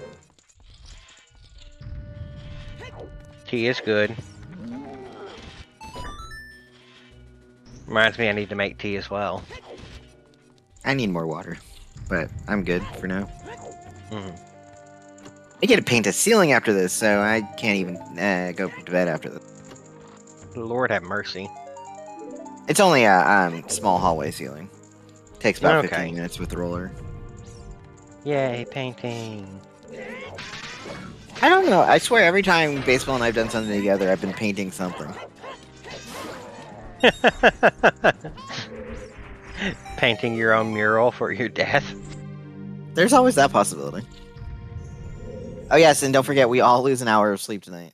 Tea is good. Reminds me I need to make tea as well. I need more water, but I'm good for now. Mm-hmm. I get to paint a ceiling after this, so I can't even go to bed after this. Lord have mercy. It's only a small hallway ceiling. Takes about 15 minutes with the roller. Yay, painting. I don't know. I swear every time Baseball and I've done something together, I've been painting something. Painting your own mural for your death. There's always that possibility. Oh yes, and don't forget, we all lose an hour of sleep tonight.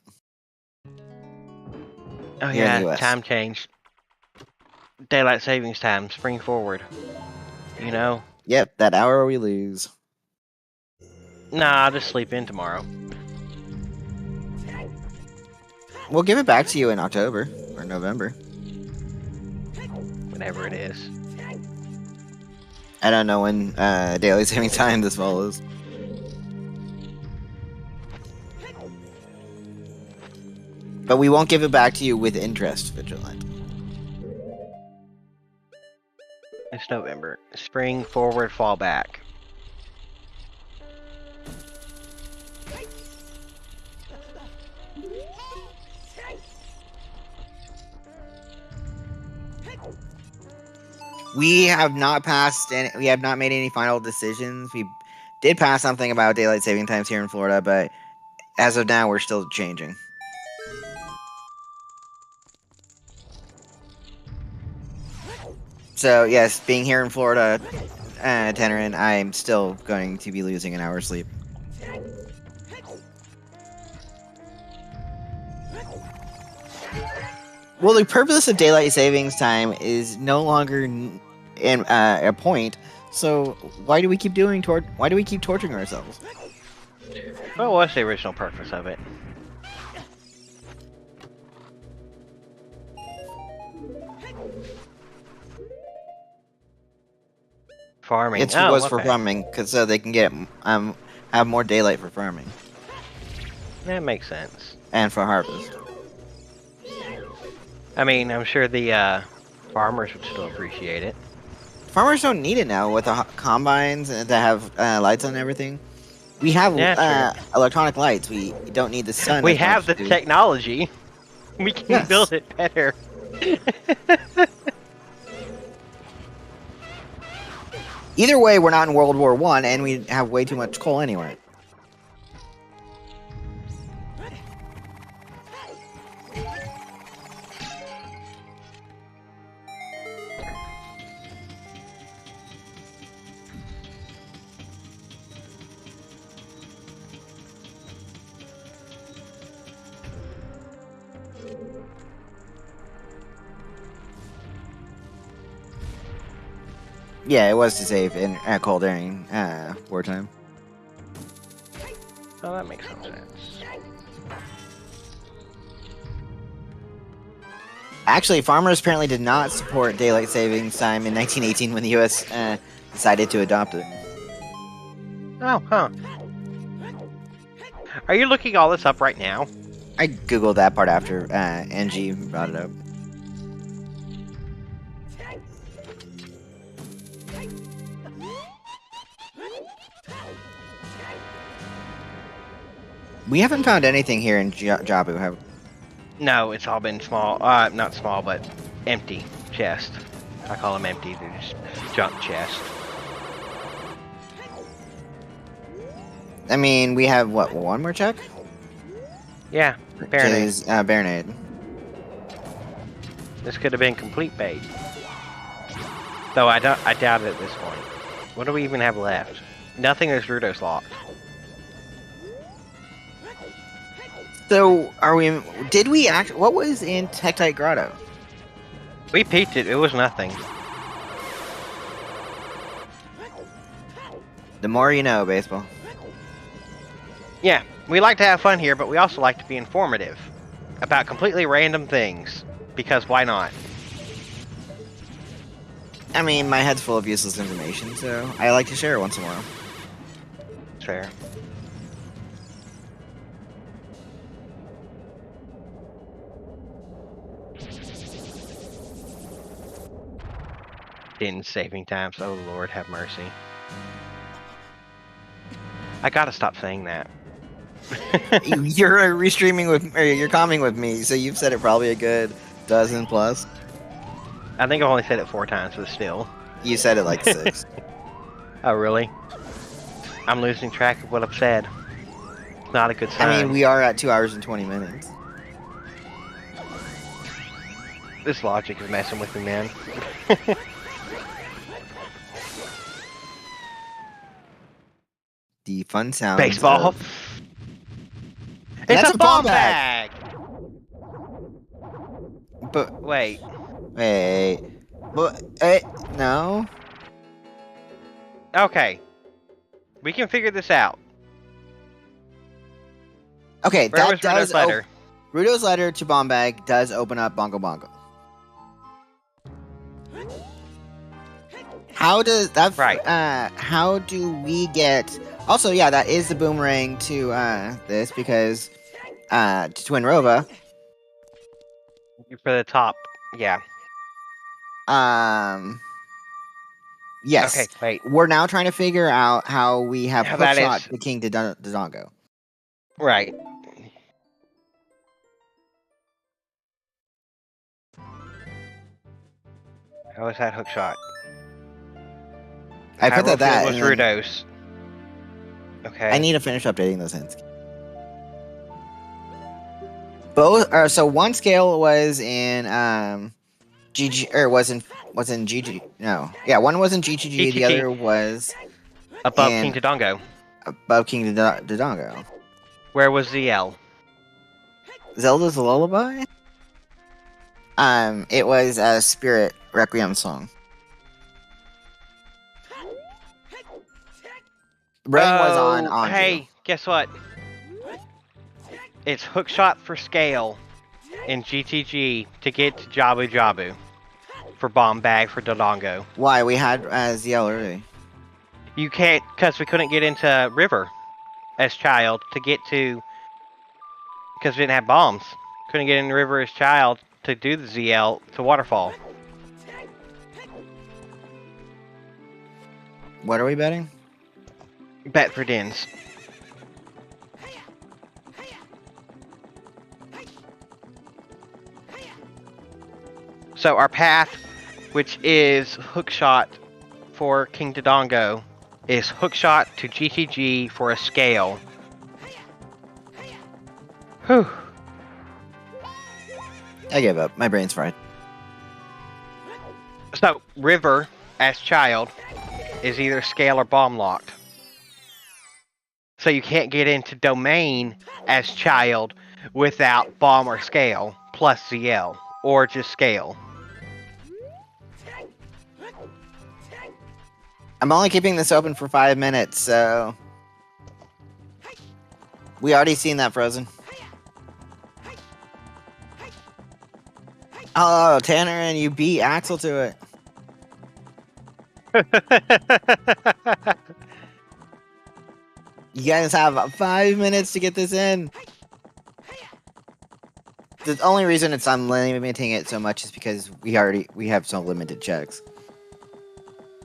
Oh Here in the yeah, US. time change. Daylight savings time, spring forward. You know? Yep, that hour we lose. Nah, I'll just sleep in tomorrow. We'll give it back to you in October or November. Whatever it is. I don't know when daylight saving time this fall is. But we won't give it back to you with interest, Vigilant. It's November. Spring forward, fall back. We have not passed any, we have not made any final decisions. We did pass something about daylight saving times here in Florida, but as of now, we're still changing. So, yes, being here in Florida, Tenerin, I'm still going to be losing an hour's sleep. Well, the purpose of daylight savings time is no longer a point. So why do we keep torturing ourselves? What was the original purpose of it? Farming. It was for farming, because so they can get have more daylight for farming. That makes sense. And for harvest. I mean, I'm sure the farmers would still appreciate it. Farmers don't need it now with the combines and to have lights on everything. We have electronic lights. We don't need the sun. We have the technology. We can build it better. Either way, we're not in World War I, and we have way too much coal anyway. Yeah, it was to save in coal during wartime. Oh, that makes some sense. Actually, farmers apparently did not support daylight savings time in 1918 when the U.S. Decided to adopt it. Oh, huh. Are you looking all this up right now? I googled that part after Angie brought it up. We haven't found anything here in Jabu, have we? No, it's all been small. Not small, but empty chest. I call them empty. They're just junk chests. I mean, we have, what, one more check? Yeah, Which Baronade. is Baronade. This could have been complete bait. Though I doubt it at this point. What do we even have left? Nothing is Rudos locked. So, did we actually, what was in Tektite Grotto? We peeked it. It was nothing. The more you know, baseball. Yeah, we like to have fun here, but we also like to be informative about completely random things. Because why not? I mean, my head's full of useless information, so I like to share it once in a while. It's fair. In saving times, oh Lord, have mercy. I gotta stop saying that. You're restreaming with, or you're commenting with me, so you've said it probably a good dozen plus. I think I've only said it 4 times, but still. You said it like 6. Oh, really? I'm losing track of what I've said. It's not a good sign. I mean, we are at 2 hours and 20 minutes. This logic is messing with me, man. The fun sounds. Baseball. It's That's a bomb bag! But Wait. but no. Okay. We can figure this out. Okay, Where that was does. Rudo's letter? Rudo's letter to Bomb Bag does open up Bongo Bongo. How does that? Right. How do we get? Also, yeah, that is the boomerang to this because to Twin Rova. For the top. Yeah. Yes. Okay, wait. We're now trying to figure out how we have How that hookshot is- the King Dodongo. Right. How was that hook shot? I put that. was and then- Rudos. Okay. I need to finish updating those hints. Both, so one scale was in GG, or was in GG. No, yeah, one was in GGG. The other was above and- King Dodongo. above King Dodongo. Where was ZL? Zelda's Lullaby. It was a Spirit Requiem song. Brain was on. Hey, guess what? It's hookshot for scale in GTG to get to Jabu Jabu for bomb bag for Dodongo. Why we had ZL already? You can't, because we couldn't get into River as child to get to, because we didn't have bombs. Couldn't get in the River as child to do the ZL to Waterfall. What are we betting? Bet for Dins. So our path, which is hookshot for King Dodongo, is hookshot to GTG for a scale. Whew. I give up. My brain's fried. So River, as child, is either scale or bomb locked. So you can't get into Domain as child without bomb or scale plus ZL, or just scale. I'm only keeping this open for 5 minutes, so we already seen that Frozen. Oh, Tanner, and you beat Axel to it. You guys have 5 minutes to get this in. The only reason it's unlimiting it so much is because we have so limited checks.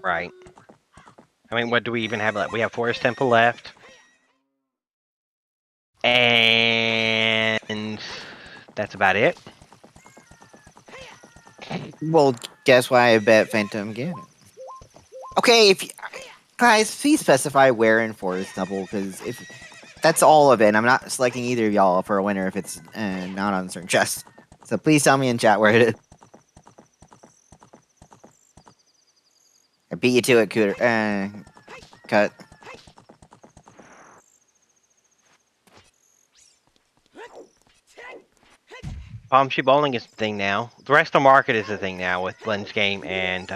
Right. I mean, what do we even have left? We have Forest Temple left. And that's about it. Well, guess why I bet Phantom Ganon. Okay, guys, please specify where in Forest Temple, because if that's all of it, I'm not selecting either of y'all for a winner if it's not on a certain chest. So please tell me in chat where it is. I beat you to it, Cooter. Cut. Bombshy Bowling is the thing now. The rest of the market is the thing now with Lens Game and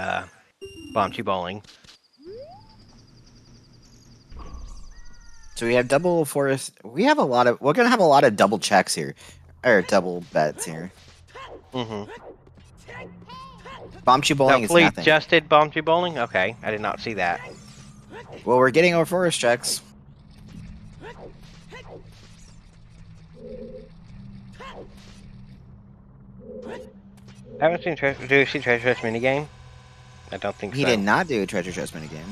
Bombshy Bowling. So we have double Forest. We're gonna have a lot of double checks here, or double bets here. Mm-hmm. Bombshy Bowling is Hopefully nothing. just did Bombshy Bowling? Okay, I did not see that. Well, we're getting our Forest checks. Haven't seen do you see Treasure Chest minigame? I don't think He so. did not do a treasure chest minigame.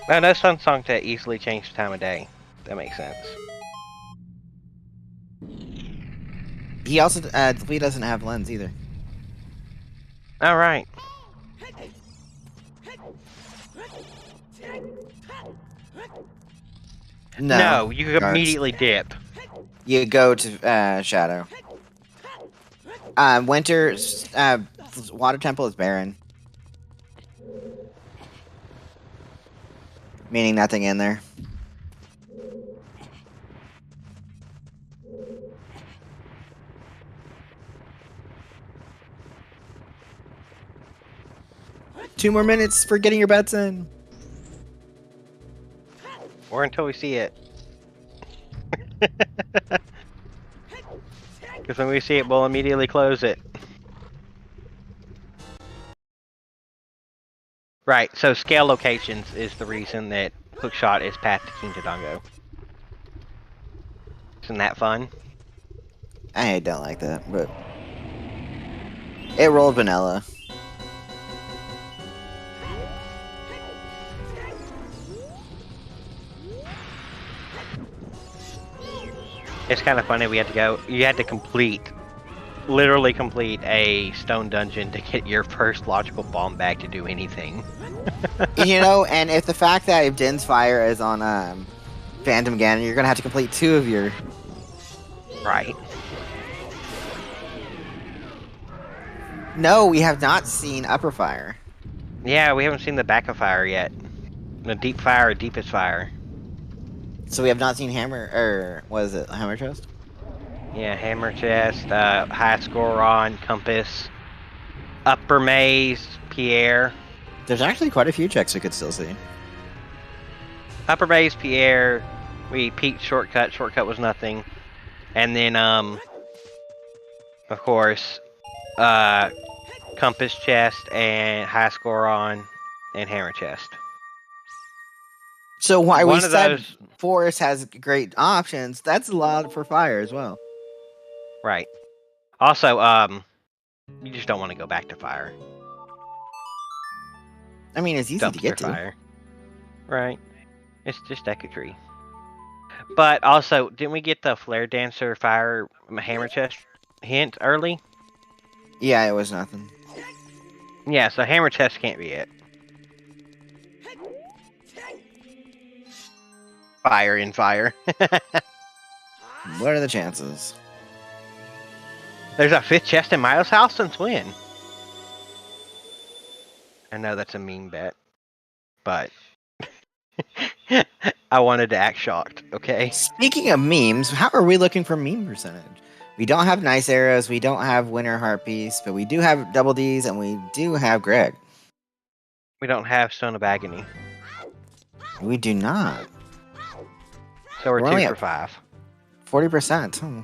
No, no Sun Song to easily change the time of day. That makes sense. He also he doesn't have lens either. All right. No, you Guards. immediately dip. You go to Shadow. Winter Water Temple is barren, meaning nothing in there. Two more minutes for getting your bets in. Or until we see it. Because when we see it, we'll immediately close it. Right, so scale locations is the reason that Hookshot is Path to King Dodongo. Isn't that fun? I don't like that, but it rolled vanilla. It's kind of funny. We had to go. You had to literally complete a stone dungeon to get your first logical bomb bag to do anything. You know, and if the fact that if Din's Fire is on Phantom Ganon, you're gonna have to complete 2 of your. Right. No, we have not seen Upper Fire. Yeah, we haven't seen the back of fire yet. The deep fire, deepest fire. So we have not seen Hammer, or what is it, Hammer Chest? Yeah, Hammer Chest, High Scoron, Compass, Upper Maze, Pierre. There's actually quite a few checks we could still see. Upper Maze, Pierre, we peaked Shortcut, Shortcut was nothing. And then, of course, Compass Chest, and High Scoron, and Hammer Chest. So why One we of said those- Forest has great options, that's allowed for Fire as well. Right. Also, you just don't want to go back to fire. I mean, it's easy to get Dumpster to. fire. Right. It's just Echo-Tree. But also, didn't we get the Flare Dancer Fire Hammer Chest hint early? Yeah, it was nothing. Yeah, so Hammer Chest can't be it. Fire in fire. What are the chances? There's a 5th chest in Miles' house since when? I know that's a mean bet, but I wanted to act shocked, okay? Speaking of memes, how are we looking for meme percentage? We don't have Nice Arrows, we don't have Winter Harpies, but we do have Double D's, and we do have Greg. We don't have Stone of Agony. We do not. So we're We're 2 only for at 5. 40%.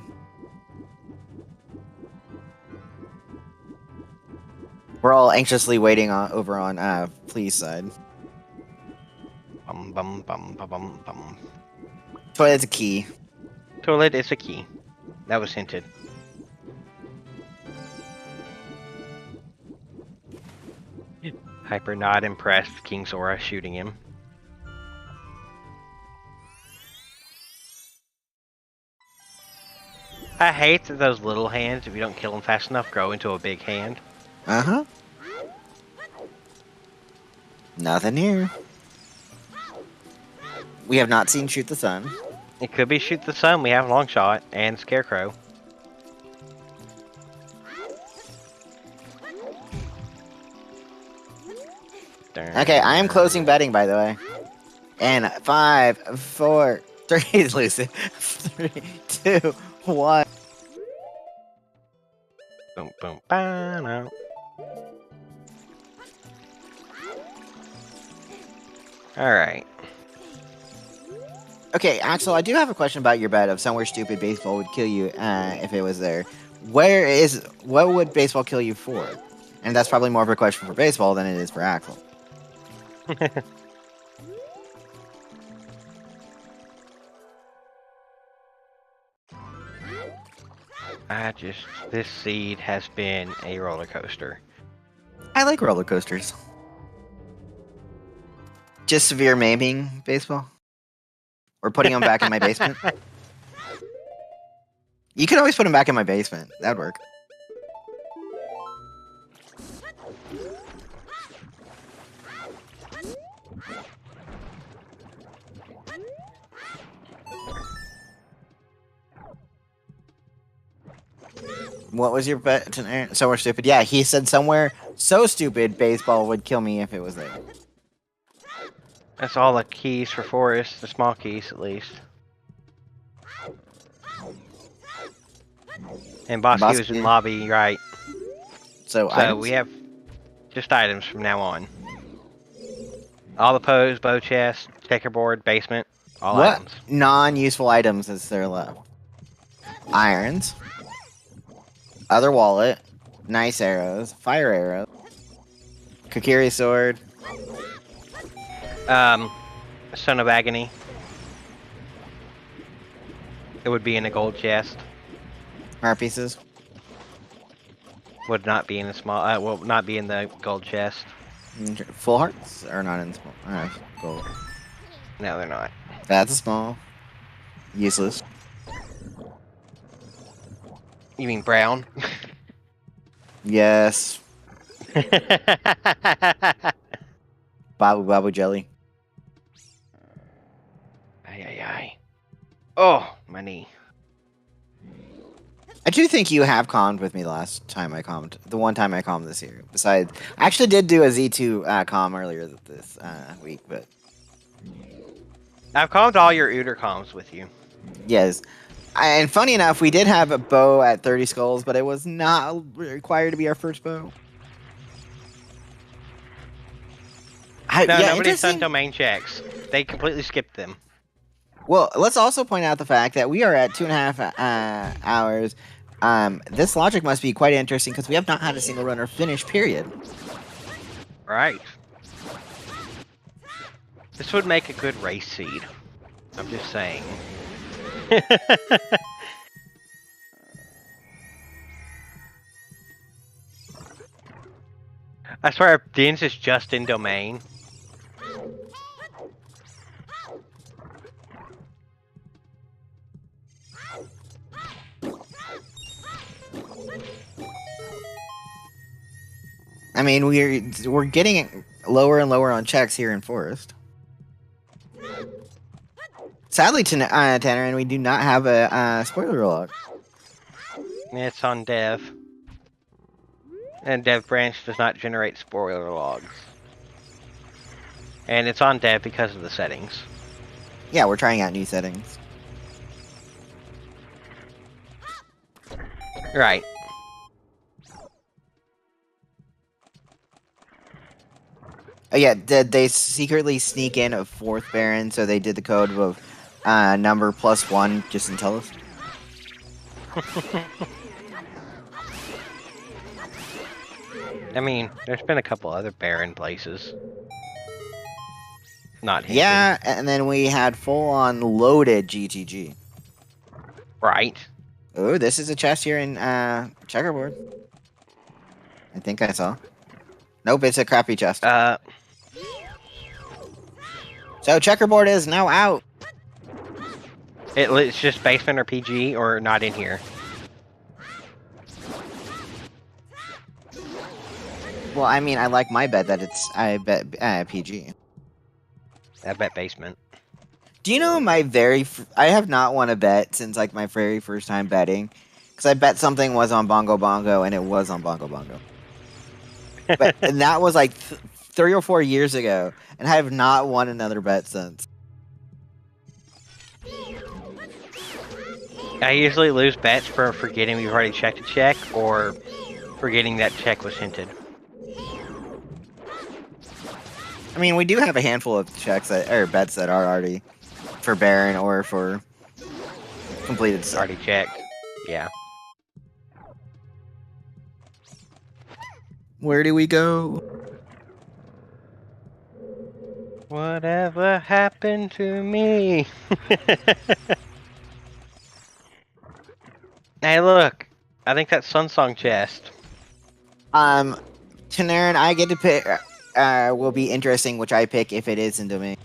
We're all anxiously waiting over on Please side. Bum bum bum bum bum bum. Toilet's a key. Toilet is a key. That was hinted. Hyper not impressed with King Sora shooting him. I hate that those little hands, if you don't kill them fast enough, grow into a big hand. Uh-huh. Nothing here. We have not seen Shoot the Sun. It could be Shoot the Sun. We have Long Shot and Scarecrow. Okay, I am closing betting, by the way. And 5, 4, 3, Lucy. 3, 2, 1. Boom, boom, bam. Alright. Okay, Axel, I do have a question about your bet of somewhere stupid baseball would kill you if it was there. What would baseball kill you for? And that's probably more of a question for baseball than it is for Axel. This seed has been a roller coaster. I like roller coasters. Just severe maiming baseball? Or putting them back in my basement? You could always put them back in my basement. That'd work. What was your bet? Somewhere stupid. Yeah, he said somewhere so stupid baseball would kill me if it was there. That's all the keys for Forest, the small keys at least. And Bosky was in lobby, right? So we have just items from now on. All the pose, bow chest, checkerboard, basement, all items. What non-useful items is there left? Irons. Other wallet. Nice arrows. Fire arrow. Kokiri sword. Son of Agony. It would be in a gold chest. Heart pieces. Would not be in a small. Will not be in the gold chest. Full hearts or not in small? Gold. No, they're not. That's a small. Useless. You mean brown? Yes. Babu Babu jelly. Ay. Oh, my knee. I do think you have calmed with me the last time I calmed. The one time I calmed this year. Besides, I actually did do a Z2 calm earlier this week, but... I've calmed all your Uter calms with you. Yes. And funny enough, we did have a bow at 30 skulls, but it was not required to be our first bow. Nobody's done domain checks. They completely skipped them. Well, let's also point out the fact that we are at 2.5 hours. This logic must be quite interesting because we have not had a single runner finish, period. Right. This would make a good race seed. I'm just saying. I swear, Dean's is just in domain. I mean, we're getting lower and lower on checks here in Forest. Sadly, Tanner, and we do not have a spoiler log. It's on dev. And dev branch does not generate spoiler logs. And it's on dev because of the settings. Yeah, we're trying out new settings. Right. Oh yeah, did they secretly sneak in a 4th Baron, so they did the code of number +1 just to tell us? I mean, there's been a couple other Baron places. Not hinted. Yeah, and then we had full-on loaded GTG. Right. Oh, this is a chest here in checkerboard. I think I saw. Nope, it's a crappy chest. So checkerboard is now out. It's just basement or PG or not in here. Well, I mean, I like my bet that it's I bet PG. I bet basement. Do you know I have not won a bet since like my very first time betting, because I bet something was on Bongo Bongo and it was on Bongo Bongo. And that was like 3 or 4 years ago, and I have not won another bet since. I usually lose bets for forgetting we've already checked a check or forgetting that check was hinted. I mean, we do have a handful of bets that are already for Baron or for completed stuff. Already checked. Yeah. Where do we go? Whatever happened to me? Hey, look. I think that's Sunsong chest. Tanarin, I get to pick. Will be interesting which I pick if it is in domain.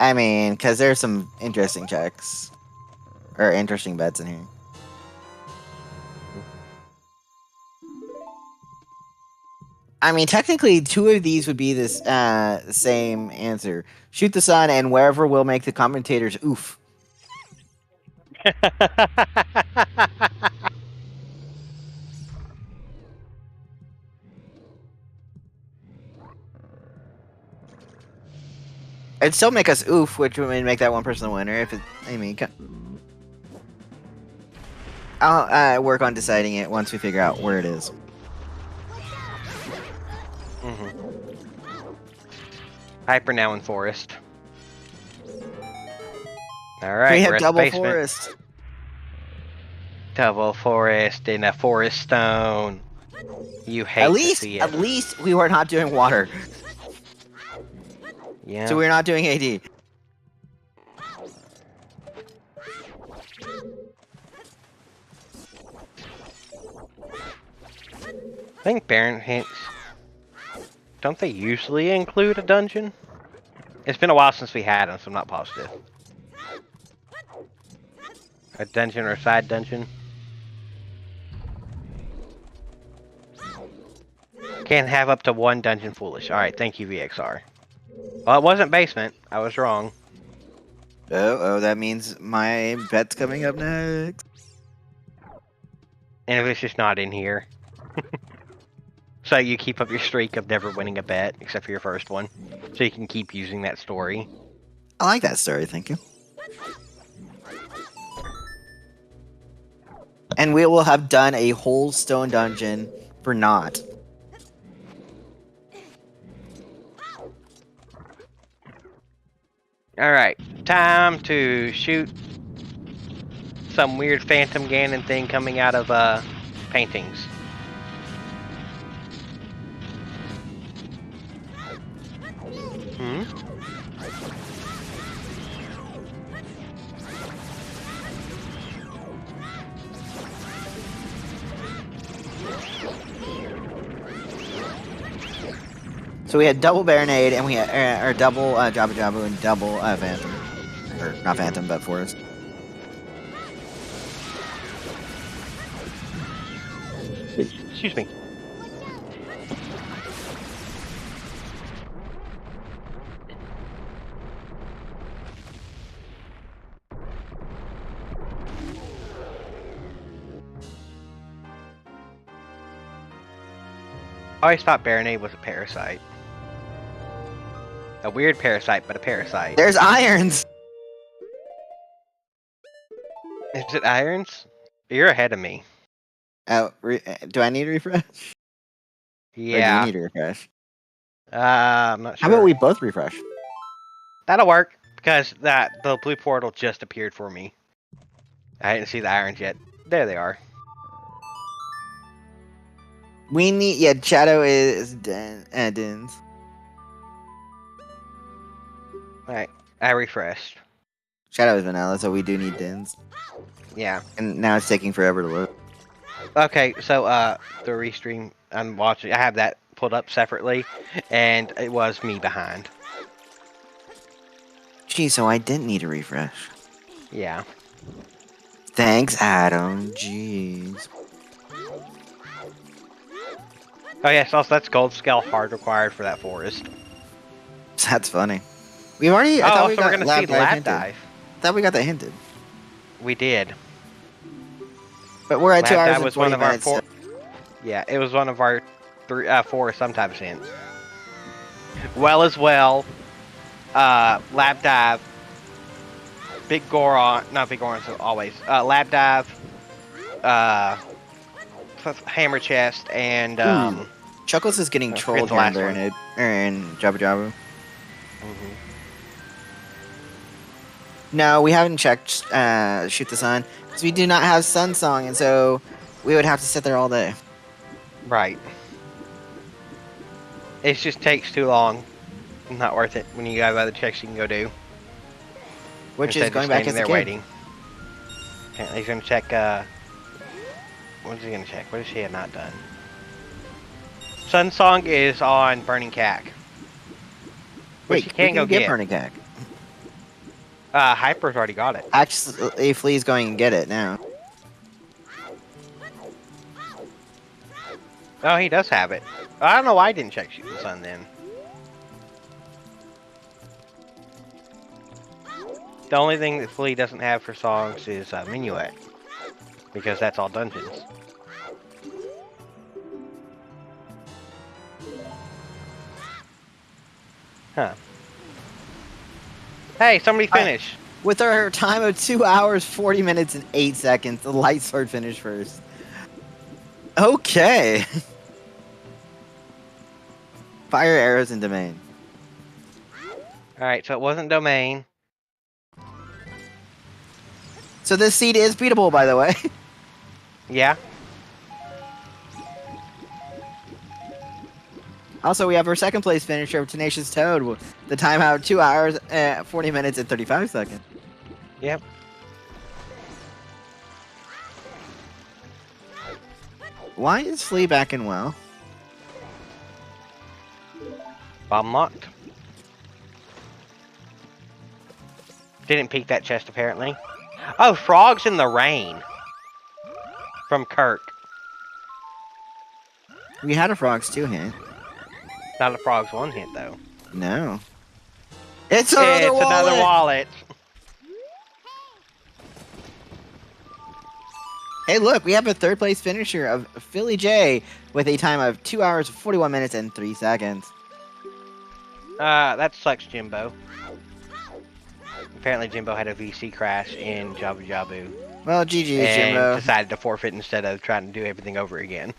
I mean, because there's some interesting checks or interesting bets in here. I mean, technically, 2 of these would be this same answer. Shoot the sun, and wherever will make the commentators oof. It'd still make us oof, which would make that one person the winner. If it, I mean, I'll work on deciding it once we figure out where it is. Hyper now in forest. Alright, We have double basement. forest. Double forest in a forest stone. You hate to see it. At least we were not doing water. Yeah. So we're not doing AD. I think Baron hints. Don't they usually include a dungeon? It's been a while since we had them, so I'm not positive. A dungeon or a side dungeon? Can't have up to 1 dungeon foolish. Alright, thank you, VXR. Well, it wasn't basement. I was wrong. Oh, that means my bet's coming up next. And if it's just not in here. So you keep up your streak of never winning a bet, except for your first one. So you can keep using that story. I like that story, thank you. And we will have done a whole stone dungeon for naught. Alright, time to shoot some weird Phantom Ganon thing coming out of paintings. Hmm? So we had double Baronade, and we had or double Jabu Jabu and double Phantom, or not Phantom, but Forest. Excuse me. I always thought Baronade was a parasite. A weird parasite, but a parasite. There's irons! Is it irons? You're ahead of me. Do I need to refresh? Yeah. Or do you need to refresh? I'm not sure. How about we both refresh? That'll work, because the blue portal just appeared for me. I didn't see the irons yet. There they are. We need, yeah, Shadow is Dins. Alright, I refreshed. Shadow is vanilla, so we do need dins. Yeah. And now it's taking forever to load. Okay, so the restream I'm watching, I have that pulled up separately, and it was me behind. Gee, so I didn't need a refresh. Yeah. Thanks, Adam. Jeez. Oh yes, also that's gold scale hard required for that forest. That's funny. We've already. I Oh, thought also we got we're gonna see lab lab hinted. dive. I thought we got that hinted. We did. But we're at 2 Lab hours dive and was 40 one of our minutes. four. Yeah, it was one of our four sometimes hints. Well, lab dive, big Goron, not big Goron, so always lab dive, hammer chest, and Chuckles is getting trolled the here and last there in Jabba Jabba. Mhm. No, we haven't checked Shoot the Sun because we do not have Sun Song, and so we would have to sit there all day. Right. It just takes too long. Not worth it when you have other checks you can go do. Which Instead is of going back standing as a there kid. waiting. Apparently he's gonna check. What is he gonna check? What has he not done? Sun Song is on Burning Cack. Which Wait, he can go get get. Burning Cack. Hyper's already got it. Actually, Flea's going and get it now. Oh, he does have it. I don't know why I didn't check Shooting Sun then. The only thing that Flea doesn't have for songs is Minuet. Because that's all dungeons. Huh. Hey, somebody finish. With our time of 2 hours, 40 minutes, and 8 seconds, the light sword finished first. Okay. Fire arrows in domain. Alright, so it wasn't domain. So this seed is beatable, by the way. Yeah. Also, we have our second place finisher of Tenacious Toad. With the time out 2 hours, 40 minutes, and 35 seconds. Yep. Why is Flea back in well? Bomb locked. Didn't peek that chest apparently. Oh, frogs in the rain. From Kirk. We had a Frogs 2 hint. Not a frogs 1 hint though. No. It's another wallet! Another wallet. Hey, look, we have a third place finisher of Philly J with a time of 2 hours, 41 minutes, and 3 seconds. That sucks, Jimbo. Apparently Jimbo had a VC crash in Jabu Jabu. Well, GG, and Jimbo. decided to forfeit instead of trying to do everything over again.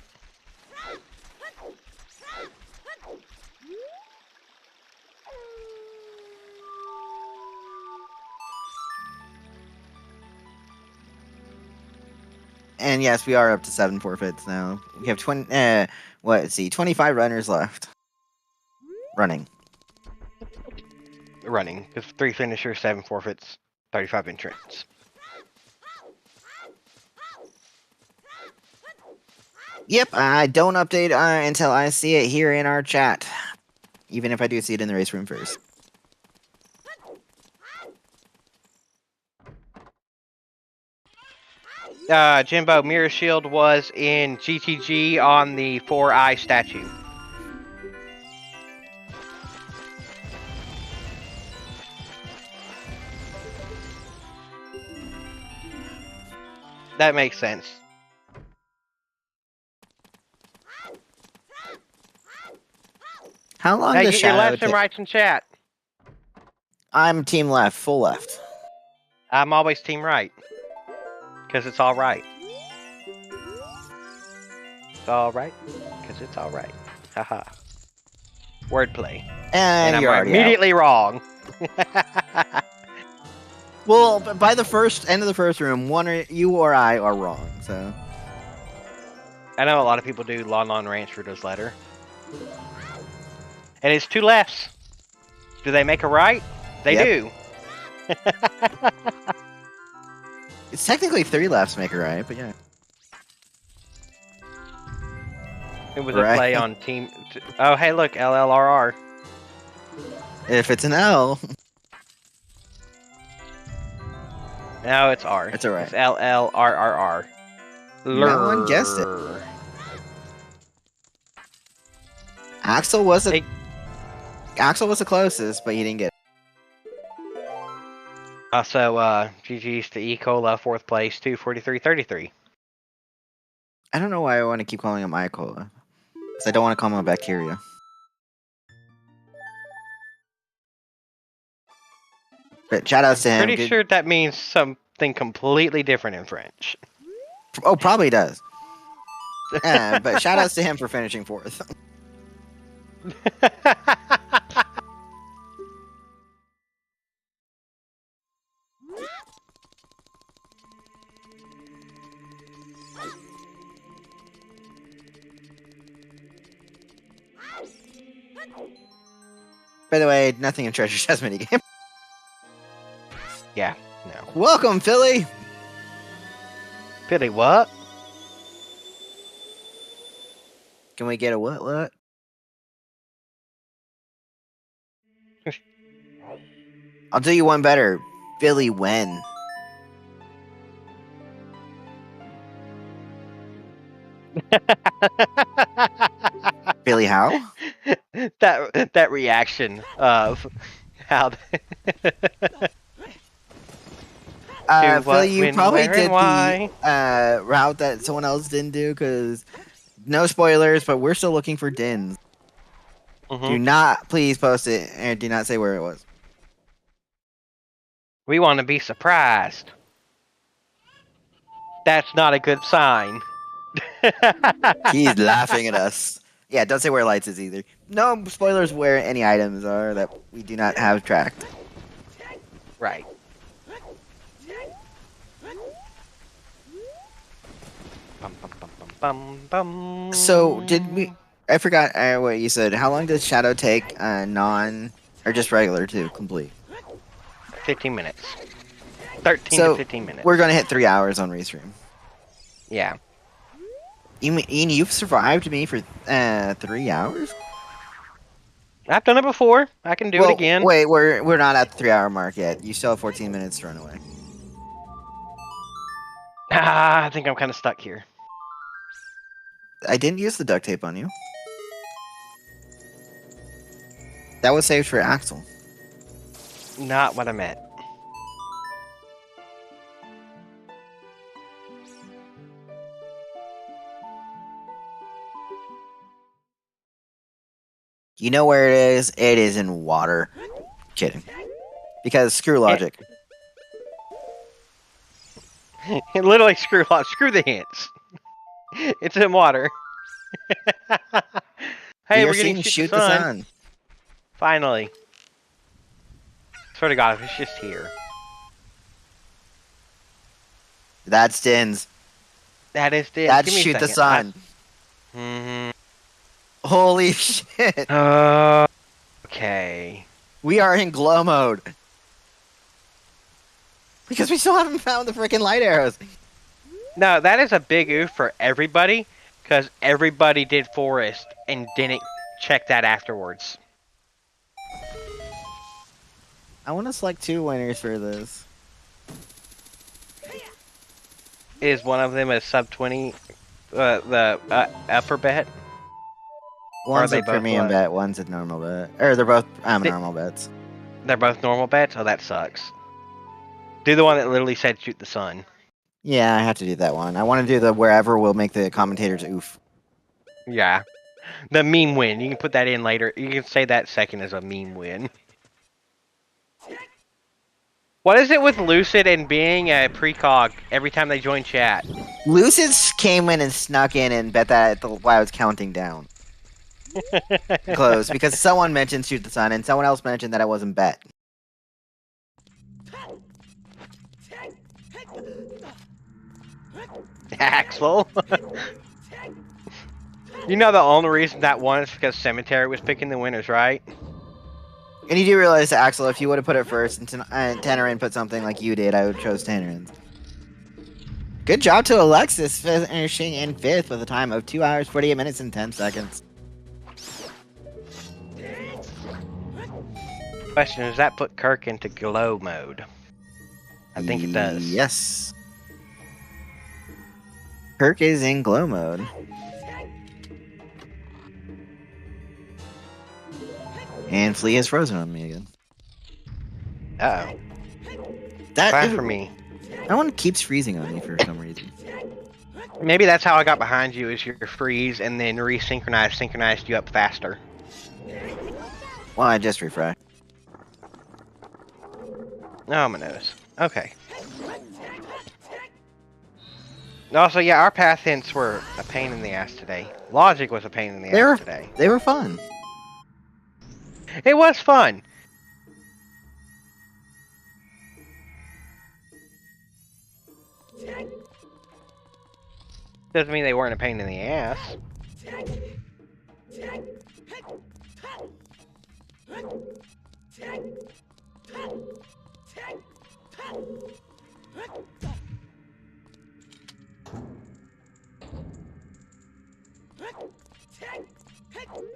And yes, we are up to 7 forfeits now. We have 25 runners left. Running. Running. Because 3 finishers, 7 forfeits, 35 entrants. Yep, I don't update until I see it here in our chat. Even if I do see it in the race room first. Jimbo, Mirror Shield was in GTG on the 4-eye statue. That makes sense. How long Hey, does get your Shadow left and take? rights in chat. I'm team left, full left. I'm always team right. Because it's alright. It's alright. Because it's alright. Haha. Wordplay. And I'm you're already immediately wrong. Well, by the end of the first room, you or I are wrong, so. I know a lot of people do Lon Lon Ranch for this letter. And it's 2 lefts. Do they make a right? They Yep. do. It's technically 3 laps make it right, but yeah. It was a play on team. Oh, hey, look, LLRR. If it's an L. No, it's R. It's alright. It's LLRRR. No one guessed it. Axel was the closest, but he didn't get it. Also, GG's to Ecola, 4th place, 243.33. I don't know why I want to keep calling him Icola. Because I don't want to call him a bacteria. But shoutouts to him. Pretty sure that means something completely different in French. Oh, probably does. Yeah, but shoutouts to him for finishing 4th. By the way, nothing in Treasure Chest minigame. Yeah, no. Welcome, Philly! Philly, what? Can we get a what? I'll do you one better. Philly, when? Philly, how? that reaction of how. Philly, you probably did the route that someone else didn't do, because no spoilers, but we're still looking for Dins. Do not please post it, and do not say where it was. We want to be surprised. That's not a good sign. He's laughing at us. Yeah, don't say where lights is either. No spoilers where any items are that we do not have tracked. Right. So, did we... I forgot what you said. How long does Shadow take non... or just regular to complete? 15 minutes. 13 to 15 minutes. We're going to hit 3 hours on Restream. Yeah. Ian, you've survived me for 3 hours? I've done it before. I can do it again. Wait, we're not at the 3 hour mark yet. You still have 14 minutes to run away. I think I'm kind of stuck here. I didn't use the duct tape on you. That was saved for Axel. Not what I meant. You know where it is? It is in water. Kidding. Because screw logic. Literally screw the hints. It's in water. Hey, we're getting shoot the sun. Finally. Swear to God, if it's just here. That's Dins. That is Dins. That's shoot the sun. Holy shit. Okay. We are in glow mode. Because we still haven't found the freaking light arrows. No, that is a big oof for everybody. Because everybody did forest and didn't check that afterwards. I want to select 2 winners for this. Is one of them a sub 20? The upper bet? One's a premium bet, one's a normal bet. Or they're both normal bets. They're both normal bets? Oh, that sucks. Do the one that literally said shoot the sun. Yeah, I have to do that one. I want to do the wherever will make the commentators oof. Yeah. The meme win. You can put that in later. You can say that second as a meme win. What is it with Lucid and being a precog every time they join chat? Lucid came in and snuck in and bet that while I was counting down. Close, because someone mentioned shoot the sun and someone else mentioned that I wasn't bet. Axel. You know the only reason that won is because Cemetery was picking the winners, right? And you do realize, Axel, if you would have put it first and Tannerin put something like you did, I would have chose Tannerin. Good job to Alexis, finishing in 5th with a time of 2 hours, 48 minutes, and 10 seconds. Question, does that put Kirk into glow mode? I think it does. Yes. Kirk is in glow mode. And Flea is frozen on me again. Uh-oh. That for me. That one keeps freezing on me for some reason. Maybe that's how I got behind you, is your freeze and then synchronized you up faster. Well, I just refreshed. Oh, my nose. Okay. Also, yeah, our path hints were a pain in the ass today. Logic was a pain in the ass today. They were fun. It was fun. Doesn't mean they weren't a pain in the ass.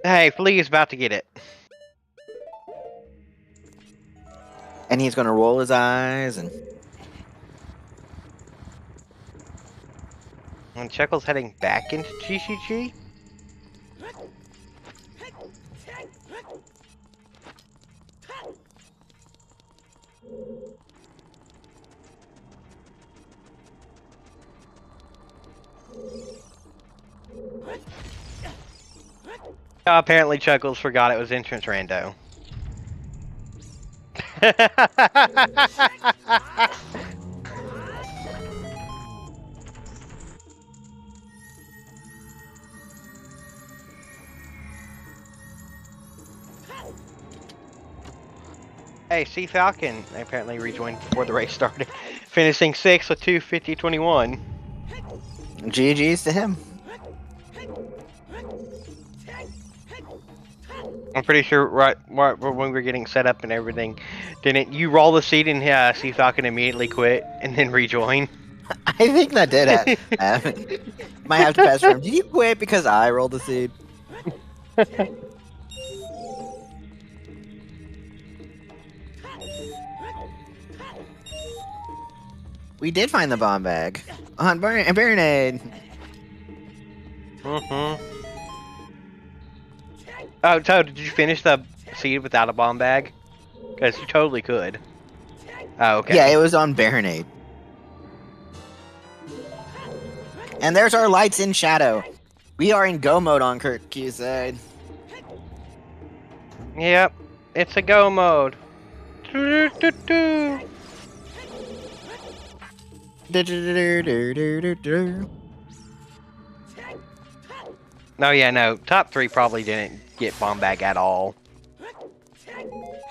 Hey, Flea is about to get it. And he's gonna roll his eyes and... And Chuckle's heading back into GCG? Apparently Chuckles forgot it was entrance rando. Hey, Sea Falcon apparently rejoined before the race started, finishing 6th with 2:50.21. GG's to him. I'm pretty sure right when we were getting set up and everything, didn't you roll the seat and Sea Falcon immediately quit and then rejoin? I think that did happen. Might have to pass from. Did you quit because I rolled the seed? We did find the bomb bag on Baronade. Oh, Toad, did you finish the seed without a bomb bag? Because you totally could. Oh, okay. Yeah, it was on Baronade. And there's our lights in shadow. We are in go mode on Kirk Q-side. Yep, it's a go mode. No, yeah, no. Top 3 probably didn't get bomb bag at all.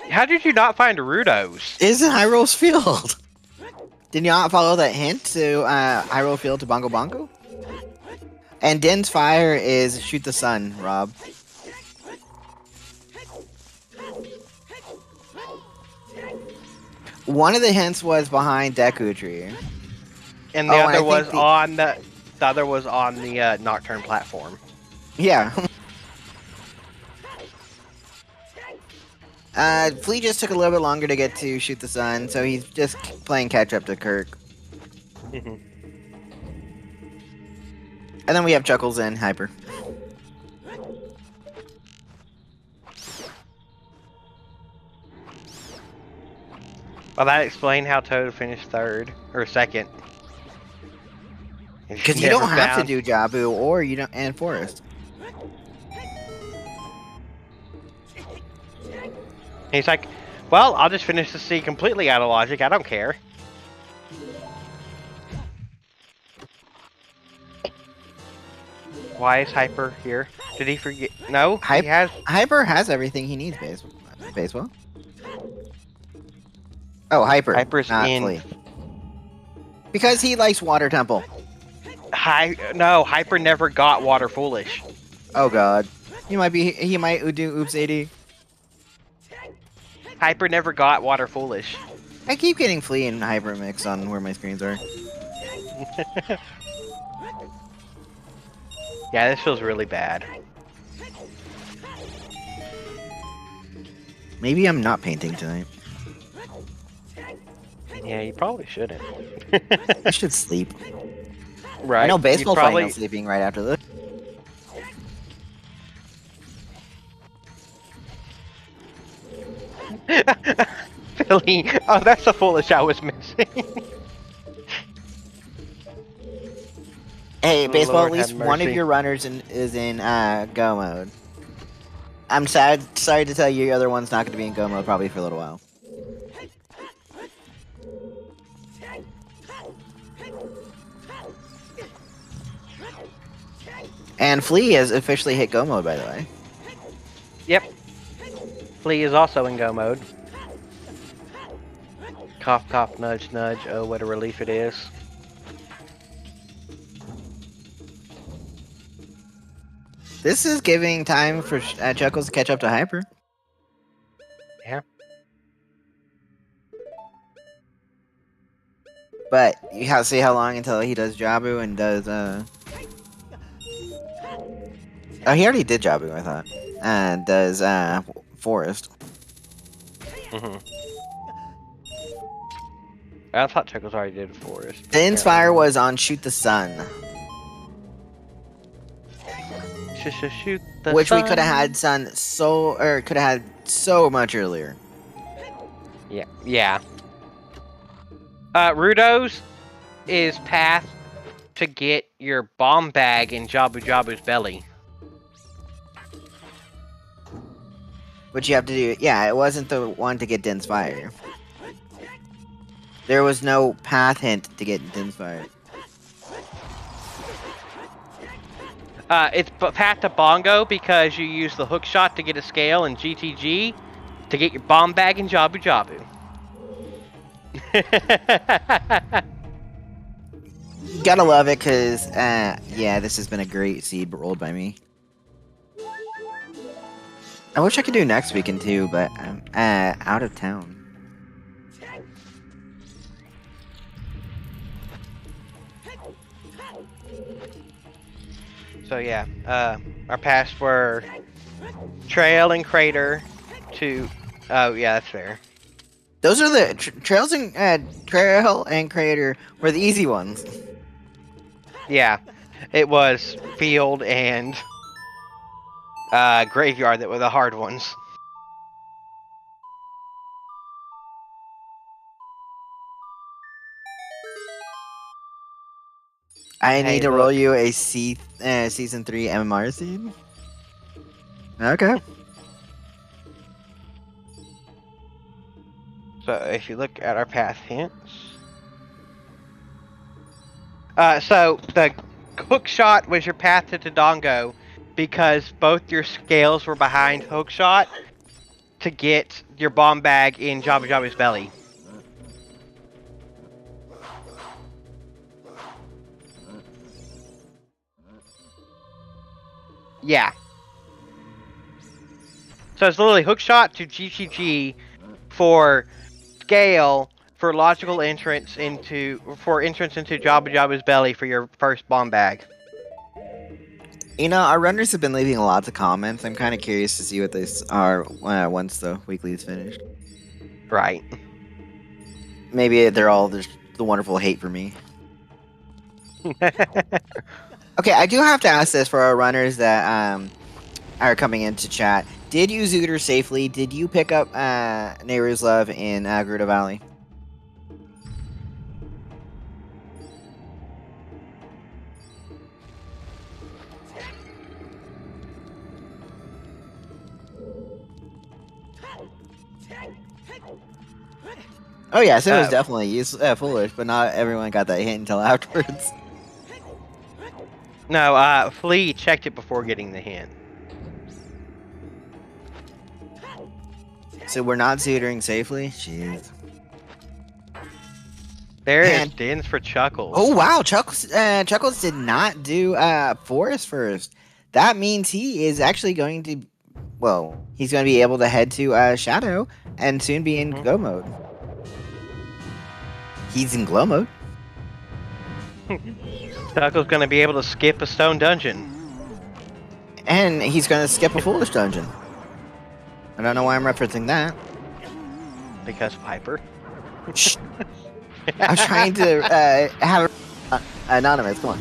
How did you not find Rudos? It's in Hyrole's Field. Did you not follow that hint to Hyrule Field to Bongo Bongo? And Din's Fire is shoot the sun, Rob. One of the hints was behind Deku Tree. And the other was on the other was on the Nocturne platform. Yeah. Flea just took a little bit longer to get to shoot the sun, so he's just playing catch up to Kirk. And then we have Chuckles and Hyper. Well, that explained how Toad finished 3rd or 2nd. Because you don't have to do Jabu or you don't and Forest. He's like, well, I'll just finish the sea completely out of logic. I don't care. Why is Hyper here? Did he forget? No, he has. Hyper has everything he needs, Baseball. Oh, Hyper. Hyper's not in. Flea. Because he likes Water Temple. No, Hyper never got Water Foolish. Oh God, he might do Oops AD. Hyper never got Water Foolish. I keep getting Flea and Hyper mix on where my screens are. Yeah, this feels really bad. Maybe I'm not painting tonight. Yeah, you probably shouldn't. I should sleep. Right. I know baseball's probably... probably sleeping right after this. Philly. Oh, that's the Foolish I was missing. Hey, baseball, Lord at least have one of mercy. your runners is in go mode. I'm sorry to tell you, your other one's not going to be in go mode probably for a little while. And Flea has officially hit go mode, by the way. Yep. Flea is also in go mode. Cough, cough, nudge, nudge. Oh, what a relief it is. This is giving time for Chuckles to catch up to Hyper. Yeah. But you have to see how long until he does Jabu and does Oh, he already did Jabu, I thought. And does Forest. I thought Chuckles already did Forest. The Inspire was on Shoot the Sun, Shoot the which we sun. could have had could have had so much earlier. Yeah. Yeah. Rudo's is path to get your bomb bag in Jabu Jabu's belly. Which you have to do. Yeah, it wasn't the one to get Din's Fire. There was no path hint to get Din's Fire. It's path to Bongo because you use the hook shot to get a scale in GTG to get your bomb bag in Jabu Jabu. Gotta love it, because, yeah, this has been a great seed rolled by me. I wish I could do next weekend too, but I'm out of town. So yeah, our paths were Trail and Crater to... Oh yeah, that's fair. Those are the Trails and Trail and Crater were the easy ones. Yeah, it was Field and Graveyard that were the hard ones. I Hey, need to look. roll you a season 3 MMR seed. Okay. So if you look at our path hints, so the hook shot was your path to Todongo because both your scales were behind hook shot to get your bomb bag in Jabu Jabu's belly. Yeah. So it's literally hook shot to GGG for scale for logical entrance into Jabu Jabu's belly for your first bomb bag. You know, our runners have been leaving lots of comments. I'm kind of curious to see what they are once the weekly is finished. Right. Maybe they're all just the wonderful hate for me. Okay, I do have to ask this for our runners that are coming into chat. Did you Zooter safely? Did you pick up Nehru's Love in Gerudo Valley? Oh yes, it was definitely foolish, but not everyone got that hint until afterwards. No, Flea checked it before getting the hint. So we're not Zootering safely? Jeez. There Man. is Dins for Chuckles. Oh wow, Chuckles did not do Forest first. That means he is actually going to well, he's going to be able to head to Shadow and soon be in go mode. He's in glow mode. Chuckle's going to be able to skip a stone dungeon. And he's going to skip a foolish dungeon. I don't know why I'm referencing that. Because Piper. I'm trying to have anonymous. Come on.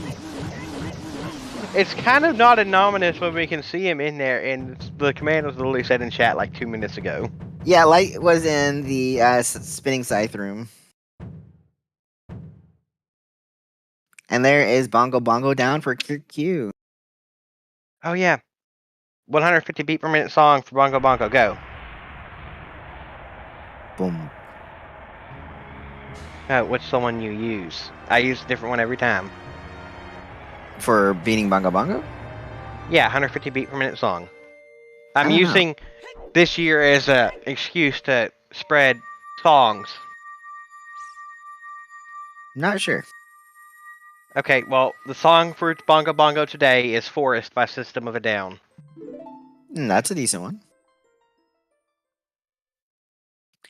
It's kind of not anonymous when we can see him in there, and the command was literally said in chat like 2 minutes ago. Yeah, Light was in the spinning scythe room. And there is Bongo Bongo down for Q. Oh yeah. 150 beat per minute song for Bongo Bongo. Go. Boom. What's the one you use? I use a different one every time. For beating Bongo Bongo? Yeah, 150 beat per minute song. I'm using this year as an excuse to spread songs. Not sure. Okay, well, the song for Bongo Bongo today is Forest by System of a Down. That's a decent one.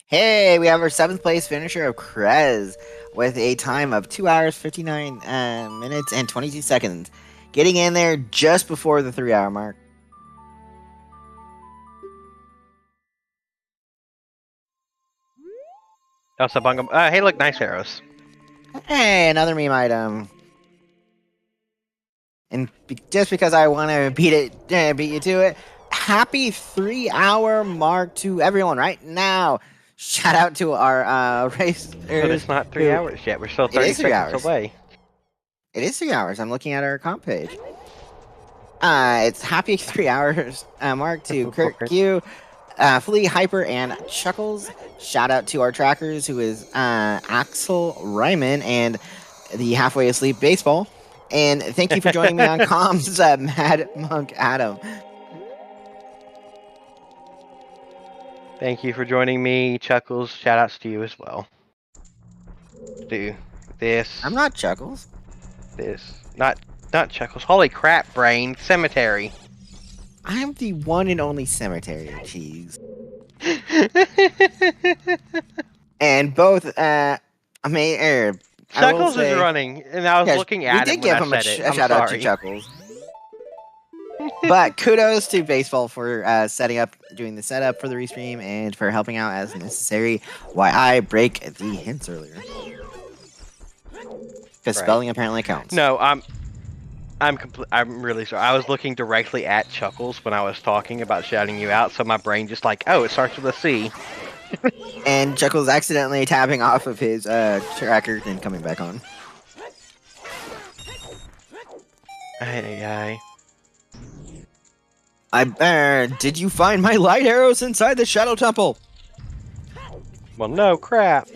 Hey, we have our 7th place finisher of Krez with a time of 2 hours, 59 minutes, and 22 seconds. Getting in there just before the 3-hour mark. Also, Bongo. Hey, look, nice arrows. Hey, another meme item. And just because I want to beat you to it, happy 3-hour mark to everyone right now. Shout out to our race. But it's not 3 hours yet. We're still 30 seconds away. It is 3 hours. I'm looking at our comp page. It's happy 3 hours mark to Kurt Q, Flea, Hyper, and Chuckles. Shout out to our trackers, who is Axel Ryman and the Halfway Asleep Baseball. And thank you for joining me on comms, Mad Monk Adam. Thank you for joining me, Chuckles. Shout outs to you as well. Do this. I'm not Chuckles. This. Not Chuckles. Holy crap, brain. Cemetery. I am the one and only cemetery cheese. And both, Chuckles is running, and I was looking at him when I said it. A shout out to Chuckles. But kudos to Baseball for doing the setup for the restream, and for helping out as necessary. Why I break the hints earlier, because spelling apparently counts. No, I'm really sorry. I was looking directly at Chuckles when I was talking about shouting you out, so my brain just like, oh, it starts with a C. And Chuckles accidentally tapping off of his tracker and coming back on. Aye. Did you find my light arrows inside the Shadow Temple? Well, no, crap.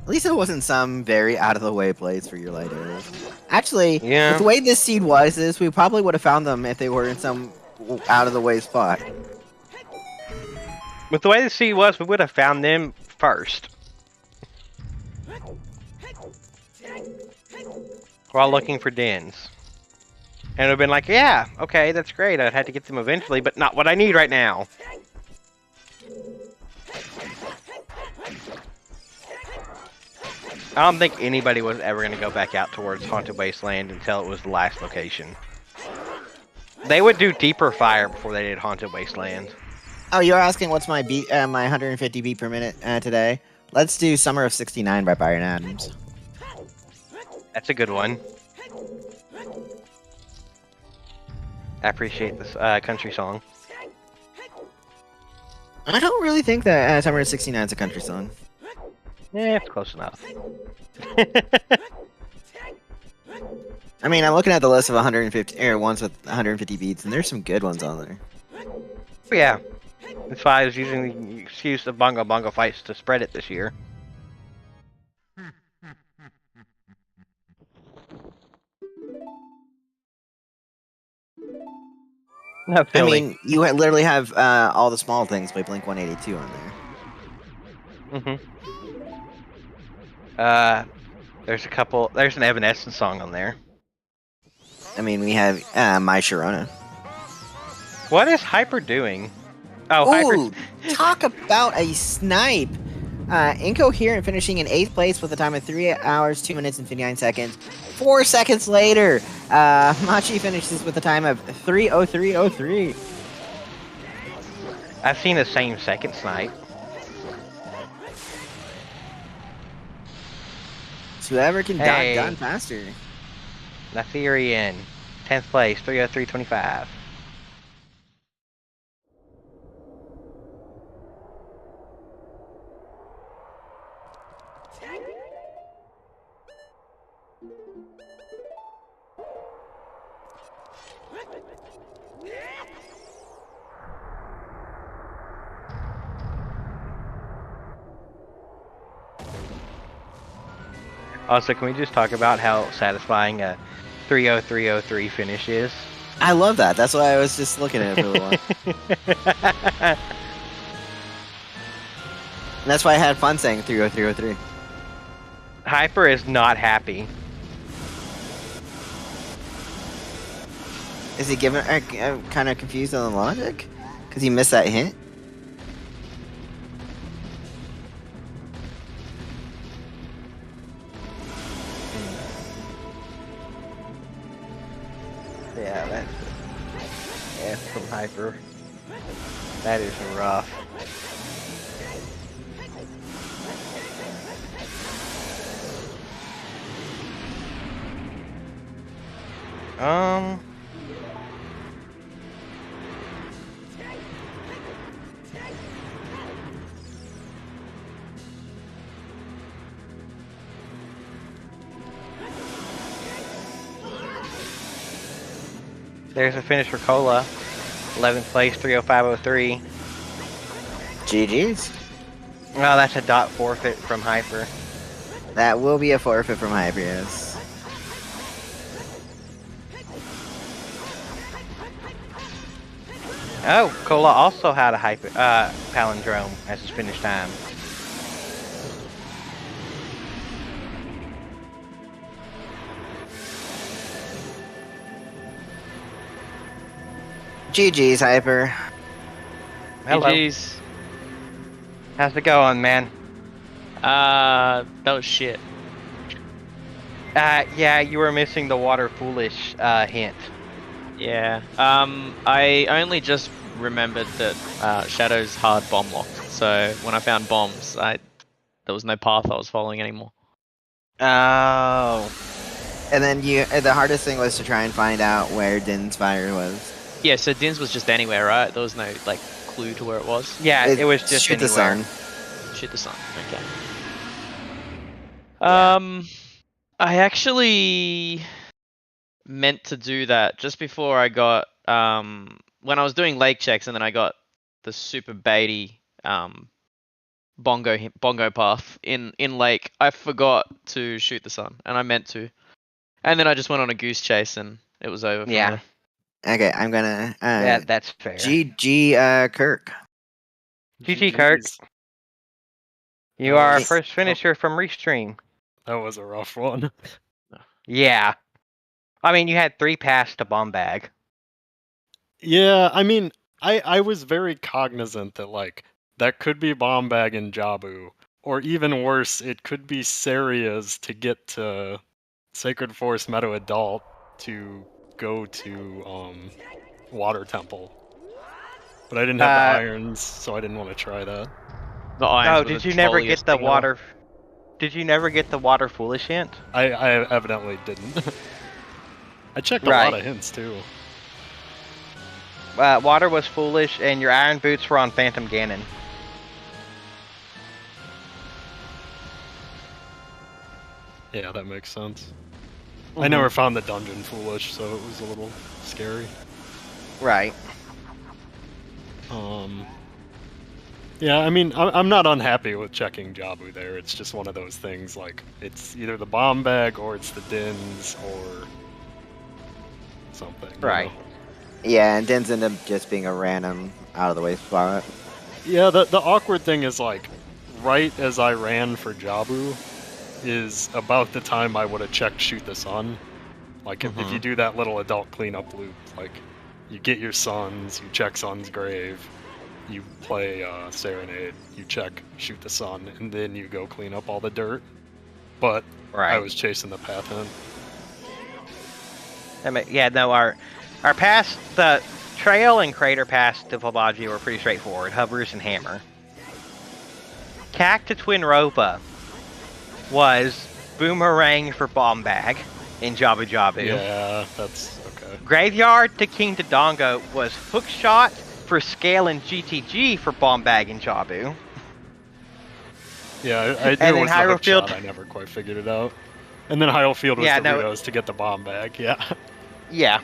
At least it wasn't some very out-of-the-way place for your light arrows. Actually, yeah. With the way this seed was, we probably would have found them if they were in some out-of-the-way spot. With the way the seed was, we would have found them first. While looking for dens. And it would have been like, yeah, okay, that's great. I'd have to get them eventually, but not what I need right now. I don't think anybody was ever going to go back out towards Haunted Wasteland until it was the last location. They would do deeper fire before they did Haunted Wasteland. Oh, you're asking what's my beat, my 150 beat per minute today? Let's do Summer of '69 by Byron Adams. That's a good one. I appreciate this country song. I don't really think that Summer of '69 is a country song. Yeah, it's close enough. I mean, I'm looking at the list of 150 ones with 150 beats, and there's some good ones on there. Yeah, that's why I was using the excuse of Bongo Bongo fights to spread it this year. No, I mean, you literally have all the small things by Blink-182 on there. There's an Evanescence song on there. I mean, we have my Sharona. What is Hyper doing? Oh, Ooh, Hyper. talk about a snipe. Incoherent finishing in 8th place with a time of 3 hours, 2 minutes, and 59 seconds. 4 seconds later, Machi finishes with a time of 3:03:03. I've seen the same second snipe. So whoever can done faster. Latherian, 10th place, 3:03:25. Also, can we just talk about how satisfying a 3:03:03 finish is? I love that. That's why I was just looking at it for a little while. And that's why I had fun saying 3:03:03. Hyper is not happy. Is he giving? I'm kind of confused on the logic because he missed that hint. Yeah, that's F from Hyper. That is rough. There's a finish for Cola. 11th place, 3:05:03. GG's. Oh, that's a dot forfeit from Hyper. That will be a forfeit from Hyper, yes. Oh, Cola also had a hyper palindrome as his finish time. GG's, Hyper. Hello. GG's. How's it going, man? That was shit. Yeah, you were missing the water foolish hint. Yeah. I only just remembered that Shadow's hard bomb locked. So when I found bombs, there was no path I was following anymore. Oh. And then the hardest thing was to try and find out where Din's fire was. Yeah. So Din's was just anywhere, right? There was no like clue to where it was. Yeah, it was just shoot anywhere. the sun. Shoot the sun. Okay. Yeah. I actually meant to do that just before I got when I was doing lake checks, and then I got the super baity bongo path in lake. I forgot to shoot the sun, and I meant to, and then I just went on a goose chase, and it was over. Yeah. Okay, I'm gonna. Yeah, that's fair. GG, Kirk. GG, Kirk. You Oh, are our yes. first finisher from Restream. That was a rough one. Yeah. I mean, you had 3 passes to bomb bag. Yeah, I mean, I was very cognizant that, like, that could be bomb bag and Jabu. Or even worse, it could be Seria's to get to Sacred Forest Meadow Adult to go to Water Temple. But I didn't have the irons, so I didn't want to try that. The irons Oh, were did the you never trolliest get the thing ever. water? Did you never get the water foolish hint? I evidently didn't. I checked a Right. lot of hints too. Water was foolish, and your iron boots were on Phantom Ganon. Yeah, that makes sense. I never found the dungeon foolish, so it was a little scary. Right. Yeah, I mean, I'm not unhappy with checking Jabu there. It's just one of those things, like, it's either the bomb bag or it's the Dins or something. you Right. know? Yeah, and Din's ended up just being a random out of the way spot. Yeah, the awkward thing is, like, right as I ran for Jabu is about the time I would have checked Shoot the Sun. Like if you do that little adult cleanup loop, like you get your sons, you check Son's grave, you play Serenade, you check Shoot the Sun, and then you go clean up all the dirt. But I was chasing the path in. Yeah, no, our pass, the trail and crater pass to Volagi were pretty straightforward. Hovers and hammer. Cack to Twin Ropa was boomerang for bomb bag in Jabu Jabu. Yeah, that's okay. Graveyard to King Dodongo was hook shot for scale and GTG for bomb bag in Jabu. Yeah, I knew it was the hook shot. I never quite figured it out. And then Hylefield was Doritos to get the bomb bag. Yeah. Yeah.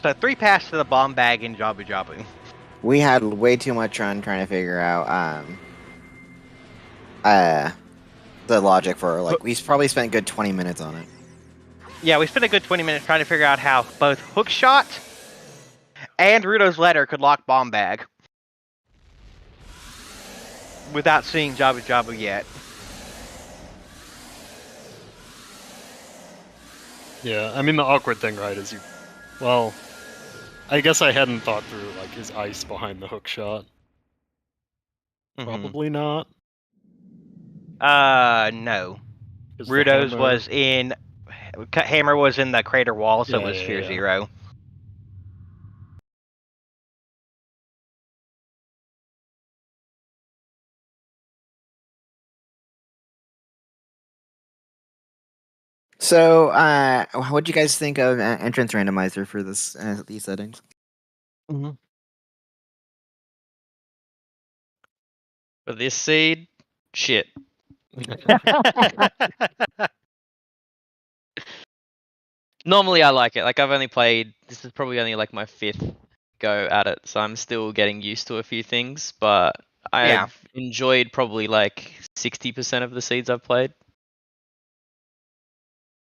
So 3 passes to the bomb bag in Jabu Jabu. We had way too much fun trying to figure out the logic for we probably spent a good 20 minutes on it. Yeah, we spent a good 20 minutes trying to figure out how both Hookshot and Rudo's Letter could lock bomb bag without seeing Jabu Jabu yet. Yeah, I mean the awkward thing, right, is well, I guess I hadn't thought through his ice behind the hook shot. Probably not. No. Rudo's was in... Hammer was in the crater wall, so it was Fear 0. So, what do you guys think of entrance randomizer for this these settings? For this seed, shit. Normally I like it. I've only played, this is probably only my 5th go at it, so I'm still getting used to a few things, but I've enjoyed probably 60% of the seeds I've played.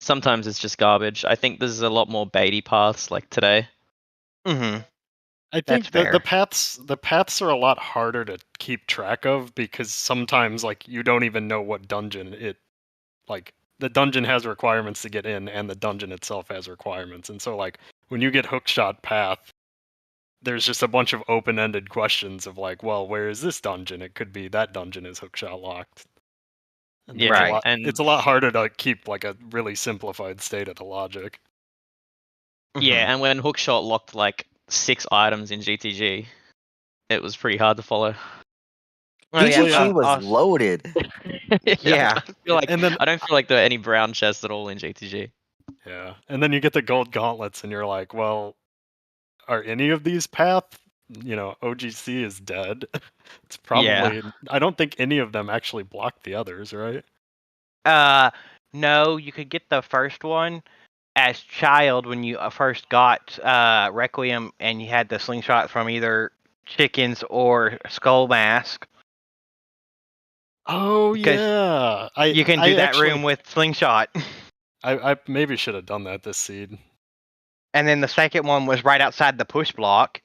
Sometimes it's just garbage. I think there's a lot more baity paths like today. I think the paths are a lot harder to keep track of because sometimes you don't even know what dungeon the dungeon has requirements to get in and the dungeon itself has requirements. And so when you get hookshot path, there's just a bunch of open-ended questions of well, where is this dungeon? It could be that dungeon is hookshot locked. And it's a lot harder to keep a really simplified state of the logic. Yeah, and when hookshot locked 6 items in GTG, it was pretty hard to follow. GTG was loaded. Yeah. I don't feel like there are any brown chests at all in GTG. Yeah, and then you get the gold gauntlets, and you're like, well, are any of these paths? OGC is dead. It's probably. Yeah. I don't think any of them actually block the others, right? No, you could get the first one as child when you first got Requiem, and you had the slingshot from either chickens or Skull Mask. Oh yeah, you can do that room with slingshot. I maybe should have done that this seed. And then the second one was right outside the push block.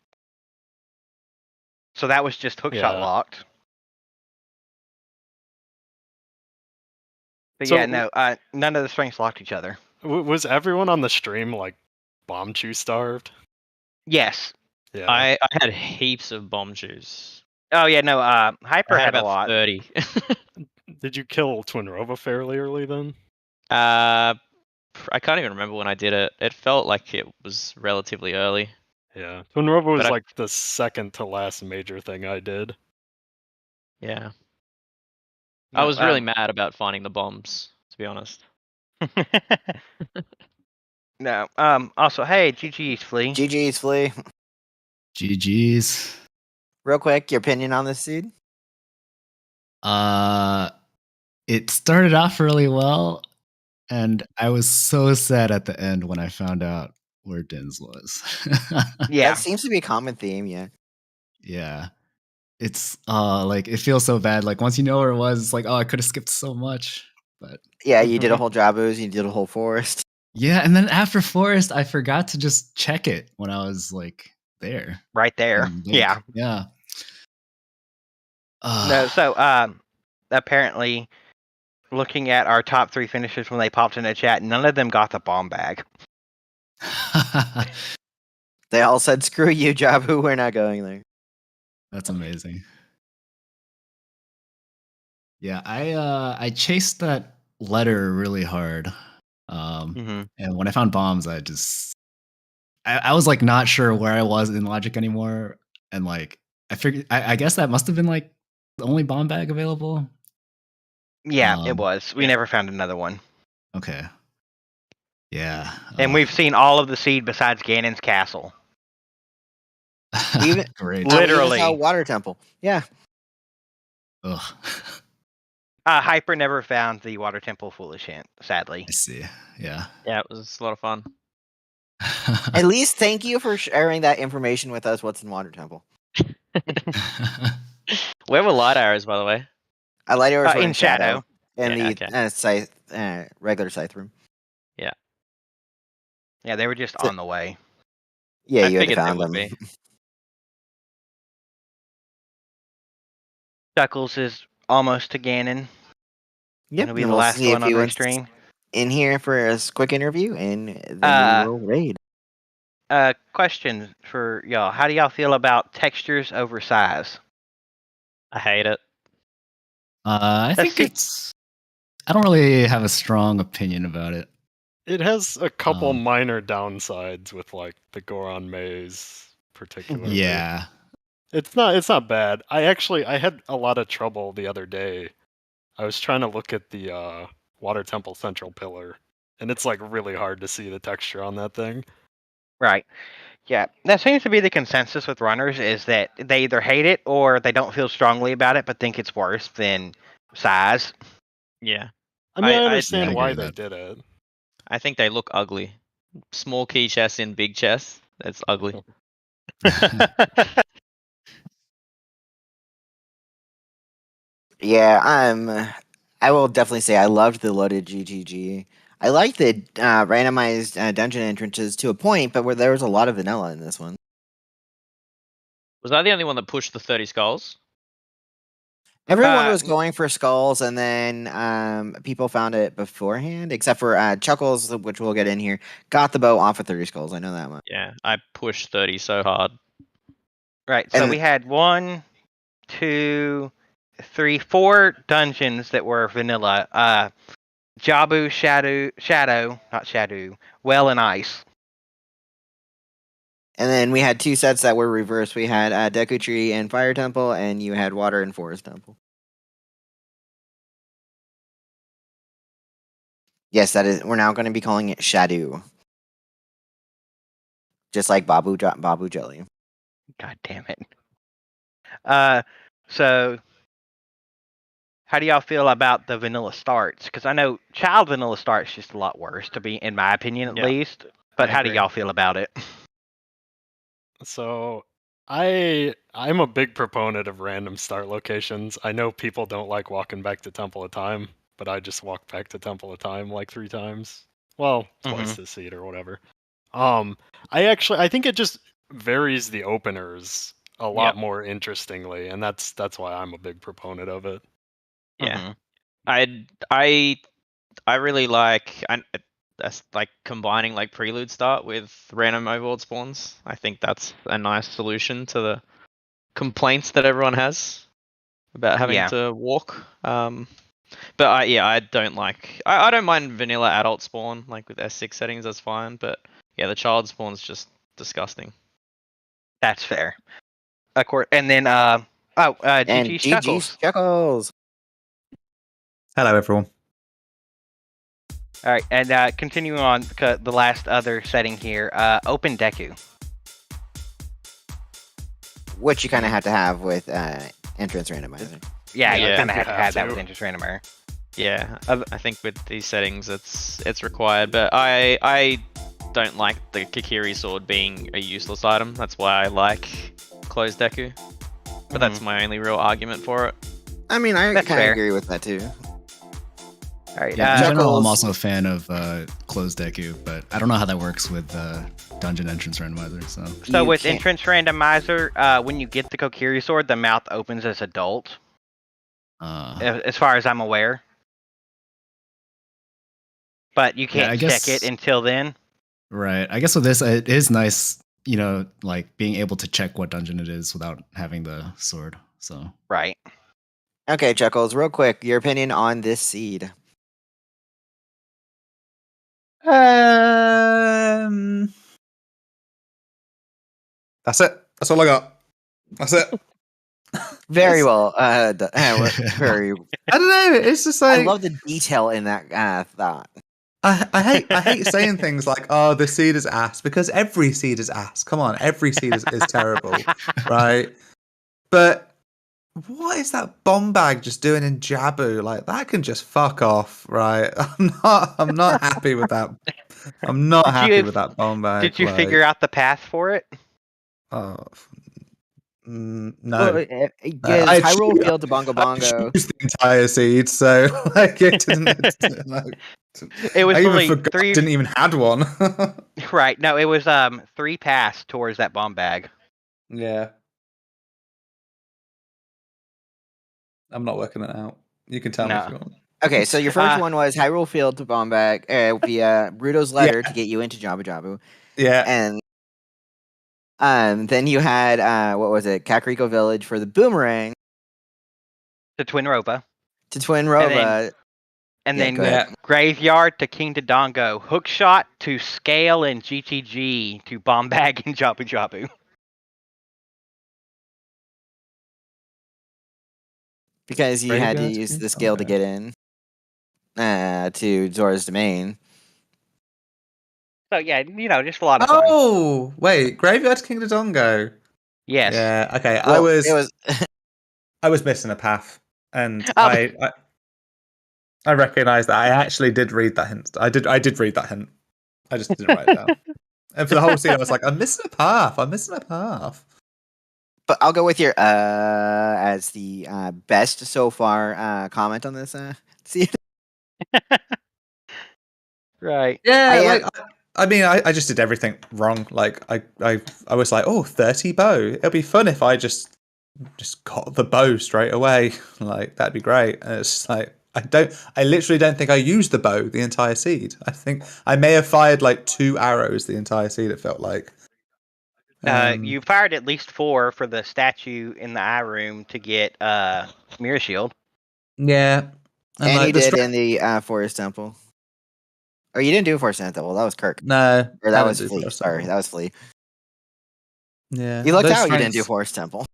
So that was just hookshot locked. But none of the strengths locked each other. Was everyone on the stream bomb chew starved? Yes. Yeah. I had heaps of bomb chews. Oh yeah, no. Hyper had about a lot. 30. Did you kill Twin Rova fairly early then? I can't even remember when I did it. It felt like it was relatively early. Yeah, Twin Rova was the second to last major thing I did. Yeah. I was really mad about finding the bombs, to be honest. No. Also, hey, GG's Flea. GG's Flea. GG's. Real quick, your opinion on this seed? It started off really well, and I was so sad at the end when I found out where Dins was. Yeah, that seems to be a common theme. Yeah. Yeah. It's it feels so bad. Once you know where it was, it's I could have skipped so much. But yeah, you did a whole Jabuz, you did a whole forest. Yeah, and then after forest, I forgot to just check it when I was there. Right there. Yeah. Yeah. No, so apparently looking at our top 3 finishers when they popped in the chat, none of them got the bomb bag. They all said, "Screw you, Jabu. We're not going there." That's amazing. Yeah, I chased that letter really hard. And when I found bombs, I was like not sure where I was in logic anymore. And like I figured I guess that must have been like the only bomb bag available. Yeah, it was. We never found another one. Okay. Yeah. And we've seen all of the seed besides Ganon's castle. Even Great. Literally. We even saw Water Temple. Yeah. Ugh. Hyper never found the Water Temple Foolish Hint, sadly. I see. Yeah. Yeah, it was a lot of fun. At least thank you for sharing that information with us. What's in Water Temple? Where were light arrows, by the way? I light arrows were in Shadow. in Yeah, the scythe, regular scythe room. Yeah, they were just on the way. Yeah, I you had figured they found would them. be. Chuckles is almost to Ganon. Yep, It'll be and the we'll last see one if he on the wants stream. in here for a quick interview, and then we will raid. Question for y'all. How do y'all feel about textures over size? I hate it. I Let's think see. I don't really have a strong opinion about it. It has a couple minor downsides with like the Goron maze, particularly. Yeah. It's not bad. I had a lot of trouble the other day. I was trying to look at the Water Temple Central Pillar, and it's like really hard to see the texture on that thing. Right. Yeah, that seems to be the consensus with runners, is that they either hate it or they don't feel strongly about it, but think it's worse than size. Yeah. I mean, I I understand agree why with they that. did it. I think they look ugly. Small key chests in big chests. That's ugly. Yeah, I will definitely say I loved the loaded GGG. I like the randomized dungeon entrances to a point, but where there was a lot of vanilla in this one. Was I the only one that pushed the 30 skulls? Everyone was going for skulls, and then people found it beforehand, except for Chuckles, which we'll get in here, got the bow off of 30 skulls. I know that much. Yeah, I pushed 30 so hard. Right, so And- we had 1, 2, 3, 4 dungeons that were vanilla. Jabu, not Shadow, Well and Ice. And then we had 2 sets that were reversed. We had Deku Tree and Fire Temple, and you had Water and Forest Temple. Yes, that is. We're now going to be calling it Shadow, just like Babu Jelly. God damn it. So how do y'all feel about the vanilla starts? Because I know child vanilla starts just a lot worse, in my opinion at least. But I how do agree. y'all feel about it? So I'm a big proponent of random start locations. I know people don't like walking back to Temple of Time, but I just walked back to Temple of Time like 3 times. Well, twice this seed or whatever. I think it just varies the openers a lot more interestingly, and that's why I'm a big proponent of it. Yeah. I really like that's like combining like prelude start with random overworld spawns. I think that's a nice solution to the complaints that everyone has about having to walk. But I don't like. I don't mind vanilla adult spawn like with S6 settings. That's fine. But yeah, the child spawn's just disgusting. That's fair. Of course, and then GG's Chuckles. Chuckles. Hello, everyone. All right, and continuing on the last other setting here, Open Deku. Which you kind of have to have with entrance randomizer. Yeah, you kind of you have to have have that to. with entrance randomizer. Yeah, I think with these settings, it's required. But I don't like the Kikiri sword being a useless item. That's why I like closed Deku. But that's my only real argument for it. I mean, I That's kind of fair. agree with that too. All right, Yeah, in general, I'm Chuckles. also a fan of closed Deku, but I don't know how that works with dungeon entrance randomizer. So So You with can't- entrance randomizer, when you get the Kokiri sword, the mouth opens as adult, as far as I'm aware. but you can't I check guess- it until then. Right. I guess with this, it is nice, like being able to check what dungeon it is without having the sword. So Right. Okay, Chuckles, real quick, your opinion on this seed. That's it. That's all I got. That's it. Very well. Very. I don't know. It's just I like love the detail in that thought. I hate saying things like, "Oh, the seed is ass," because every seed is ass. Come on, every seed is terrible, right? But what is that bomb bag just doing in Jabu? Like that can just fuck off, right? I'm not happy with that. I'm not happy with that bomb bag. Did you figure out the path for it? Oh, no. Well, gives I Hyrule choose- Field to Bongo I Bongo. choose the entire seed, so like it didn't. Like, It was I even only forgot three. I didn't even had one. Right. No, it was 3 paths towards that bomb bag. Yeah. I'm not working it out. You can tell me if No. you want. Okay, so your first one was Hyrule Field to Bombag via Bruto's letter to get you into Jabu Jabu, Yeah. and then you had what was it, Kakariko Village for the boomerang To Twin Roba. to Twin Roba. And Yeah, then go ahead. Graveyard to King Dodongo. Hookshot to Scale and GTG to Bombag and Jabu Jabu. Because you had to Graveyard to use King the scale to Dodongo. get in to Zora's Domain. So yeah, just a lot of fun. Oh wait, Graveyard King Dodongo. Yes. Yeah. Okay. Well, I was missing a path, and Oh. I recognised that. I actually did read that hint. I did read that hint. I just didn't write it down. And for the whole scene, I was like, I'm missing a path. I'm missing a path. But I'll go with your as the best so far comment on this. See, Right. Yeah. I mean, I just did everything wrong. Like I was like, oh, 30 bow. It'll be fun if I just got the bow straight away. Like that'd be great. And it's like I literally don't think I used the bow the entire seed. I think I may have fired like 2 arrows the entire seed. It felt like. You fired at least 4 for the statue in the eye room to get Mirror Shield. Yeah. and like, you did in the Forest Temple. Or you didn't do Forest Temple. That was Kirk. No. Or that I was didn't do Flea. Forest Sorry, Temple. that was Flea. Yeah. You looked Those out. You didn't do strengths- Forest Temple.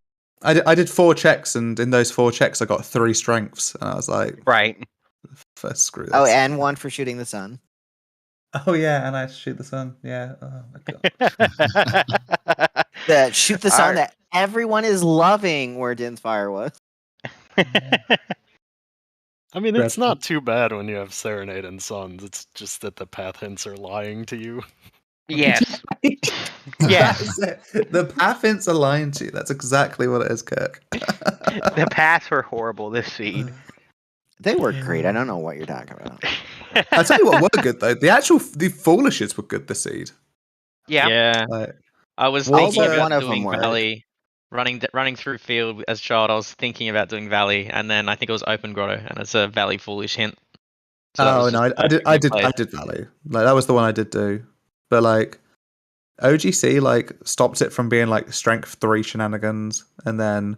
I did 4 checks, and in those 4 checks, I got 3 strengths, and I was like, Right. first screw this. Oh, and one for shooting the sun. Oh yeah, and I had to shoot the sun. Yeah. Oh my god. The shoot the sun Alright. that everyone is loving where Din's Fire was. I mean, it's Dreadful. not too bad when you have Serenade and Suns. It's just that the path hints are lying to you. Yes. Yes. That's it. The path hints are lying to you. That's exactly what it is, Kirk. The paths were horrible this seed. They were great. I don't know what you're talking about. I'll tell you what were good though. The Foolishes were good this seed. Yeah. Yeah. Like, I was Well, thinking but about one of them doing worked. Valley, running through field as a child. I was thinking about doing Valley, and then I think it was Open Grotto, and it's a Valley Foolish hint. So that oh was no, just I did perfectly played. Valley. Like that was the one I did do. But like OGC like stopped it from being like strength 3 shenanigans, and then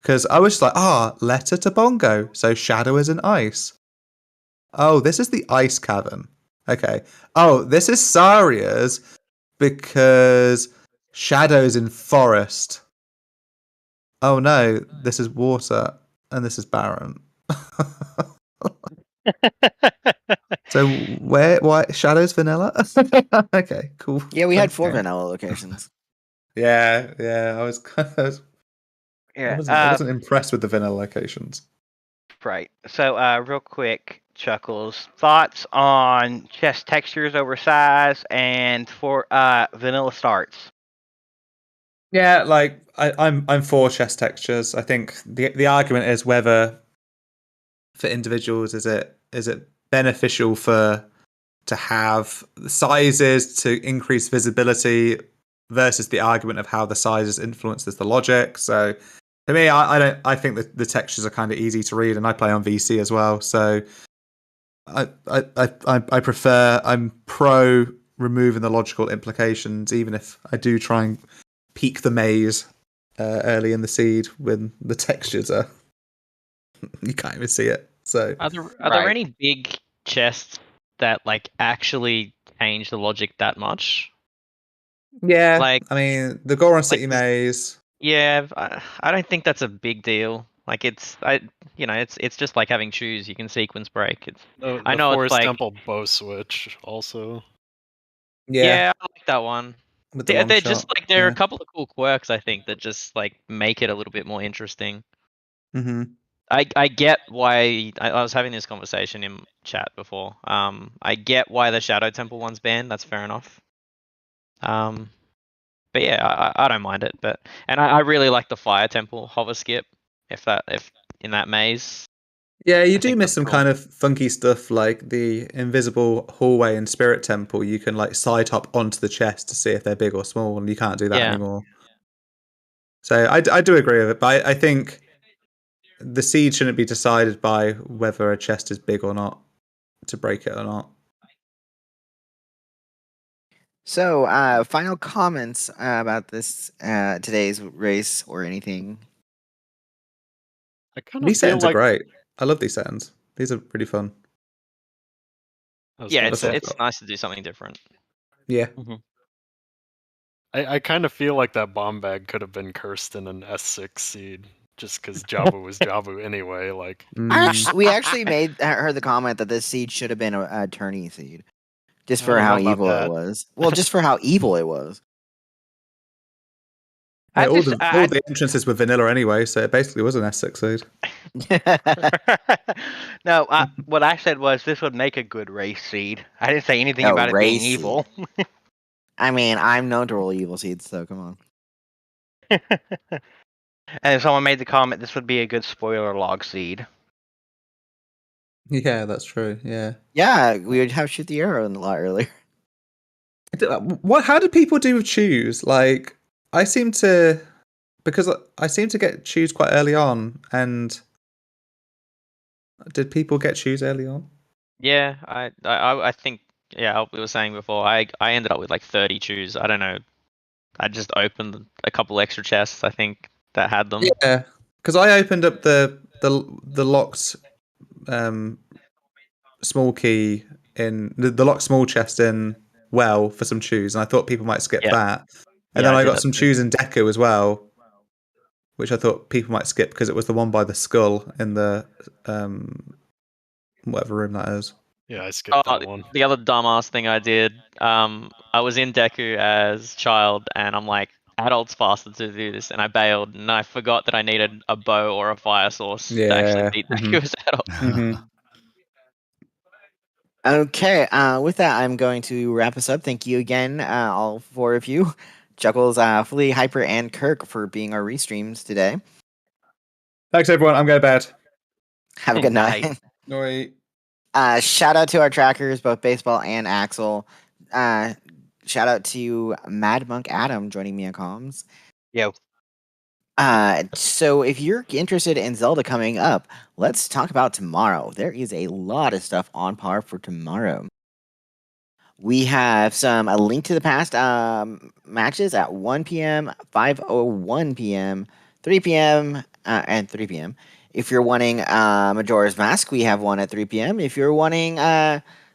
because I was just like, letter to Bongo, so Shadow is an ice. Oh, this is the ice cavern. Okay. Oh, this is Saria's because Shadow's in forest. Oh no, this is water and this is barren. So why Shadow's vanilla? Okay, cool. Yeah, we had 4 Okay. vanilla locations. Yeah, I was kind of Yeah. I wasn't impressed with the vanilla locations. Right. So, real quick, Chuckles, thoughts on chest textures over size and for vanilla starts. Yeah, like I'm for chest textures. I think the argument is whether for individuals is it beneficial to have sizes to increase visibility versus the argument of how the sizes influences the logic. So for me, I think that the textures are kind of easy to read, and I play on VC as well. So I prefer. I'm pro removing the logical implications, even if I do try and peak the maze early in the seed when the textures are you can't even see it. So Are there any big chests that like actually change the logic that much? yeah, Like, I mean the Goron like City maze. yeah, I don't think that's a big deal. Like it's just like having shoes. You can sequence break. I The know it's Forest like Temple bow switch also. Yeah, I like that one. with the long They're shot. just like there are a Yeah. couple of cool quirks I think that just like make it a little bit more interesting. Mm-hmm. I get why I was having this conversation in chat before. I get why the Shadow Temple one's banned. That's fair enough. But yeah, I don't mind it. And I really like the Fire Temple hover skip. If in that maze, Yeah, you I do think miss that's some cool. kind of funky stuff like the invisible hallway in Spirit Temple. You can like side hop onto the chest to see if they're big or small, and you can't do that Yeah. anymore. So I do agree with it, but I think the seed shouldn't be decided by whether a chest is big or not to break it or not. So, final comments about this today's race or anything. I kind of These feel settings are like great. I love these settings. These are pretty fun. I was Yeah, gonna it's say, nice to do something different. Yeah. I kind of feel like that bomb bag could have been cursed in an S6 seed, just because Jabu was Jabu anyway. Like, We actually heard the comment that this seed should have been a tourney seed, just I for don't know how about evil it that. was. Well, just for how evil it was. Yeah, all I the entrances were vanilla anyway, so it basically was an S6 seed. No, what I said was this would make a good race seed. I didn't say anything Oh, about it being race evil. I mean, I'm known to roll evil seeds, so come on. And someone made the comment this would be a good spoiler log seed. Yeah, that's true. Yeah. Yeah, we would have shoot the arrow a lot earlier. What? How did people do choose? Like, I seem to get choose quite early on, and did people get choose early on? Yeah, I think we were saying before. I ended up with like 30 chews. I don't know. I just opened a couple extra chests. I think that had them. Yeah, because I opened up the locked small key in the locked small chest in for some chews, and I thought people might skip Yeah. that. And Yeah, then I I did got that some too. chews in Deku as well, which I thought people might skip because it was the one by the skull in the whatever room that is. Yeah, I skipped that one. The other dumbass thing I did, I was in Deku as child, and I'm like, adults faster to do this, and I bailed, and I forgot that I needed a bow or a fire source to actually beat Deku as adult. Okay, with that, I'm going to wrap us up. Thank you again, all four of you, Chuckles, Flea, Hyper, and Kirk, for being our restreams today. Thanks, everyone. I'm going to bed. Have a good night. Night. Shout out to our trackers, both Baseball and Axel. Shout out to Mad Monk Adam joining me on comms. Yo. So if you're interested in Zelda coming up, let's talk about tomorrow. There is a lot of stuff on par for tomorrow. We have a Link to the Past matches at 1 p.m., 5:01 p.m., 3 p.m., and 3 p.m. If you're wanting Majora's Mask, we have one at 3 p.m. If you're wanting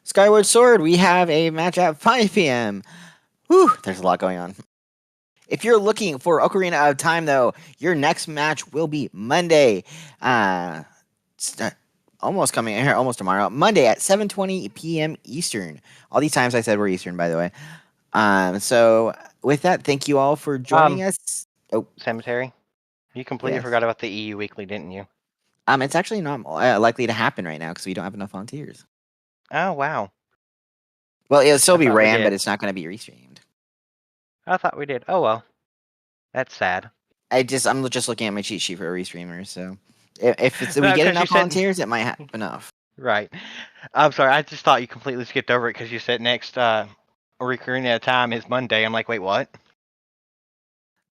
Skyward Sword, we have a match at 5 p.m. Whew, there's a lot going on. If you're looking for Ocarina of Time, though, your next match will be Monday. Almost coming here, almost tomorrow. Monday at 7:20 p.m. Eastern. All these times I said were Eastern, by the way. So with that, thank you all for joining us. Oh, Cemetery. You completely forgot about the EU Weekly, didn't you? It's actually not likely to happen right now because we don't have enough volunteers. Oh wow. Well, it'll still be ran, but it's not going to be restreamed. I thought we did. Oh well. That's sad. I'm just looking at my cheat sheet for restreamers, so if we get enough volunteers, it might have enough. Right. I'm sorry. I just thought you completely skipped over it because you said next Ocarina of Time is Monday. I'm like, wait, what?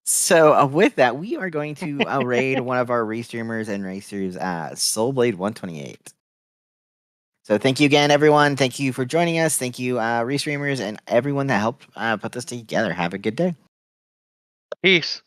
So with that, we are going to raid one of our restreamers and racers, Soulblade 128. So thank you again, everyone. Thank you for joining us. Thank you, restreamers, and everyone that helped put this together. Have a good day. Peace.